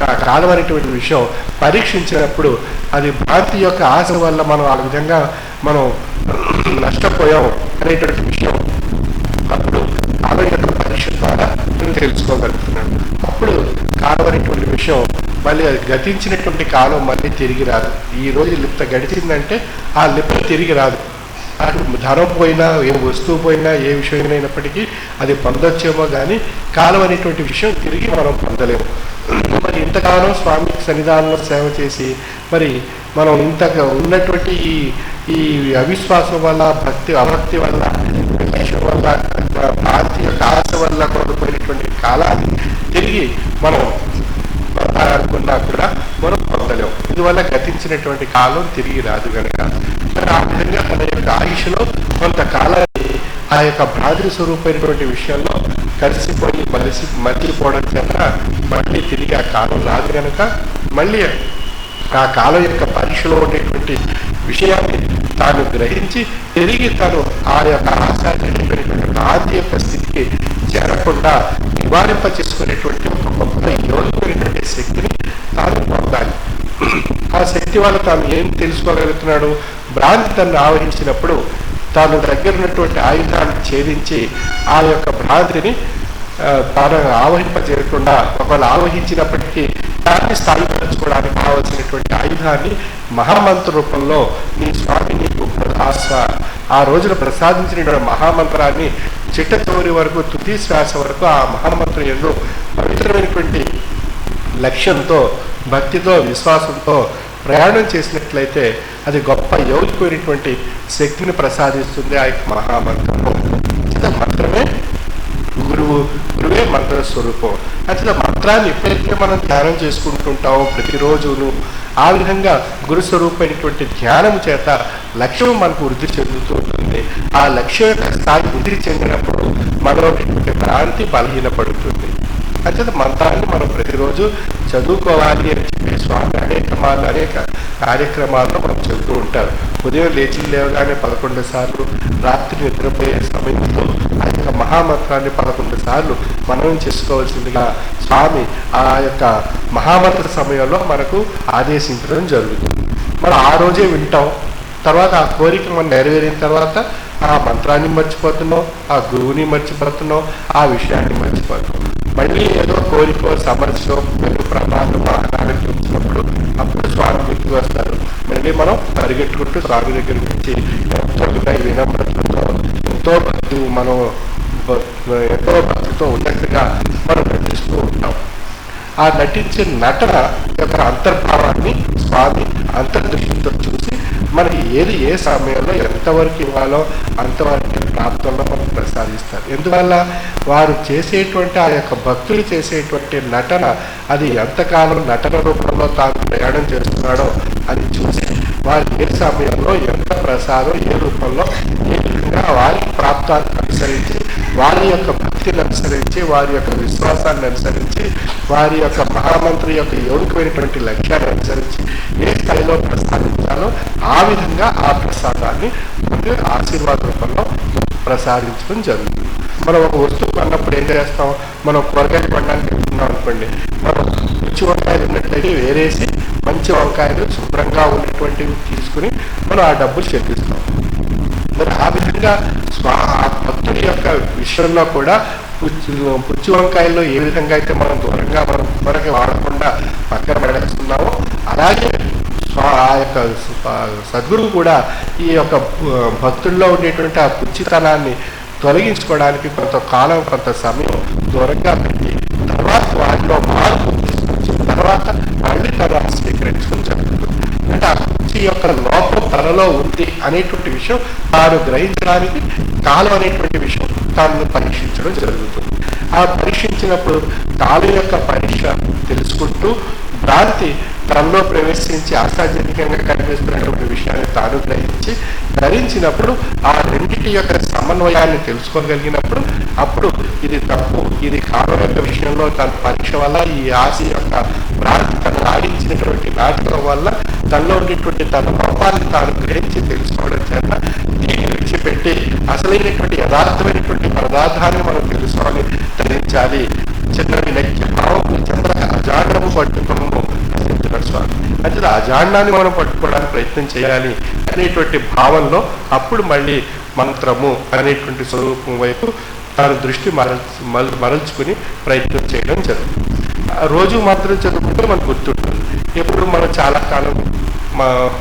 S5: ఆ కాలం అనేటువంటి విషయం పరీక్షించినప్పుడు అది భ్రాంతి యొక్క ఆశ వల్ల మనం ఆ విధంగా మనం నష్టపోయాం అనేటువంటి విషయం అప్పుడు కాలం యొక్క పరీక్ష ద్వారా తెలుసుకోగలుగుతున్నాడు. అప్పుడు కాలం అనేటువంటి విషయం మళ్ళీ అది గతించినటువంటి కాలం మళ్ళీ తిరిగి రాదు. ఈ రోజు లిప్త గడిచిందంటే ఆ లిప్త తిరిగి రాదు. అటు ధనం పోయినా, ఏ వస్తువు పోయినా, ఏ విషయమైనప్పటికీ అది పొందొచ్చేమో కానీ కాలం అనేటువంటి విషయం తిరిగి మనం పొందలేము. మరి ఇంతకాలం స్వామి సన్నిధానంలో సేవ చేసి మరి మనం ఇంతగా ఉన్నటువంటి ఈ అవిశ్వాసం వల్ల, అభక్తి వల్ల, విమర్శ వల్ల, భారతి యొక్క ఆశ వల్ల కోల్పోయినటువంటి కాలాన్ని తిరిగి మనం అనుకున్నా కూడా మనం పొందలేము. ఇందువల్ల గతించినటువంటి కాలం తిరిగి రాదు కనుక మరి ఆ విధంగా మన యొక్క ఆయుష్లో కొంతకాలాన్ని ఆ యొక్క భ్రాతృ స్వరూపమైనటువంటి విషయంలో కలిసిపోయి మర్చిపోవడం చేత మళ్ళీ తిరిగి ఆ కాలం రాదు కనుక మళ్ళీ ఆ కాలం యొక్క పరీక్షలో ఉండేటువంటి విషయాన్ని తాను గ్రహించి తిరిగి తను ఆ యొక్క ఆశాజనమైనటువంటి భ్రాంతి యొక్క స్థితికి చేరకుండా నివారింప చేసుకునేటువంటి ఒక గొప్ప యోగికమైనటువంటి శక్తిని తాను పొందాలి. ఆ శక్తి వల్ల తాను ఏం తెలుసుకోగలుగుతున్నాడు? భ్రాంతి తను ఆవహించినప్పుడు తాను దగ్గర ఉన్నటువంటి ఆయుధాన్ని ఛేదించి ఆ యొక్క భ్రాంతిని తాను ఆవహింపజేయకుండా, ఒకవేళ ఆవహించినప్పటికీ దాన్ని స్థాయిపరచుకోవడానికి కావలసినటువంటి ఆయుధాన్ని మహామంత్ర రూపంలో నీ స్వామి నీకు ఆ రోజున ప్రసాదించినటువంటి మహామంత్రాన్ని చిట్ట చివరి వరకు, తుది శ్వాస వరకు ఆ మహామంత్రం ఎన్నో పవిత్రమైనటువంటి లక్ష్యంతో, భక్తితో, విశ్వాసంతో ప్రయాణం చేసినట్లయితే అది గొప్ప యోగికమైనటువంటి శక్తిని ప్రసాదిస్తుంది. ఆ యొక్క మహామంత్రము మంత్రమే గురువే మంత్ర స్వరూపం. అసలు మంత్రాన్ని ఎప్పుడైతే మనం ధ్యానం చేసుకుంటుంటామో ప్రతిరోజును, ఆ విధంగా గురు స్వరూపమైనటువంటి ధ్యానం చేత లక్ష్యం మనకు వృద్ధి చెందుతూ ఉంటుంది. ఆ లక్ష్యం యొక్క స్థాయి వృద్ధి చెందినప్పుడు మనలో భ్రాంతి బలహీనపడుతుంది. అంటే మంత్రాన్ని మనం ప్రతిరోజు చదువుకోవాలి అని చెప్పి స్వామి అనేక కార్యక్రమాల్లో మనం చెబుతూ ఉంటారు. ఉదయం లేవగానే 11 సార్లు, రాత్రి నిద్రపోయే సమయంలో ఆ యొక్క మహామంత్రాన్ని 11 సార్లు మనం చేసుకోవాల్సిందిగా స్వామి ఆ యొక్క మహామంత్ర సమయంలో మనకు ఆదేశించడం జరుగుతుంది. మనం ఆ రోజే వింటాం. తర్వాత ఆ కోరిక మనం నెరవేరిన తర్వాత ఆ మంత్రాన్ని మర్చిపోతున్నాం, ఆ గురువుని మర్చిపోతున్నాం, ఆ విషయాన్ని మర్చిపోతున్నాం. మళ్ళీ ఏదో కోరికో, సమస్య, ప్రమాదం ఆనాడినప్పుడు అప్పుడు స్వామి గుర్తుకు వస్తారు. మళ్ళీ మనం పరిగెట్టుకుంటూ స్వామి దగ్గర నుంచి ఎంతో వినమ్రతతో, ఎంతో భక్తితో ఉన్నట్టుగా మనం నటిస్తూ ఉంటాం. ఆ నటించే నటన యొక్క అంతర్భావాన్ని స్వామి అంతర్దృష్టితో చూసి మనకి ఏ సమయంలో ఎంతవరకు ఇవ్వాలో అంతవరకు ప్రాప్తంలో మనకు ప్రసాదిస్తారు. ఎందువల్ల వారు చేసేటువంటి ఆ యొక్క భక్తులు చేసేటువంటి నటన అది ఎంతకాలం నటన రూపంలో తాను ప్రయాణం చేస్తున్నాడో అని చూసి వారు ఏ సమయంలో ఎంత ప్రసాదం, ఏ రూపంలో, ఏ విధంగా వారి ప్రాప్తాన్ని అనుసరించి, వారి యొక్క భక్తిని అనుసరించి, వారి యొక్క విశ్వాసాన్ని అనుసరించి, వారి యొక్క మహామంత్రి యొక్క యోగికమైనటువంటి లక్ష్యాన్ని అనుసరించి ఏ స్థాయిలో ప్రసాదించాలో ఆ విధంగా ఆ ప్రసాదాన్ని ముందు ఆశీర్వాద రూపంలో ప్రసాదించడం జరుగుతుంది. మనం ఒక వస్తువు కొన్నప్పుడు ఏం చేస్తాం? మనం కూరగాయలు కొనడానికి వెళ్తున్నాం అనుకోండి, మనం మంచి వంకాయలు ఉన్నట్లయితే వేరేసి మంచి వంకాయలు శుభ్రంగా ఉన్నటువంటివి తీసుకుని మనం ఆ డబ్బులు చెల్లిస్తాం. మరి ఆ విధంగా భక్తుడి యొక్క విషయంలో కూడా పుచ్చి వంకాయల్లో ఏ విధంగా అయితే మనం దూరంగా మనం త్వరగా వాడకుండా పక్కన పడేస్తున్నామో అలాగే ఆ యొక్క సద్గురువు కూడా ఈ యొక్క భక్తుల్లో ఉండేటువంటి ఆ పుచ్చితనాన్ని తొలగించుకోవడానికి కొంతకాలం, కొంత సమయం దూరంగా పెట్టి తర్వాత వాటిలో మార్పు తీసుకొచ్చిన తర్వాత మళ్ళీ తను స్వీకరించుకుని జరుగుతుంది. అంటే ఆ పుచ్చి యొక్క లోపం తనలో ఉంది అనేటువంటి విషయం తాను గ్రహించడానికి కాలం అనేటువంటి విషయం తాను పరీక్షించడం జరుగుతుంది. ఆ పరీక్షించినప్పుడు కాలం యొక్క పరీక్ష తెలుసుకుంటూ భ్రాంతి తనలో ప్రవేశించి ఆశాజనకంగా కనిపిస్తున్నటువంటి విషయాన్ని తాను గ్రహించినప్పుడు ఆ రెండింటి యొక్క సమన్వయాన్ని తెలుసుకోగలిగినప్పుడు అప్పుడు ఇది తప్పు, ఇది కాలం యొక్క విషయంలో తన పరీక్ష వల్ల ఈ ఆశ యొక్క భ్రాంతి తను ఆడించినటువంటి నాటకం వల్ల తనలో ఉండేటువంటి తన లోపాన్ని తాను గ్రహించి తెలుసుకోవడం చేత దీన్ని విడిచిపెట్టి అసలైనటువంటి యథార్థమైనటువంటి పదార్థాన్ని మనం తెలుసుకోవాలి, ధరించాలి. చిన్న వినక్తి భావము చంద్ర అజాండము పట్టుకోము స్వామి అంటే అజాండాన్ని మనం పట్టుకోవడానికి ప్రయత్నం చేయాలి అనేటువంటి భావంలో అప్పుడు మళ్ళీ మంత్రము అనేటువంటి స్వరూపం వైపు తన దృష్టి మరల్చుకుని ప్రయత్నం చేయడం జరుగుతుంది. రోజు మాత్రం చదువుకుంటే మనకు గుర్తుంటుంది. ఎప్పుడు మనం చాలా కాలం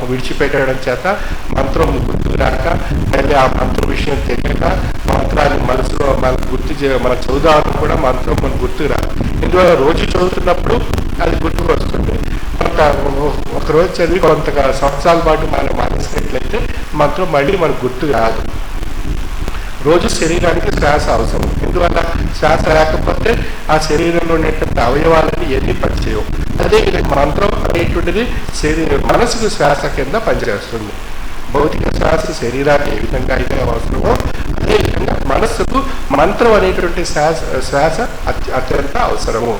S5: విడిచిపెట్టడం చేత మంత్రం గుర్తు రాక, మళ్ళీ ఆ మంత్రం విషయం తెలియక మంత్రాన్ని మనసులో మనం చదువుదామని కూడా మంత్రం మనకు గుర్తు రాదు. ఎందువల్ల రోజు చదువుతున్నప్పుడు అది గుర్తుకు వస్తుంది. ఒకరోజు చదివి కొంత సంవత్సరాల పాటు మనం మానేసినట్లయితే మంత్రం మళ్ళీ మనకు గుర్తు రాదు. రోజు శరీరానికి శ్వాస అవసరం. ఎందువల్ల శ్వాస లేకపోతే ఆ శరీరంలో ఉన్నటువంటి అవయవాలని ఎన్ని పనిచేయవు. అదే మంత్రం అనేటువంటిది మనసుకు శ్వాస కింద పనిచేస్తుంది. భౌతిక శ్వాస శరీరానికి ఏ విధంగా అయితే అవసరమో అదేవిధంగా మనస్సుకు మంత్రం అనేటువంటి శ్వాస అత్యంత అవసరము.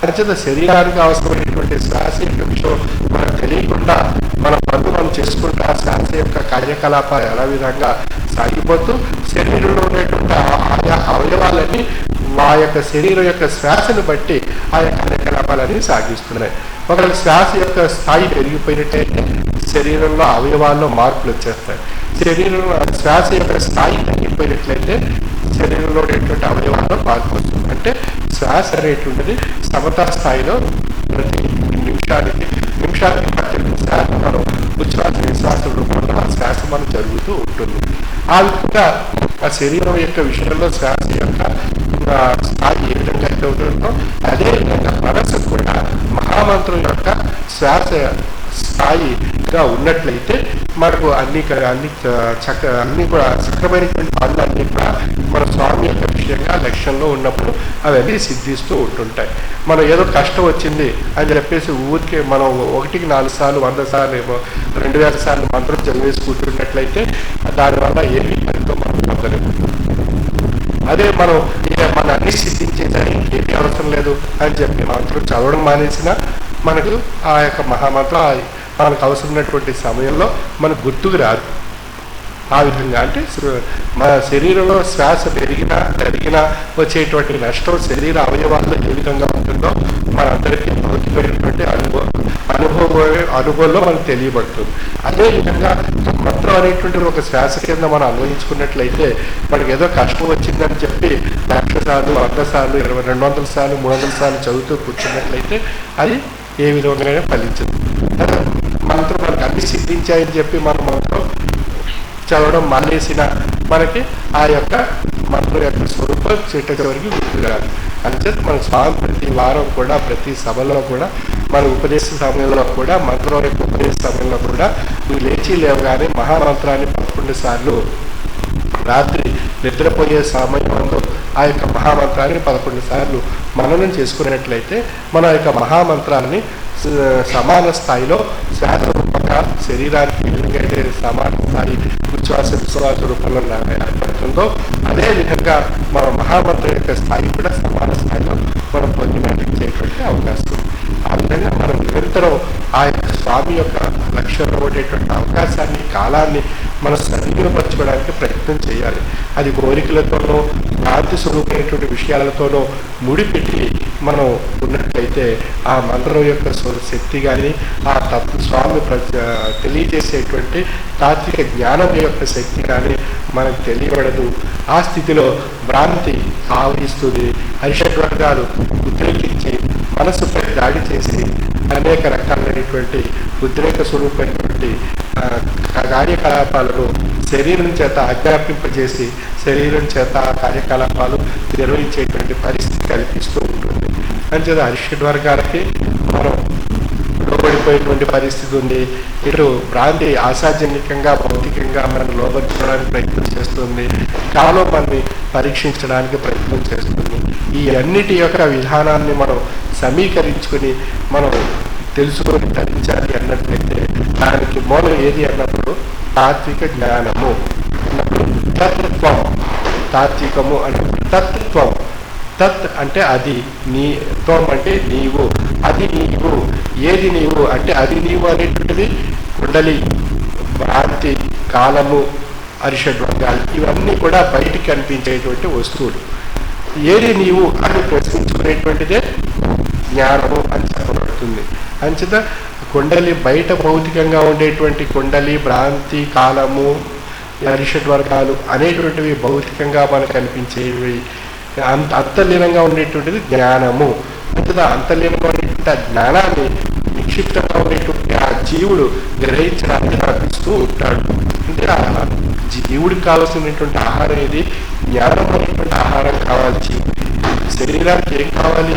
S5: అంచేత శరీరానికి అవసరమైనటువంటి శ్వాస యొక్క విషయం మనకు తెలియకుండా మన పనులు మనం చేసుకుంటూ ఆ శ్వాస యొక్క కార్యకలాపాలు ఎలా విధంగా సాగిపోతూ శరీరంలో ఉన్నటువంటి ఆయా అవయవాలన్నీ మా యొక్క శరీరం యొక్క శ్వాసను బట్టి ఆయా కార్యకలాపాలన్నీ సాగిస్తున్నాయి. ఒకవేళ శ్వాస యొక్క స్థాయి పెరిగిపోయినట్టయితే శరీరంలో అవయవాల్లో మార్పులు వచ్చేస్తాయి. శరీరంలో శ్వాస యొక్క స్థాయి తగ్గిపోయినట్లయితే శరీరంలో ఉండేటువంటి అవయవాల్లో మార్పు వస్తుంది. అంటే శ్వాస అనేటువంటిది సమతా స్థాయిలో ప్రతి నిమిషానికి 18 సార్లు మనం ఉచ్ఛ్వాస నిశ్వాస రూపంలో ఆ శ్వాస మనం జరుగుతూ ఉంటుంది. ఆ విధంగా ఆ శరీరం యొక్క విషయంలో శ్వాస యొక్క స్థాయి ఏ విధంగా అయితే ఉంటుందో అదేవిధంగా మనసు కూడా మహామంత్రం యొక్క శ్వాస స్థాయిగా ఉన్నట్లయితే మనకు అన్ని కూడా సక్రమైనటువంటి పనులు అన్నీ కూడా మన స్వామి యొక్క విషయంగా లక్ష్యంలో ఉన్నప్పుడు అవన్నీ సిద్ధిస్తూ ఉంటుంటాయి. మనం ఏదో కష్టం వచ్చింది అని చెప్పేసి ఊరికే మనం 1కి 4 సార్లు 100 సార్లు 2000 సార్లు మంత్రం చదివేసి కూర్చున్నట్లయితే దానివల్ల ఏమీ పనితో మనం పొందలేము. అదే మనం మన అన్ని సిద్ధించేదాన్ని ఏమీ అవసరం లేదు అని చెప్పి మంత్రం చదవడం మానేసినా మనకు ఆ యొక్క మహామంత్రం మనకు అవసరమైనటువంటి సమయంలో మనకు గుర్తుకు రాదు. ఆ విధంగా అంటే మన శరీరంలో శ్వాస పెరిగినా తరిగినా వచ్చేటువంటి నష్టం శరీర అవయవాల్లో ఏ విధంగా ఉంటుందో మనందరికీ భౌతికమైనటువంటి అనుభవంలో మనకు తెలియబడుతుంది. అదేవిధంగా మంత్రం అనేటువంటి ఒక శ్వాస కింద మనం అన్వయించుకున్నట్లయితే మనకి ఏదో కష్టం వచ్చిందని చెప్పి 100 సార్లు 100 సార్లు 200 సార్లు 300 సార్లు చదువుతూ కూర్చున్నట్లయితే అది ఏ విధంగానే ఫలించదు. మంత్రం మనకు అన్ని సిద్ధించాయని చెప్పి మనం మంత్రం చదవడం మానేసిన మనకి ఆ యొక్క మంత్రం యొక్క స్వరూపం చిట్టటి వరకు గుర్తురాదు. అంచేత మన స్వామి ప్రతి వారం కూడా ప్రతి సభలో కూడా మన ఉపదేశ సమయంలో కూడా మంత్రం యొక్క ఉపదేశ సమయంలో కూడా నువ్వు లేచి లేవగానే మహామంత్రాన్ని 11 సార్లు రాత్రి నిద్రపోయే సమయంలో ఆ యొక్క మహామంత్రాన్ని 11 సార్లు మననం చేసుకున్నట్లయితే మన యొక్క మహామంత్రాన్ని సమాన స్థాయిలో శ్వాస రూపంగా శరీరానికి ఏ విధంగా అయితే సమాన స్థాయి ఉచ్ఛ్వాస విశ్వాస రూపంలో ఏర్పడుతుందో అదేవిధంగా మన మహామంత్రం యొక్క స్థాయి కూడా సమాన స్థాయిలో మనం పొందినటువంటి అవకాశం ఉంది. ఆ విధంగా మనం నిరంతరం ఆ యొక్క స్వామి యొక్క లక్ష్యంలో ఉండేటువంటి అవకాశాన్ని కాలాన్ని మనం సద్వినియోగపరచుకోవడానికి ప్రయత్నం చేయాలి. అది కోరికలతోనో కాంతి స్వరూపమైనటువంటి విషయాలతోనో ముడిపెట్టి మనం ఉన్నట్లయితే ఆ మంత్రం యొక్క శక్తి కానీ ఆ స్వామి తెలియజేసేటువంటి తాత్విక జ్ఞానం యొక్క శక్తి కానీ మనకు తెలియబడదు. ఆ స్థితిలో భ్రాంతి ఆవహిస్తుంది. అరిషడ్వర్గాలు ఉద్రేకించి మనసుపై దాడి చేసి అనేక రకాలైనటువంటి ఉద్రేక స్వరూపమైనటువంటి కార్యకలాపాలను శరీరం చేత ఆజ్ఞాపింపజేసి శరీరం చేత ఆ కార్యకలాపాలు నిర్వహించేటువంటి పరిస్థితి కల్పిస్తూ ఉంటుంది. అంచేత అరిషడ్వర్గాలకి మనం లోబడిపోయేటువంటి పరిస్థితి ఉంది. ఇటు భ్రాంతి ఆశాజన్యకంగా భౌతికంగా మనం లోబడుకోవడానికి ప్రయత్నం చేస్తుంది. కాలం మనని పరీక్షించడానికి ప్రయత్నం చేస్తుంది. ఈ అన్నిటి యొక్క విధానాన్ని మనం సమీకరించుకొని మనం తెలుసుకొని ధరించాలి అన్నట్లయితే దానికి మూలం ఏది అన్నప్పుడు తాత్విక జ్ఞానము అన్నప్పుడు తత్వం, తాత్వికము అన్నప్పుడు తత్వం. తత్ అంటే అది, నీ త్వం అంటే నీవు, అది నీవు, ఏది నీవు అంటే అది నీవు అనేటువంటిది కుండలి, భ్రాంతి, కాలము, అరిషడ్వర్గాలు ఇవన్నీ కూడా బయటికి కనిపించేటువంటి వస్తువులు. ఏది నీవు అని ప్రశ్నించుకునేటువంటిదే జ్ఞానము అని చెప్పబడుతుంది. అంచేత కుండలి బయట భౌతికంగా ఉండేటువంటి కుండలి, భ్రాంతి, కాలము, అరిషడ్ వర్గాలు అనేటువంటివి భౌతికంగా మనకు కనిపించేవి. అంతర్లీనంగా ఉండేటువంటిది జ్ఞానము. అంతదా అంతర్లీనంగా ఉండేటువంటి ఆ జ్ఞానాన్ని నిక్షిప్తంగా ఉండేటువంటి ఆ జీవుడు గ్రహించడానికి ప్రయత్నిస్తూ ఉంటాడు. అంటే ఆ జీవుడికి కావాల్సినటువంటి ఆహారం ఏది? జ్ఞానం అనేటువంటి ఆహారం కావాలి. శరీరానికి ఏం కావాలి?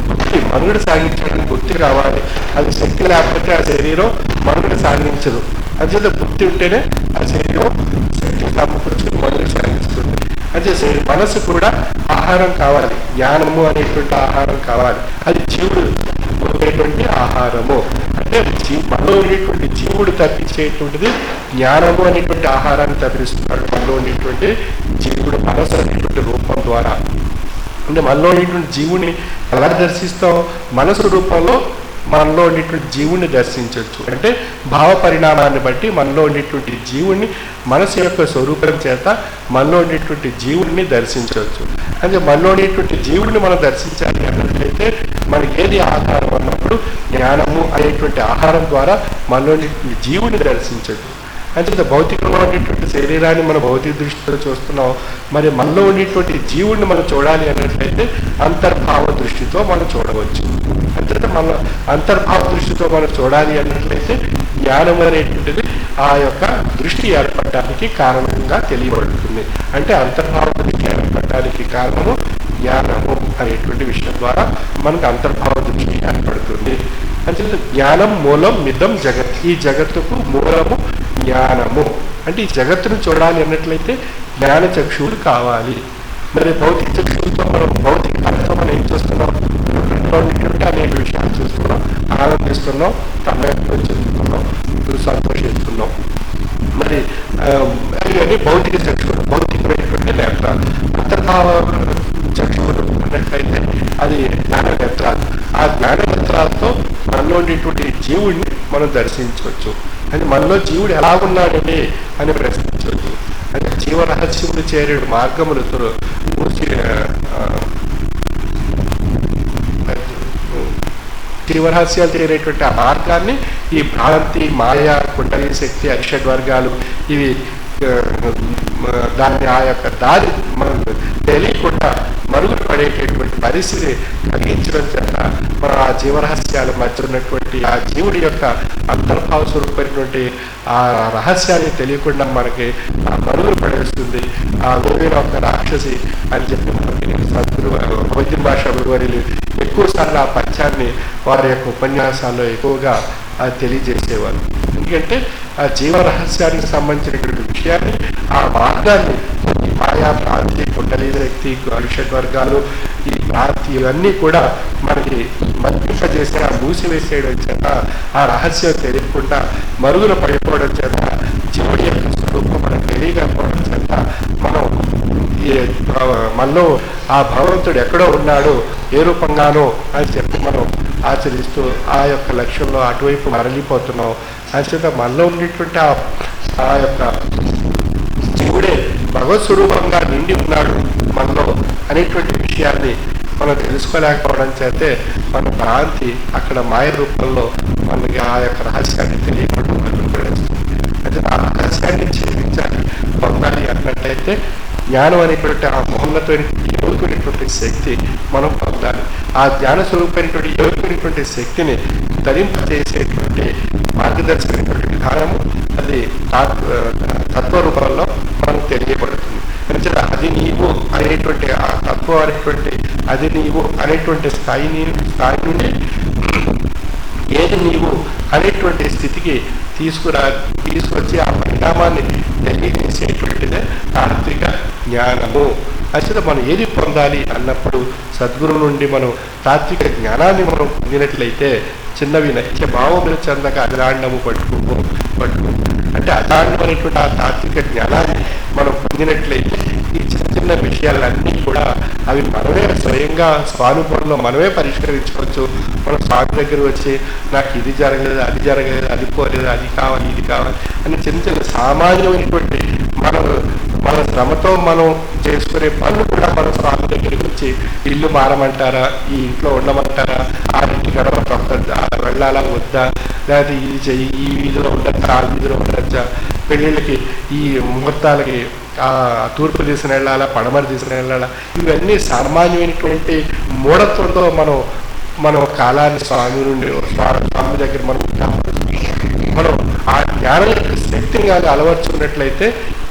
S5: బుద్ధి. మనుగడ సాగించడానికి బుద్ధి కావాలి. అది శక్తి లేకపోతే ఆ శరీరం మనుగడ సాగించదు. అంచేత బుద్ధి ఉంటేనే ఆ శరీరం శక్తి సమకూర్చుకుని మనుగడ సాగిస్తుంది. అంటే మనసు కూడా ఆహారం కావాలి, జ్ఞానము అనేటువంటి ఆహారం కావాలి. అది జీవుడు ఉండేటువంటి ఆహారము. అంటే మనలో ఉండేటువంటి జీవుడు తప్పించేటువంటిది జ్ఞానము అనేటువంటి ఆహారాన్ని తప్పిస్తున్నాడు. మనలో ఉండేటువంటి జీవుడు మనసు అనేటువంటి రూపం ద్వారా. అంటే మనలో ఉండేటువంటి జీవుని ఎలా దర్శిస్తాం? మనసు రూపంలో మనలో ఉండేటువంటి జీవుణ్ణి దర్శించవచ్చు. అంటే భావ పరిణామాన్ని బట్టి మనలో ఉండేటువంటి జీవుణ్ణి మనసు యొక్క స్వరూపం చేత మనలో ఉండేటువంటి జీవుడిని దర్శించవచ్చు. అంటే మనలో ఉండేటువంటి జీవుడిని మనం దర్శించాలి అన్నట్లయితే మనకి ఏది ఆహారం అన్నప్పుడు జ్ఞానము అనేటువంటి ఆహారం ద్వారా మనలో ఉండేటువంటి జీవుని దర్శించవచ్చు. అంటే భౌతికంగా ఉండేటువంటి శరీరాన్ని మనం భౌతిక దృష్టితో చూస్తున్నాం. మరి మనలో ఉండేటువంటి జీవుడిని మనం చూడాలి అన్నట్లయితే అంతర్భావ దృష్టితో మనం చూడవచ్చు. అంటే మన అంతర్భావ దృష్టితో మనం చూడాలి అన్నట్లయితే జ్ఞానం అనేటువంటిది ఆ యొక్క దృష్టి ఏర్పడటానికి కారణంగా తెలియబడుతుంది. అంటే అంతర్భావ దృష్టి ఏర్పడటానికి కారణము జ్ఞానము అనేటువంటి విషయం ద్వారా మనకు అంతర్భావ దృష్టి ఏర్పడుతుంది. అంటే జ్ఞానం మూలం మిదం జగత్. ఈ జగత్తుకు మూలము జ్ఞానము. అంటే ఈ జగత్తును చూడాలి అన్నట్లయితే జ్ఞాన చక్షువులు కావాలి. మరి భౌతిక చక్షువులతో మనం భౌతికాలతో మనం ఏం చూస్తున్నాం? అనేక విషయాలు చూస్తున్నాం, ఆనందిస్తున్నాం, తమేత్వం చెందుతున్నాం, సంతోషిస్తున్నాం. మరి అవి భౌతిక చక్షువులు, భౌతికమైనటువంటి నేత్రాలు. అంతర్భావ చక్షువులు అన్నట్లయితే అది జ్ఞాన నేత్రాలు. ఆ జ్ఞాన నేత్రాలతో మనలో ఉండేటువంటి జీవుడిని మనం దర్శించవచ్చు. అంటే మనలో జీవుడు ఎలా ఉన్నాడని అని ప్రశ్నించవచ్చు. అంటే జీవరహస్యములు చేరేడు మార్గములతో జీవరహస్యాలు చేరేటువంటి ఆ మార్గాన్ని ఈ భ్రాంతి, మాయ, కుండలి శక్తి, అరిషడ్ వర్గాలు ఇవి దాన్ని ఆ యొక్క దారి మనం తెలియకుండా మరుగున పడేటటువంటి పరిస్థితి కలిగించడం చేత మనం ఆ జీవరహస్యాల మధ్య ఉన్నటువంటి ఆ జీవుడి యొక్క అంతర్భావ స్వరూపమైనటువంటి ఆ రహస్యాన్ని తెలియకుండా మనకి ఆ మరుగున పడేస్తుంది. ఆ గోవిన ఒక రాక్షసి అని చెప్పి మనకి సద్గురు వైద్య భాష గురువారిలు ఎక్కువసార్లు ఆ పద్యాన్ని వారి యొక్క ఉపన్యాసాల్లో ఎక్కువగా తెలియజేసేవారు. ఎందుకంటే ఆ జీవరహస్యానికి సంబంధించినటువంటి విషయాన్ని, ఆ మార్గాన్ని మాయా, భ్రాంతి, కుండలి శక్తి, అరిషడ్ వర్గాలు, ఈ భ్రాంతి ఇవన్నీ కూడా మనకి మర్పింపజేసి ఆ మూసివేసేయడం చేత ఆ రహస్యం తెలియకుండా మరుగున పడిపోవడం చేత జీవుడి యొక్క స్వరూపం మనం తెలియకపోవడం చేత మనం మనలో ఆ భగవంతుడు ఎక్కడో ఉన్నాడో, ఏ రూపంగానో అని చెప్పి మనం ఆచరిస్తూ ఆ యొక్క లక్ష్యంలో అటువైపు మరలిపోతున్నాం. అంచేత మనలో ఉండేటువంటి ఆ యొక్క జీవుడే భగవత్ స్వరూపంగా నిండి ఉన్నాడు మనలో అనేటువంటి విషయాన్ని మనం తెలుసుకోలేకపోవడం చేతే మన భ్రాంతి అక్కడ మాయ రూపంలో మనకి ఆ యొక్క రహస్యాన్ని తెలియకుండా పడుతుంది. అయితే ఆ రహస్యాన్ని ఛేదించాలి, పొందాలి అన్నట్టయితే జ్ఞానం అనేటువంటి ఆ మహోన్నతమైనటువంటి యోగినటువంటి శక్తి మనం పొందాలి. ఆ జ్ఞాన స్వరూపమైనటువంటి యోగినటువంటి శక్తిని ధరింపజేసేటువంటి మార్గదర్శకమైనటువంటి విధానము అది తత్వరూపంలో మనకు తెలియబడుతుంది. అంటే అది నీవు అనేటువంటి ఆ తత్వం అనేటువంటి అది నీవు అనేటువంటి స్థాయి నుండి ఏది నీవు అనేటువంటి స్థితికి తీసుకొచ్చి ఆ పరిణామాన్ని తెలియజేసేటువంటిదే తాత్విక జ్ఞానము. అసలు మనం ఏది పొందాలి అన్నప్పుడు సద్గురువు నుండి మనం తాత్విక జ్ఞానాన్ని మనం పొందినట్లయితే చిన్నవి నైత్య భావములు చెందక అజాండము పట్టుకో అంటే అజాండం అనేటువంటి ఆ తాత్విక జ్ఞానాన్ని మనం పొందినట్లయితే ఈ చిన్న చిన్న విషయాలన్నీ కూడా అవి మనమే స్వయంగా స్వానుభవంలో మనమే పరిష్కరించుకోవచ్చు. మనం స్వామి దగ్గర వచ్చి నాకు ఇది జరగలేదు, అది జరగలేదు, అది పోలేదు, అది కావాలి, ఇది కావాలి అని చిన్న చిన్న సామాన్యమైనటువంటి మన శ్రమతో మనం చేసుకునే పనులు కూడా మన స్వామి దగ్గరికి వచ్చి ఇల్లు మారమంటారా, ఈ ఇంట్లో ఉండమంటారా, ఆ ఇంటి గడవ వెళ్ళాలా వద్దా, లేదా ఇది చెయ్యి, ఈ వీధిలో ఉండొచ్చా, ఆ వీధిలో ఉండొచ్చా, పెళ్ళిళ్ళకి ఈ ముహూర్తాలకి తూర్పు దిశను వెళ్ళాలా, పడమర దిశను వెళ్ళాలా, ఇవన్నీ సామాన్యమైనటువంటి మూఢత్వంతో మనం కాలాన్ని స్వామి దగ్గర మనం ఆ జ్ఞానం యొక్క శక్తిని కానీ అలవర్చుకున్నట్లయితే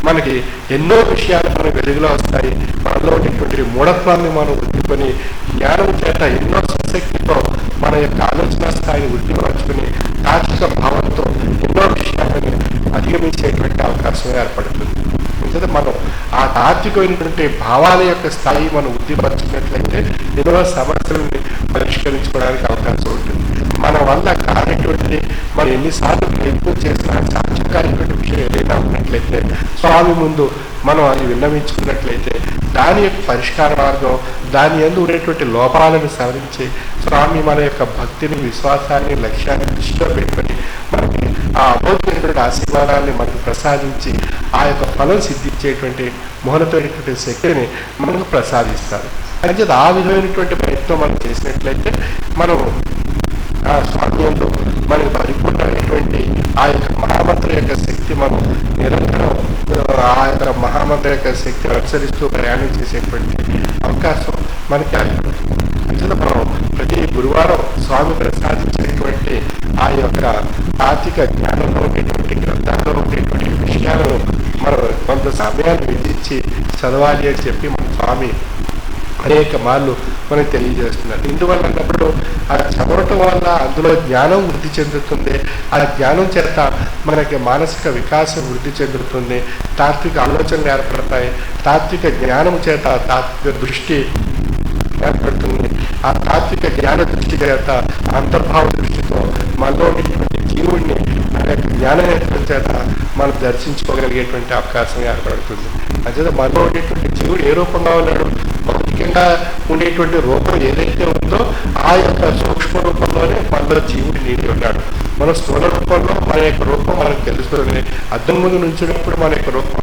S5: మనకి ఎన్నో విషయాలు మన వెలుగులో వస్తాయి. మనలో ఉన్నటువంటి మూఢత్వాన్ని మనం వృద్ధికొని జ్ఞానం చేత ఎన్నో శక్తితో మన యొక్క ఆలోచన స్థాయిని వృద్ధిపరచుకుని తాత్విక భావంతో ఎన్నో విషయాలను అధిగమించేటువంటి అవకాశం ఏర్పడుతుంది. ఎందుకంటే మనం ఆ తాత్వికమైనటువంటి భావాల యొక్క స్థాయి మనం వృద్ధిపరచుకున్నట్లయితే ఎన్నో సమస్యలని పరిష్కరించుకోవడానికి అవకాశం ఉంటుంది. మన వల్ల కానిటువంటిది మనం ఎన్నిసార్లు ప్రయత్నం చేసినా సాధ్యకారిటువంటి విషయం ఏదైనా ఉన్నట్లయితే స్వామి ముందు మనం అది విన్నవించుకున్నట్లయితే దాని యొక్క పరిష్కార మార్గం, దాని యందు ఉండేటువంటి లోపాలను సవరించి స్వామి మన యొక్క భక్తిని, విశ్వాసాన్ని, లక్ష్యాన్ని దృష్టిలో పెట్టుకొని మనకి ఆ అమోఘమైనటువంటి ఆశీర్వాదాన్ని మనకు ప్రసాదించి ఆ యొక్క ఫలం సిద్ధించేటువంటి మౌనమైనటువంటి శక్తిని మనకు ప్రసాదిస్తారు. అంటే ఆ విధమైనటువంటి ప్రయత్నం మనం చేసినట్లయితే మనం ఆ స్వామ్యంలో మనకు పరిపూర్ణమైనటువంటి ఆ యొక్క మహామంత్ర యొక్క శక్తి మనం నిరంతరం ఆ యొక్క మహామంత్ర యొక్క శక్తిని అనుసరిస్తూ ప్రయాణం చేసేటువంటి అవకాశం మనకి ఏర్పడుతుంది. అంటే మనం ప్రతి గురువారం స్వామి ప్రసాదించేటువంటి ఆ యొక్క తాత్విక జ్ఞానంలో ఉండేటువంటి గ్రంథాల్లో ఉండేటువంటి విషయాలను మనం కొంత సమయాన్ని విధించి చదవాలి అని చెప్పి మన స్వామి అనేక మార్లు మనకు తెలియజేస్తున్నారు. ఇందువల్ల అన్నప్పుడు ఆ చదవటం వల్ల అందులో జ్ఞానం వృద్ధి చెందుతుంది. ఆ జ్ఞానం చేత మనకి మానసిక వికాసం వృద్ధి చెందుతుంది. తాత్విక ఆలోచనలు ఏర్పడతాయి. తాత్విక జ్ఞానం చేత తాత్విక దృష్టి ఏర్పడుతుంది. ఆ తాత్విక జ్ఞాన దృష్టి చేత అంతర్భావ దృష్టితో మనలో ఉండేటువంటి జీవుడిని మన యొక్క జ్ఞాననేత్రం చేత మనం దర్శించుకోగలిగేటువంటి అవకాశం ఏర్పడుతుంది. అదే మనలో ఉండేటువంటి జీవుడు ఏ రూపంగా ఉన్నాడు, భౌతికంగా ఉండేటువంటి రూపం ఏదైతే ఉందో ఆ యొక్క సూక్ష్మ రూపంలోనే మనలో జీవుడు నిండి ఉన్నాడు. మన స్థూల రూపంలో మన యొక్క రూపం మనకు తెలుస్తుంది. అద్దం ముందు నుంచినప్పుడు మన యొక్క రూపం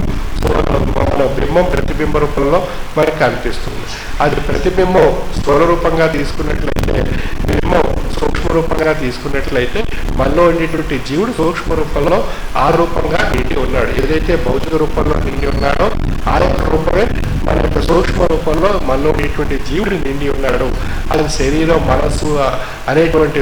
S5: మన బింబం ప్రతిబింబ రూపంలో మనకు కనిపిస్తుంది. అది ప్రతిబింబం స్థూల రూపంగా తీసుకున్నట్లయితే, బింబం సూక్ష్మ రూపంగా తీసుకున్నట్లయితే మనలో ఉండేటువంటి జీవుడు సూక్ష్మ రూపంలో ఆ రూపంగా నిండి ఉన్నాడు. ఏదైతే భౌతిక రూపంలో నిండి ఉన్నాడో ఆ యొక్క రూపమే మన యొక్క సూక్ష్మ రూపంలో మనలో ఉండేటువంటి జీవుడు నిండి ఉన్నాడు. అది శరీరం, మనస్సు అనేటువంటి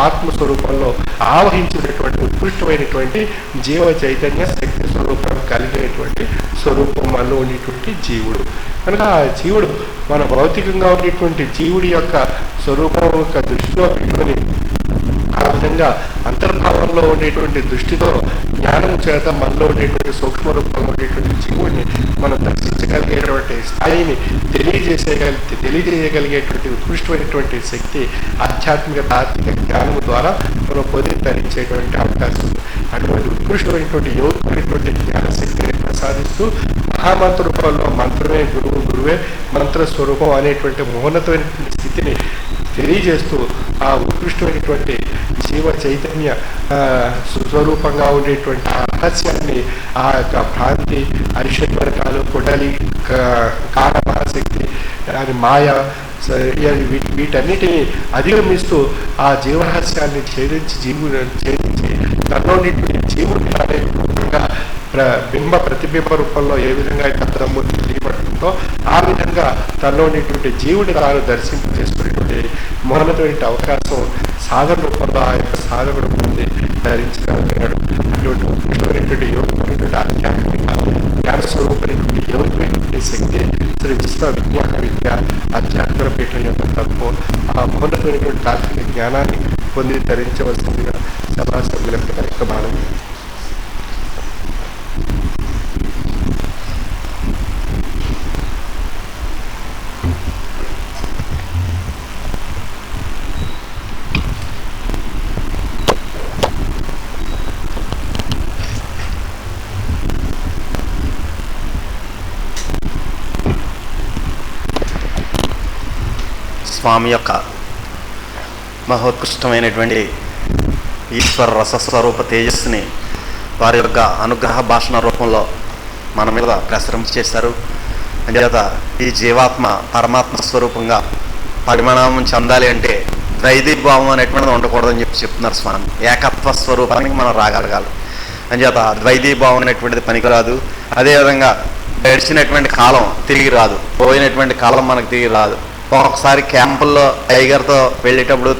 S5: ఆత్మ స్వరూపంలో ఆవహించినటువంటి ఉత్కృష్టమైనటువంటి జీవ చైతన్య శక్తి స్వరూపం కలిగినటువంటి స్వరూపం మనలో ఉండేటువంటి జీవుడు. కనుక ఆ జీవుడు మన భౌతికంగా ఉండేటువంటి జీవుడి యొక్క స్వరూపం యొక్క దృష్టిలో పెట్టుకొని ఆ విధంగా అంతర్భావంలో ఉండేటువంటి దృష్టితో జ్ఞానం చేత మనలో ఉండేటువంటి సూక్ష్మ రూపంలో ఉండేటువంటి జీవుడిని మనం దర్శించగలిగేటువంటి స్థాయిని తెలియజేయగలిగేటువంటి ఉత్కృష్టమైనటువంటి శక్తి ఆధ్యాత్మిక తాత్విక జ్ఞానం ద్వారా మనం పొందించేటువంటి అవకాశం. అటువంటి ఉత్కృష్టమైనటువంటి యోగమైనటువంటి జ్ఞాన శక్తిని ప్రసాదిస్తూ మహామంత్ర రూపంలో మంత్రమే గురువు, గురువే మంత్ర స్వరూపం అనేటువంటి మౌనతమైనటువంటి స్థితిని తెలియజేస్తూ ఆ ఉత్కృష్టమైనటువంటి జీవ చైతన్య స్వరూపంగా ఉండేటువంటి ఆ రహస్యాన్ని, ఆ యొక్క భ్రాంతి, అరిషడ్వర్గాలు, కొడలి, కాలమహాశక్తి, అది మాయ, వీటన్నిటిని అధిగమిస్తూ ఆ జీవరహస్యాన్ని ఛేదించి తనలో జీవుని అనేక బింబ ప్రతిబింబ రూపంలో ఏ విధంగా కత్తరమూర్తి తెలియబడుతుందో ఆ విధంగా తనలో ఉండేటువంటి జీవుని తాను దర్శింపజేసుకునేటువంటి మౌనమైనటువంటి అవకాశం సాధన రూపంలో ఆ యొక్క సాధకుడు పొంది ధరించగలిగినాడు. అటువంటి ఉత్కృష్టమైనటువంటి యోగమైనటువంటి ఆధ్యాత్మిక జ్ఞాన స్వరూపమైనటువంటి యోగమైనటువంటి శక్తి శ్రీ విశ్వ విజ్ఞాన విద్య ఆధ్యాత్మిక పీఠం యొక్క తత్వం ఆ మౌనమైనటువంటి తాత్విక జ్ఞానాన్ని పొంది ధరించవలసిందిగా సభా సభ్యులకు కార్యక్రమాలు.
S1: స్వామి యొక్క మహోత్కృష్టమైనటువంటి ఈశ్వర రసస్వరూప తేజస్సుని వారి యొక్క అనుగ్రహ భాషణ రూపంలో మన మీద ప్రసరించేశారు. అంచేత ఈ జీవాత్మ పరమాత్మ స్వరూపంగా పరిమాణం చెందాలి అంటే ద్వైదీభావం అనేటువంటిది ఉండకూడదని చెప్తున్నారు స్వామి. ఏకత్వ స్వరూపానికి మనం రాగలగాలి. అంచేత ద్వైతీభావం అనేటువంటిది పనికిరాదు. అదేవిధంగా గడిచినటువంటి కాలం తిరిగి రాదు, పోయినటువంటి కాలం మనకు తిరిగి రాదు. ఒక్కొక్కసారి క్యాంపుల్లో టైగర్తో వెళ్ళేటప్పుడు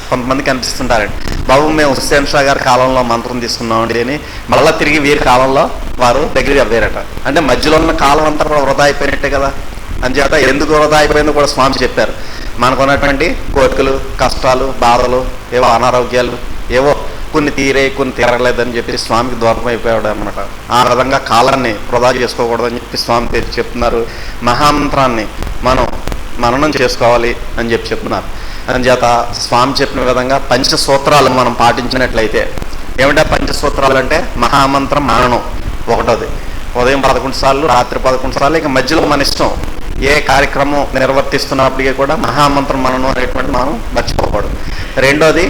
S1: కొంతమంది కనిపిస్తుంటారండి, బాబు మేము హుస్సేన్ షా గారి కాలంలో మంత్రం తీసుకున్నామండి అని మళ్ళీ తిరిగి వీరి కాలంలో వారు దగ్గరికి అవ్వారట. అంటే మధ్యలో ఉన్న కాలం అంతా కూడా వృధా అయిపోయినట్టే కదా. అంచేత ఎందుకు వృధా అయిపోయిందో కూడా స్వామి చెప్పారు. మనకున్నటువంటి కోరికలు, కష్టాలు, బాధలు, ఏవో అనారోగ్యాలు, ఏవో కొన్ని తీరే కొన్ని తీరలేదని చెప్పి స్వామికి దూరం అయిపోయాడు అనమాట. ఆ విధంగా కాలాన్ని వృధా చేసుకోకూడదని చెప్పి స్వామి చెప్తున్నారు. మహామంత్రాన్ని మనం మననం చేసుకోవాలి అని చెప్పి చెప్తున్నారు. అందుచేత స్వామి చెప్పిన విధంగా పంచసూత్రాలు మనం పాటించినట్లయితే, ఏమిటా పంచసూత్రాలు అంటే మహామంత్రం మననం ఒకటోది, ఉదయం 11 సార్లు, రాత్రి 11 సార్లు, ఇక మధ్యలో మన ఇష్టం ఏ కార్యక్రమం నిర్వర్తిస్తున్నప్పటికీ కూడా మహామంత్రం మననం అనేటువంటి మనం మర్చిపోకూడదు. రెండోది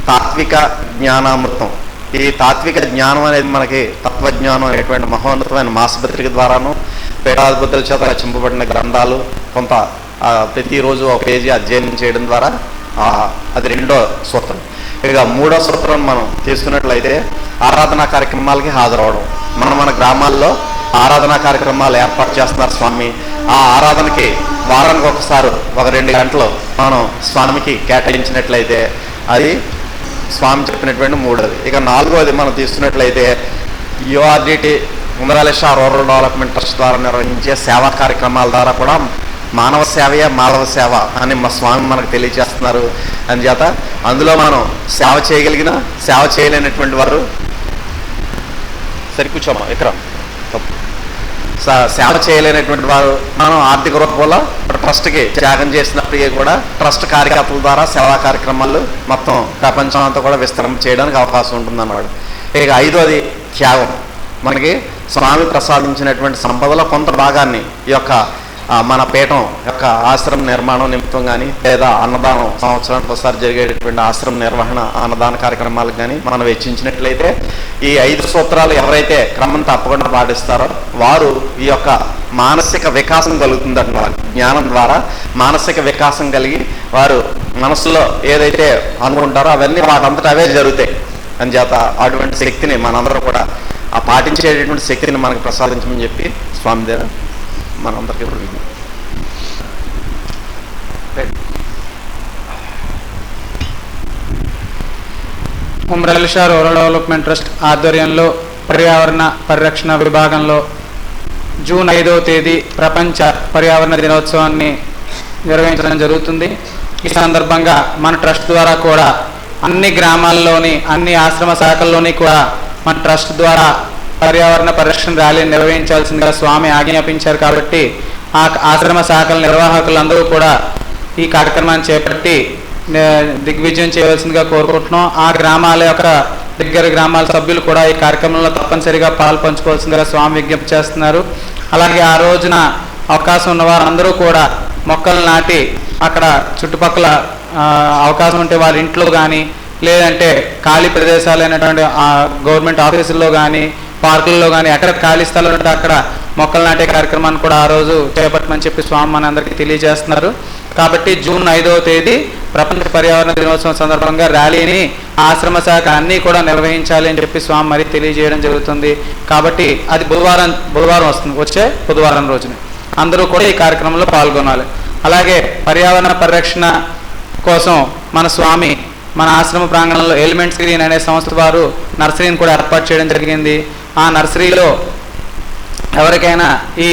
S1: తాత్విక జ్ఞానామృతం. ఈ తాత్విక జ్ఞానం అనేది మనకి తత్వజ్ఞానం అనేటువంటి మహోన్నతమైన మాసపత్రిక ద్వారాను, పీఠాధిపతుల చేత రచింపబడిన గ్రంథాలు కొంత ప్రతిరోజు ఒక పేజీ అధ్యయనం చేయడం ద్వారా అది రెండో సూత్రం. ఇక మూడో సూత్రం మనం తీసుకున్నట్లయితే ఆరాధనా కార్యక్రమాలకి హాజరవడం. మన గ్రామాల్లో ఆరాధనా కార్యక్రమాలు ఏర్పాటు చేస్తున్నారు స్వామి. ఆ ఆరాధనకి వారానికి ఒకసారి 1-2 గంటలు మనం స్వామికి కేటాయించినట్లయితే అది స్వామి చెప్పినటువంటి మూడోది. ఇక నాలుగోది మనం తీసుకున్నట్లయితే యుఆర్డిటి Umarali Shah rural development trust ద్వారా నిర్వహించే సేవా కార్యక్రమాల ద్వారా కూడా మానవ సేవయే మాధవ సేవ అని మా స్వామి మనకు తెలియజేస్తున్నారు. అందుచేత అందులో మనం సేవ చేయగలిగిన, సేవ చేయలేనటువంటి వారు సరికూర్చోమా ఇక్కడ సేవ చేయలేనటువంటి వారు మనం ఆర్థిక రూపంలో ట్రస్ట్కి త్యాగం చేసినప్పటికీ కూడా ట్రస్ట్ కార్యకర్తల ద్వారా సేవా కార్యక్రమాలు మొత్తం ప్రపంచం అంతా కూడా విస్తరణ చేయడానికి అవకాశం ఉంటుందన్నమాట. ఇక ఐదోది త్యాగం. మనకి స్వామి ప్రసాదించినటువంటి సంపదలో కొంత భాగాన్ని ఈ యొక్క మన పీఠం యొక్క ఆశ్రమ నిర్మాణం నిమిత్తం కానీ, లేదా అన్నదానం సంవత్సరానికి ఒకసారి జరిగేటటువంటి ఆశ్రమ నిర్వహణ అన్నదాన కార్యక్రమాలకు కానీ మనం వెచ్చించినట్లయితే ఈ 5 సూత్రాలు ఎవరైతే క్రమం తప్పకుండా పాటిస్తారో వారు ఈ యొక్క మానసిక వికాసం కలుగుతుందంట. వారి జ్ఞానం ద్వారా మానసిక వికాసం కలిగి వారు మనసులో ఏదైతే అనుకుంటారో అవన్నీ వాటంతటా అవే జరుగుతాయి. అందుచేత అటువంటి శక్తిని మనందరూ కూడా ఆ పాటించేటటువంటి శక్తిని మనకు ప్రసాదించమని చెప్పి స్వామి దగ్గర మనందరికీ
S6: Umarali Shah rural development trust ఆధ్వర్యంలో పర్యావరణ పరిరక్షణ విభాగంలో జూన్ 5వ తేదీ ప్రపంచ పర్యావరణ దినోత్సవాన్ని నిర్వహించడం జరుగుతుంది. ఈ సందర్భంగా మన ట్రస్ట్ ద్వారా కూడా అన్ని గ్రామాల్లోని, అన్ని ఆశ్రమ శాఖల్లోని కూడా మన ట్రస్ట్ ద్వారా పర్యావరణ పరిరక్షణ ర్యాలీ నిర్వహించాల్సిందిగా స్వామి ఆజ్ఞాపించారు. కాబట్టి ఆ ఆశ్రమ శాఖల నిర్వాహకులందరూ కూడా ఈ కార్యక్రమాన్ని చేపట్టి దిగ్విజయం చేయవలసిందిగా కోరుకుంటున్నాం. ఆ గ్రామాల యొక్క దగ్గర గ్రామాల సభ్యులు కూడా ఈ కార్యక్రమంలో తప్పనిసరిగా పాలు పంచుకోవాల్సిందిగా స్వామి విజ్ఞప్తి చేస్తున్నారు. అలాగే ఆ రోజున అవకాశం ఉన్న వారందరూ కూడా మొక్కలు నాటి అక్కడ చుట్టుపక్కల అవకాశం ఉంటే వారి ఇంట్లో కానీ, లేదంటే ఖాళీ ప్రదేశాలైనటువంటి గవర్నమెంట్ ఆఫీసుల్లో కానీ, పార్కుల్లో కానీ ఎక్కడ ఖాళీ స్థలాలు ఉంటే అక్కడ మొక్కలు నాటే కార్యక్రమాన్ని కూడా ఆ రోజు చేపట్టమని చెప్పి స్వామి మన అందరికీ తెలియజేస్తున్నారు. కాబట్టి జూన్ 5వ తేదీ ప్రపంచ పర్యావరణ దినోత్సవం సందర్భంగా ర్యాలీని ఆశ్రమ శాఖ అన్నీ కూడా నిర్వహించాలి అని చెప్పి స్వామి మరి తెలియజేయడం జరుగుతుంది. కాబట్టి అది బుధవారం వస్తుంది, వచ్చే బుధవారం రోజున అందరూ కూడా ఈ కార్యక్రమంలో పాల్గొనాలి. అలాగే పర్యావరణ పరిరక్షణ కోసం మన స్వామి మన ఆశ్రమ ప్రాంగణంలో ఎలిమెంట్స్ గ్రీన్ అనే సంస్థ వారు నర్సరీని కూడా ఏర్పాటు చేయడం జరిగింది. ఆ నర్సరీలో ఎవరికైనా ఈ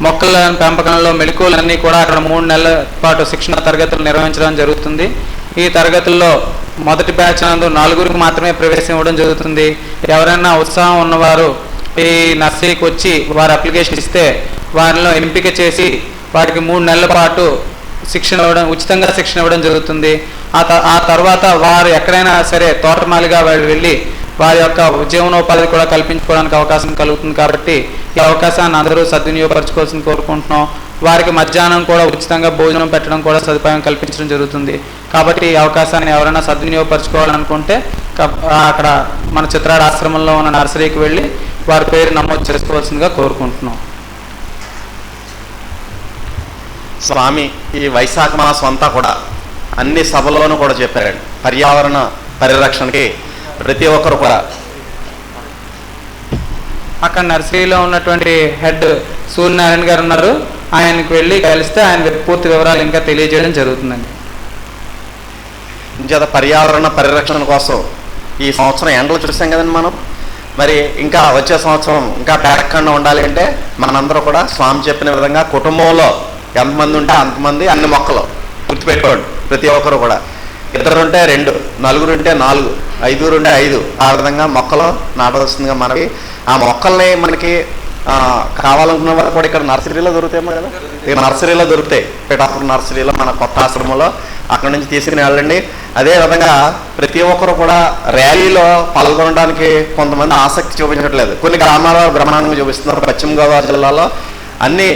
S6: మొక్కల పెంపకంలో మెళకువలన్నీ కూడా అక్కడ 3 నెలల పాటు శిక్షణ తరగతులు నిర్వహించడం జరుగుతుంది. ఈ తరగతుల్లో మొదటి బ్యాచ్ నందు 4గురికి మాత్రమే ప్రవేశం ఇవ్వడం జరుగుతుంది. ఎవరైనా ఉత్సాహం ఉన్నవారు ఈ నర్సరీకి వచ్చి వారు అప్లికేషన్ ఇస్తే వారిలో ఎంపిక చేసి వారికి 3 నెలల పాటు శిక్షణ ఇవ్వడం, ఉచితంగా శిక్షణ ఇవ్వడం జరుగుతుంది. ఆ తర్వాత వారు ఎక్కడైనా సరే తోటమాలిగా వారు వెళ్ళి వారి యొక్క జీవనోపాధి కూడా కల్పించుకోవడానికి అవకాశం కలుగుతుంది. కాబట్టి ఈ అవకాశాన్ని అందరూ సద్వినియోగపరచుకోవాల్సింది కోరుకుంటున్నాం. వారికి మధ్యాహ్నం కూడా ఉచితంగా భోజనం పెట్టడం కూడా సదుపాయం కల్పించడం జరుగుతుంది. కాబట్టి ఈ అవకాశాన్ని ఎవరైనా సద్వినియోగపరచుకోవాలనుకుంటే అక్కడ మన చిత్రాడ ఆశ్రమంలో ఉన్న నర్సరీకి వెళ్ళి వారి పేరు నమోదు చేసుకోవాల్సిందిగా కోరుకుంటున్నాం.
S1: స్వామి ఈ వైశాఖ మాసం అంతా కూడా అన్ని సభల్లోనూ కూడా చెప్పారండి, పర్యావరణ పరిరక్షణకి ప్రతి ఒక్కరు కూడా
S6: అక్కడ నర్సరీలో ఉన్నటువంటి హెడ్ సూర్యనారాయణ గారు ఉన్నారు. ఆయనకు వెళ్ళి కలిస్తే ఆయన పూర్తి వివరాలు ఇంకా తెలియజేయడం జరుగుతుందండి.
S1: ఇంచేత పర్యావరణ పరిరక్షణ కోసం ఈ సంవత్సరం ఎండలు చూసాం కదండి మనం. మరి ఇంకా వచ్చే సంవత్సరం ఇంకా పేరకుండా ఉండాలి అంటే మనందరూ కూడా స్వామి చెప్పిన విధంగా కుటుంబంలో ఎంతమంది ఉంటే అంతమంది అన్ని మొక్కలు గుర్తుపెట్టుకోండి. ప్రతి ఒక్కరు కూడా 2 ఉంటే 2, 4 ఉంటే 4, 5 ఉంటే 5 ఆ విధంగా మొక్కలు నాటవలసిందిగా మనకి. ఆ మొక్కల్ని మనకి కావాలనుకున్న వారు కూడా ఇక్కడ నర్సరీలో దొరుకుతాయేమో కదా, ఇక నర్సరీలో దొరుకుతాయి. పిఠాపురం నర్సరీలో మన కొత్త ఆశ్రమంలో అక్కడి నుంచి తీసుకుని వెళ్ళండి. అదేవిధంగా ప్రతి ఒక్కరు కూడా ర్యాలీలో పాల్గొనడానికి కొంతమంది ఆసక్తి చూపించట్లేదు. కొన్ని గ్రామాల్లో బ్రహ్మాండంగా చూపిస్తున్నారు. పశ్చిమ గోదావరి జిల్లాలో అన్ని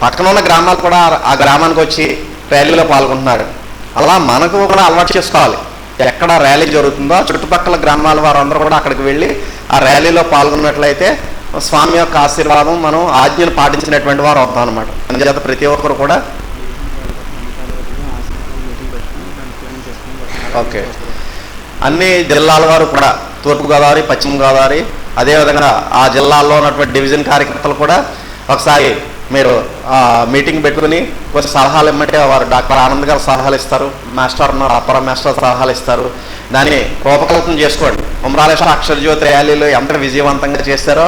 S1: పక్కన ఉన్న గ్రామాలు కూడా ఆ గ్రామానికి వచ్చి ర్యాలీలో పాల్గొంటున్నారు. అలా మనకు కూడా అలవాటు చేసుకోవాలి. ఎక్కడ ర్యాలీ జరుగుతుందో చుట్టుపక్కల గ్రామాల వారందరూ కూడా అక్కడికి వెళ్ళి ఆ ర్యాలీలో పాల్గొన్నట్లయితే స్వామి యొక్క ఆశీర్వాదం మనం ఆజ్ఞను పాటించినటువంటి వారు అవుతాం అనమాట. అందుచేత ప్రతి ఒక్కరు కూడా ఓకే అన్ని జిల్లాల వారు కూడా తూర్పుగోదావరి, పశ్చిమ గోదావరి, అదేవిధంగా ఆ జిల్లాల్లో ఉన్నటువంటి డివిజన్ కార్యకర్తలు కూడా ఒకసారి మీరు మీటింగ్ పెట్టుకుని కొంచెం సలహాలు ఇమ్మంటే వారు డాక్టర్ ఆనంద్ గారు సలహాలు ఇస్తారు, మాస్టర్ ఉన్నారు అపర మాస్టర్ సలహాలు ఇస్తారు. దాన్ని రూపకల్పన చేసుకోండి. ఉమరాలేశ్వర అక్షరజ్యోతి ర్యాలీలు ఎంత విజయవంతంగా చేస్తారో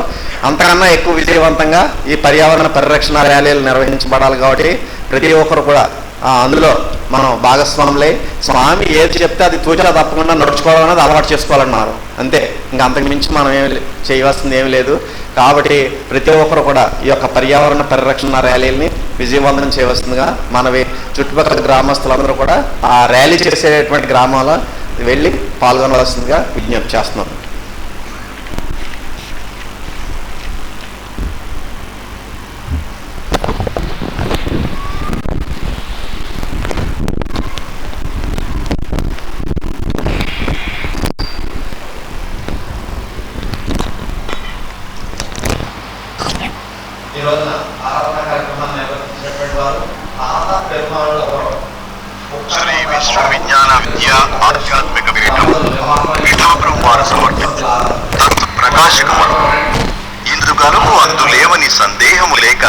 S1: అంతకన్నా ఎక్కువ విజయవంతంగా ఈ పర్యావరణ పరిరక్షణ ర్యాలీలు నిర్వహించబడాలి. కాబట్టి ప్రతి ఒక్కరు కూడా అందులో మనం భాగస్వాములై స్వామి ఏది చెప్తే అది తూచా తప్పకుండా నడుచుకోవాలన్నది అలవాటు చేసుకోవాలన్నారు. అంతే, ఇంకా అంతకు మించి మనం ఏమి చేయవలసింది ఏమి లేదు. కాబట్టి ప్రతి ఒక్కరు కూడా ఈ యొక్క పర్యావరణ పరిరక్షణ ర్యాలీని విజయవంతం చేయవలసిందిగా మనవి. చుట్టుపక్కల గ్రామస్తులందరూ కూడా ఆ ర్యాలీ చేసేటువంటి గ్రామాల్లో వెళ్ళి పాల్గొనవలసిందిగా విజ్ఞప్తి చేస్తున్నాం. ఈ రోజున ఆరాధన కార్యక్రమాన్ని నిర్వహించినటువంటి వారు
S7: శ్రీ విశ్వ విజ్ఞాన విద్య ఆధ్యాత్మిక పీఠం పిఠాపురం వారు సమర్పించారు. ప్రకాశకములు ఇందుగలము అందులేవని సందేహము లేక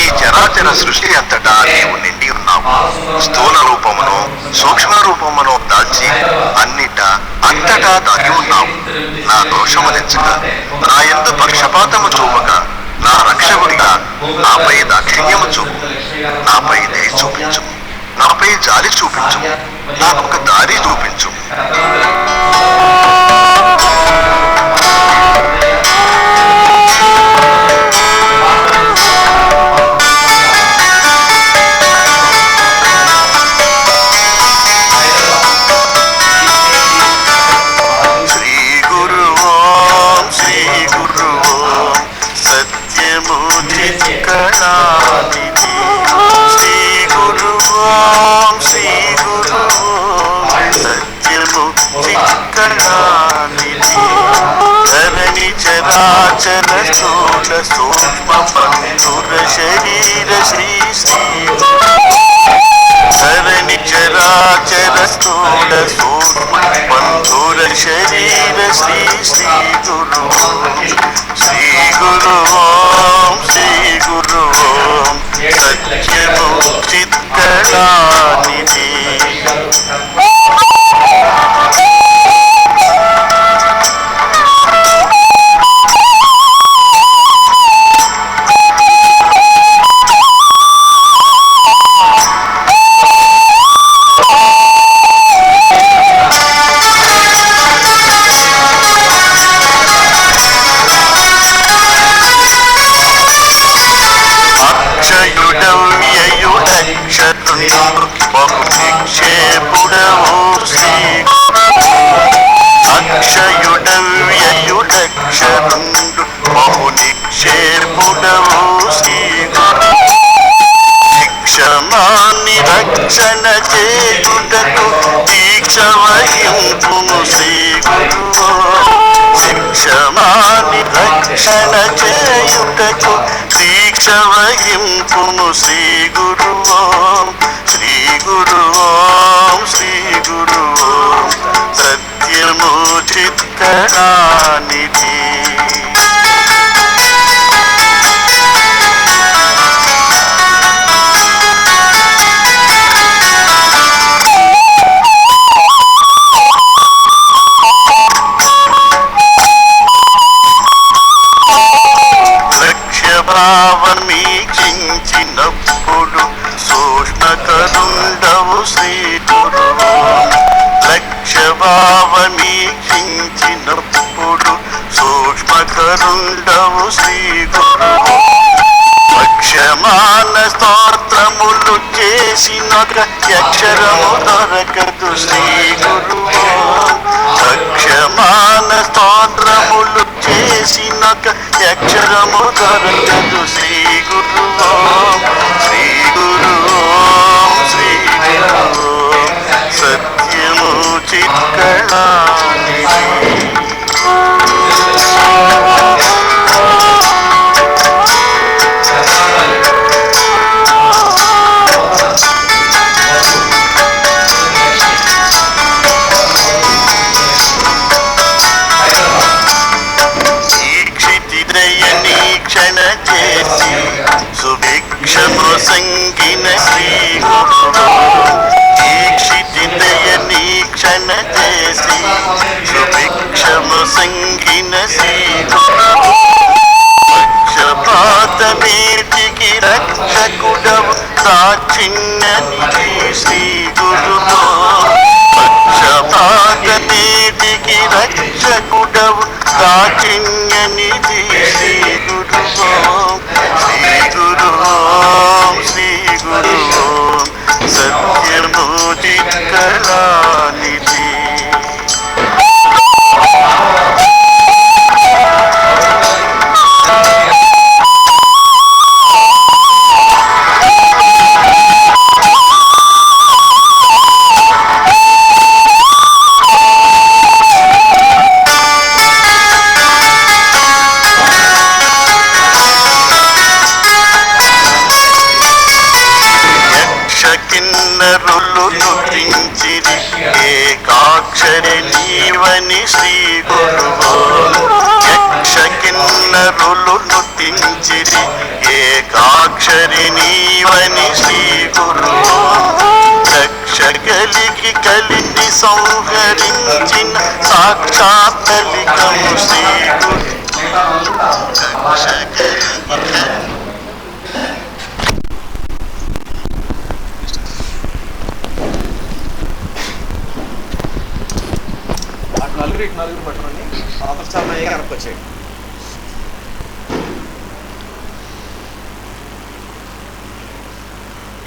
S7: ఈ చరాచర సృష్టి అంతటా నీవు నిండి ఉన్నావు. స్థూల రూపమును సూక్ష్మ రూపమును దాల్చి అంతటా దాగి ఉన్నావు. నా దోషములెంచక నా యందు పక్షపాతము చూపక నా రక్షకుడిగా నాపై దాక్షిణ్యము చూపు, నాపై దయ చూపించు, నాపై జాలి చూపించు, నాకొక దారి చూపించు. శరీర శ్రీ శ్రీ ధరణి చరాచర స్థూల సూక్ష్మ బంధుర శరీర శ్రీ శ్రీ గురు శ్రీ గురు ఓం శ్రీ గురు ఓం సత్యము చిత్కళానిధి. రక్షణ చేయుటకు దీక్ష వహింపుము శ్రీ గురు. శిక్షమాని రక్షణ చేయుటకు దీక్ష వహింపుము శ్రీ గురు ఓం శ్రీ గురు ఓం శ్రీ గురు ఓం సత్యము చిత్కళానిధి. ఈశ్వరుండవు శ్రీ గురువు అక్షమాన స్తోత్రములు చేసినొక అక్షరము దొరకదు శ్రీ గురువు అక్షమాన స్తోత్రములు చేసినొక అక్షరము దొరకదు శ్రీ గురువు శ్రీ గురువు శ్రీ గురువు సత్యము చిత్కళానిధి సుభిక్షము సంగిన శ్రీ గురువు దీక్షితిదయ నీక్షణ చేసి సుభిక్షము సంగిన శ్రీ గురువు పక్షపాతమేటికి రక్షకుడవు దాచిన్ననిధి శ్రీ గురువు పక్షపాతమేటికి రక్షకుడవు దాచిన్యనిధి శ్రీ గురువు శ్రీ గురువు శ్రీ గురువు సత్యము చిత్కళానిధి కిన్నరులు నృతించిరి ఏకాక్షరి నీవని శ్రీ గురువు యక్ష కిన్నరులు నృతించిరి ఏకాక్షరి నీవని శ్రీ గురువు రక్ష కలిగి కలిగి సంహరించిన సాక్షాత్ కలిగము శ్రీ గురు రక్ష కలిగి
S1: నలుగురు పట్టుకొని అవసరం వెనక్కి వచ్చేయండి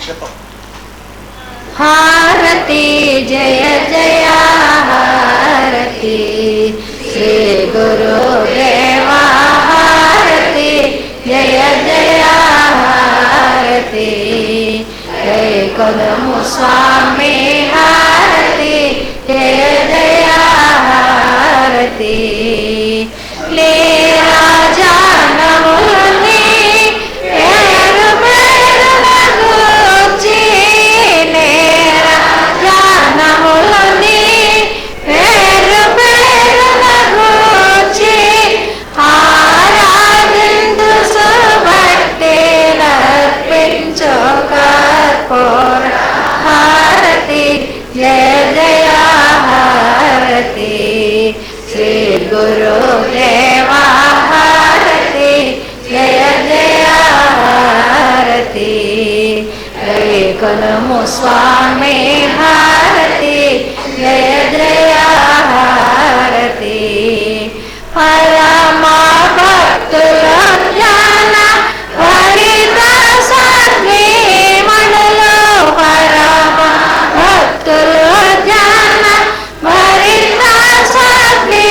S1: చెప్పం
S2: హారతి జయ జయ హారతి శ్రీ గురుదేవ హారతి జయ జయ హారతి జయ కొలము స్వామి హారతి జయ జయ హారతి లే రాజా నముని పేరు పేరునకు జయ జయ హారతి శ్రీ గురుదేవ హారతి జయ జయ హారతి జయ కొలము స్వామి హారతి జయ జయ హారతి పరమ భక్తుల జ్ఞాన హరిత సద్వి మణులు పరమ భక్తుల జ్ఞాన హరిత సద్వి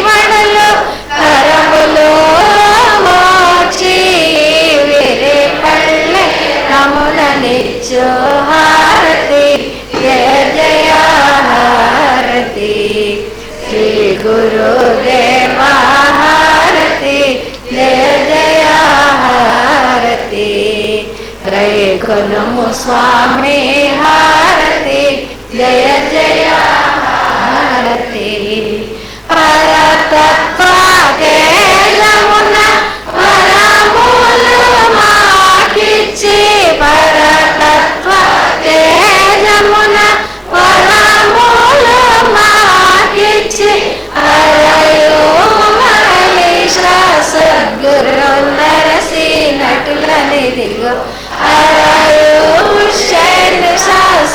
S2: మణులు కరములు మోచి విరి పల్లె నములనిచ్చు హారతి జయ జయ హారతి శ్రీ గురుదేవ హారతి జయ జయ హారతి త్రయ కొలము స్వామి హారతి జయ జయ హారతి పరతత్వ తేజమున పరములు మాకిచ్చి పరతత్వ తేజమున పరములు మాకిచ్చి అరయో మరళీశ్వర సద్గురు నరసి నటులని దిగో అరయో శైల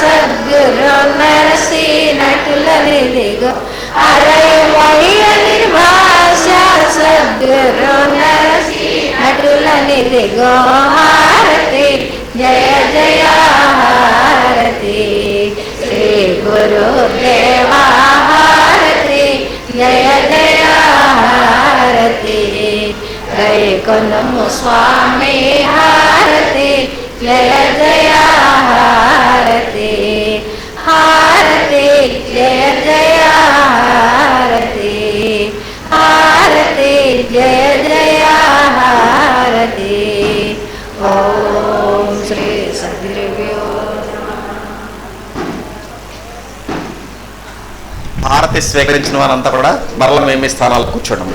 S2: సద్గురు నరసి నటులని దిగో అరయ నిర్భాష సద్గురు గోహారతి జయ జయ హారతి శ్రీ గురుదేవా హారతి జయ జయ హారతి జయ కొనము స్వామి హారతి జయ జయ హారతి హారతి జయ జయ హారతి హారతి జయ జయ హారతి ఓం శ్రీ సద్గురుభ్యో
S1: హారతి స్వీకరించిన వారంతా కూడా మరల మేమే స్థానాలు కూర్చోడం.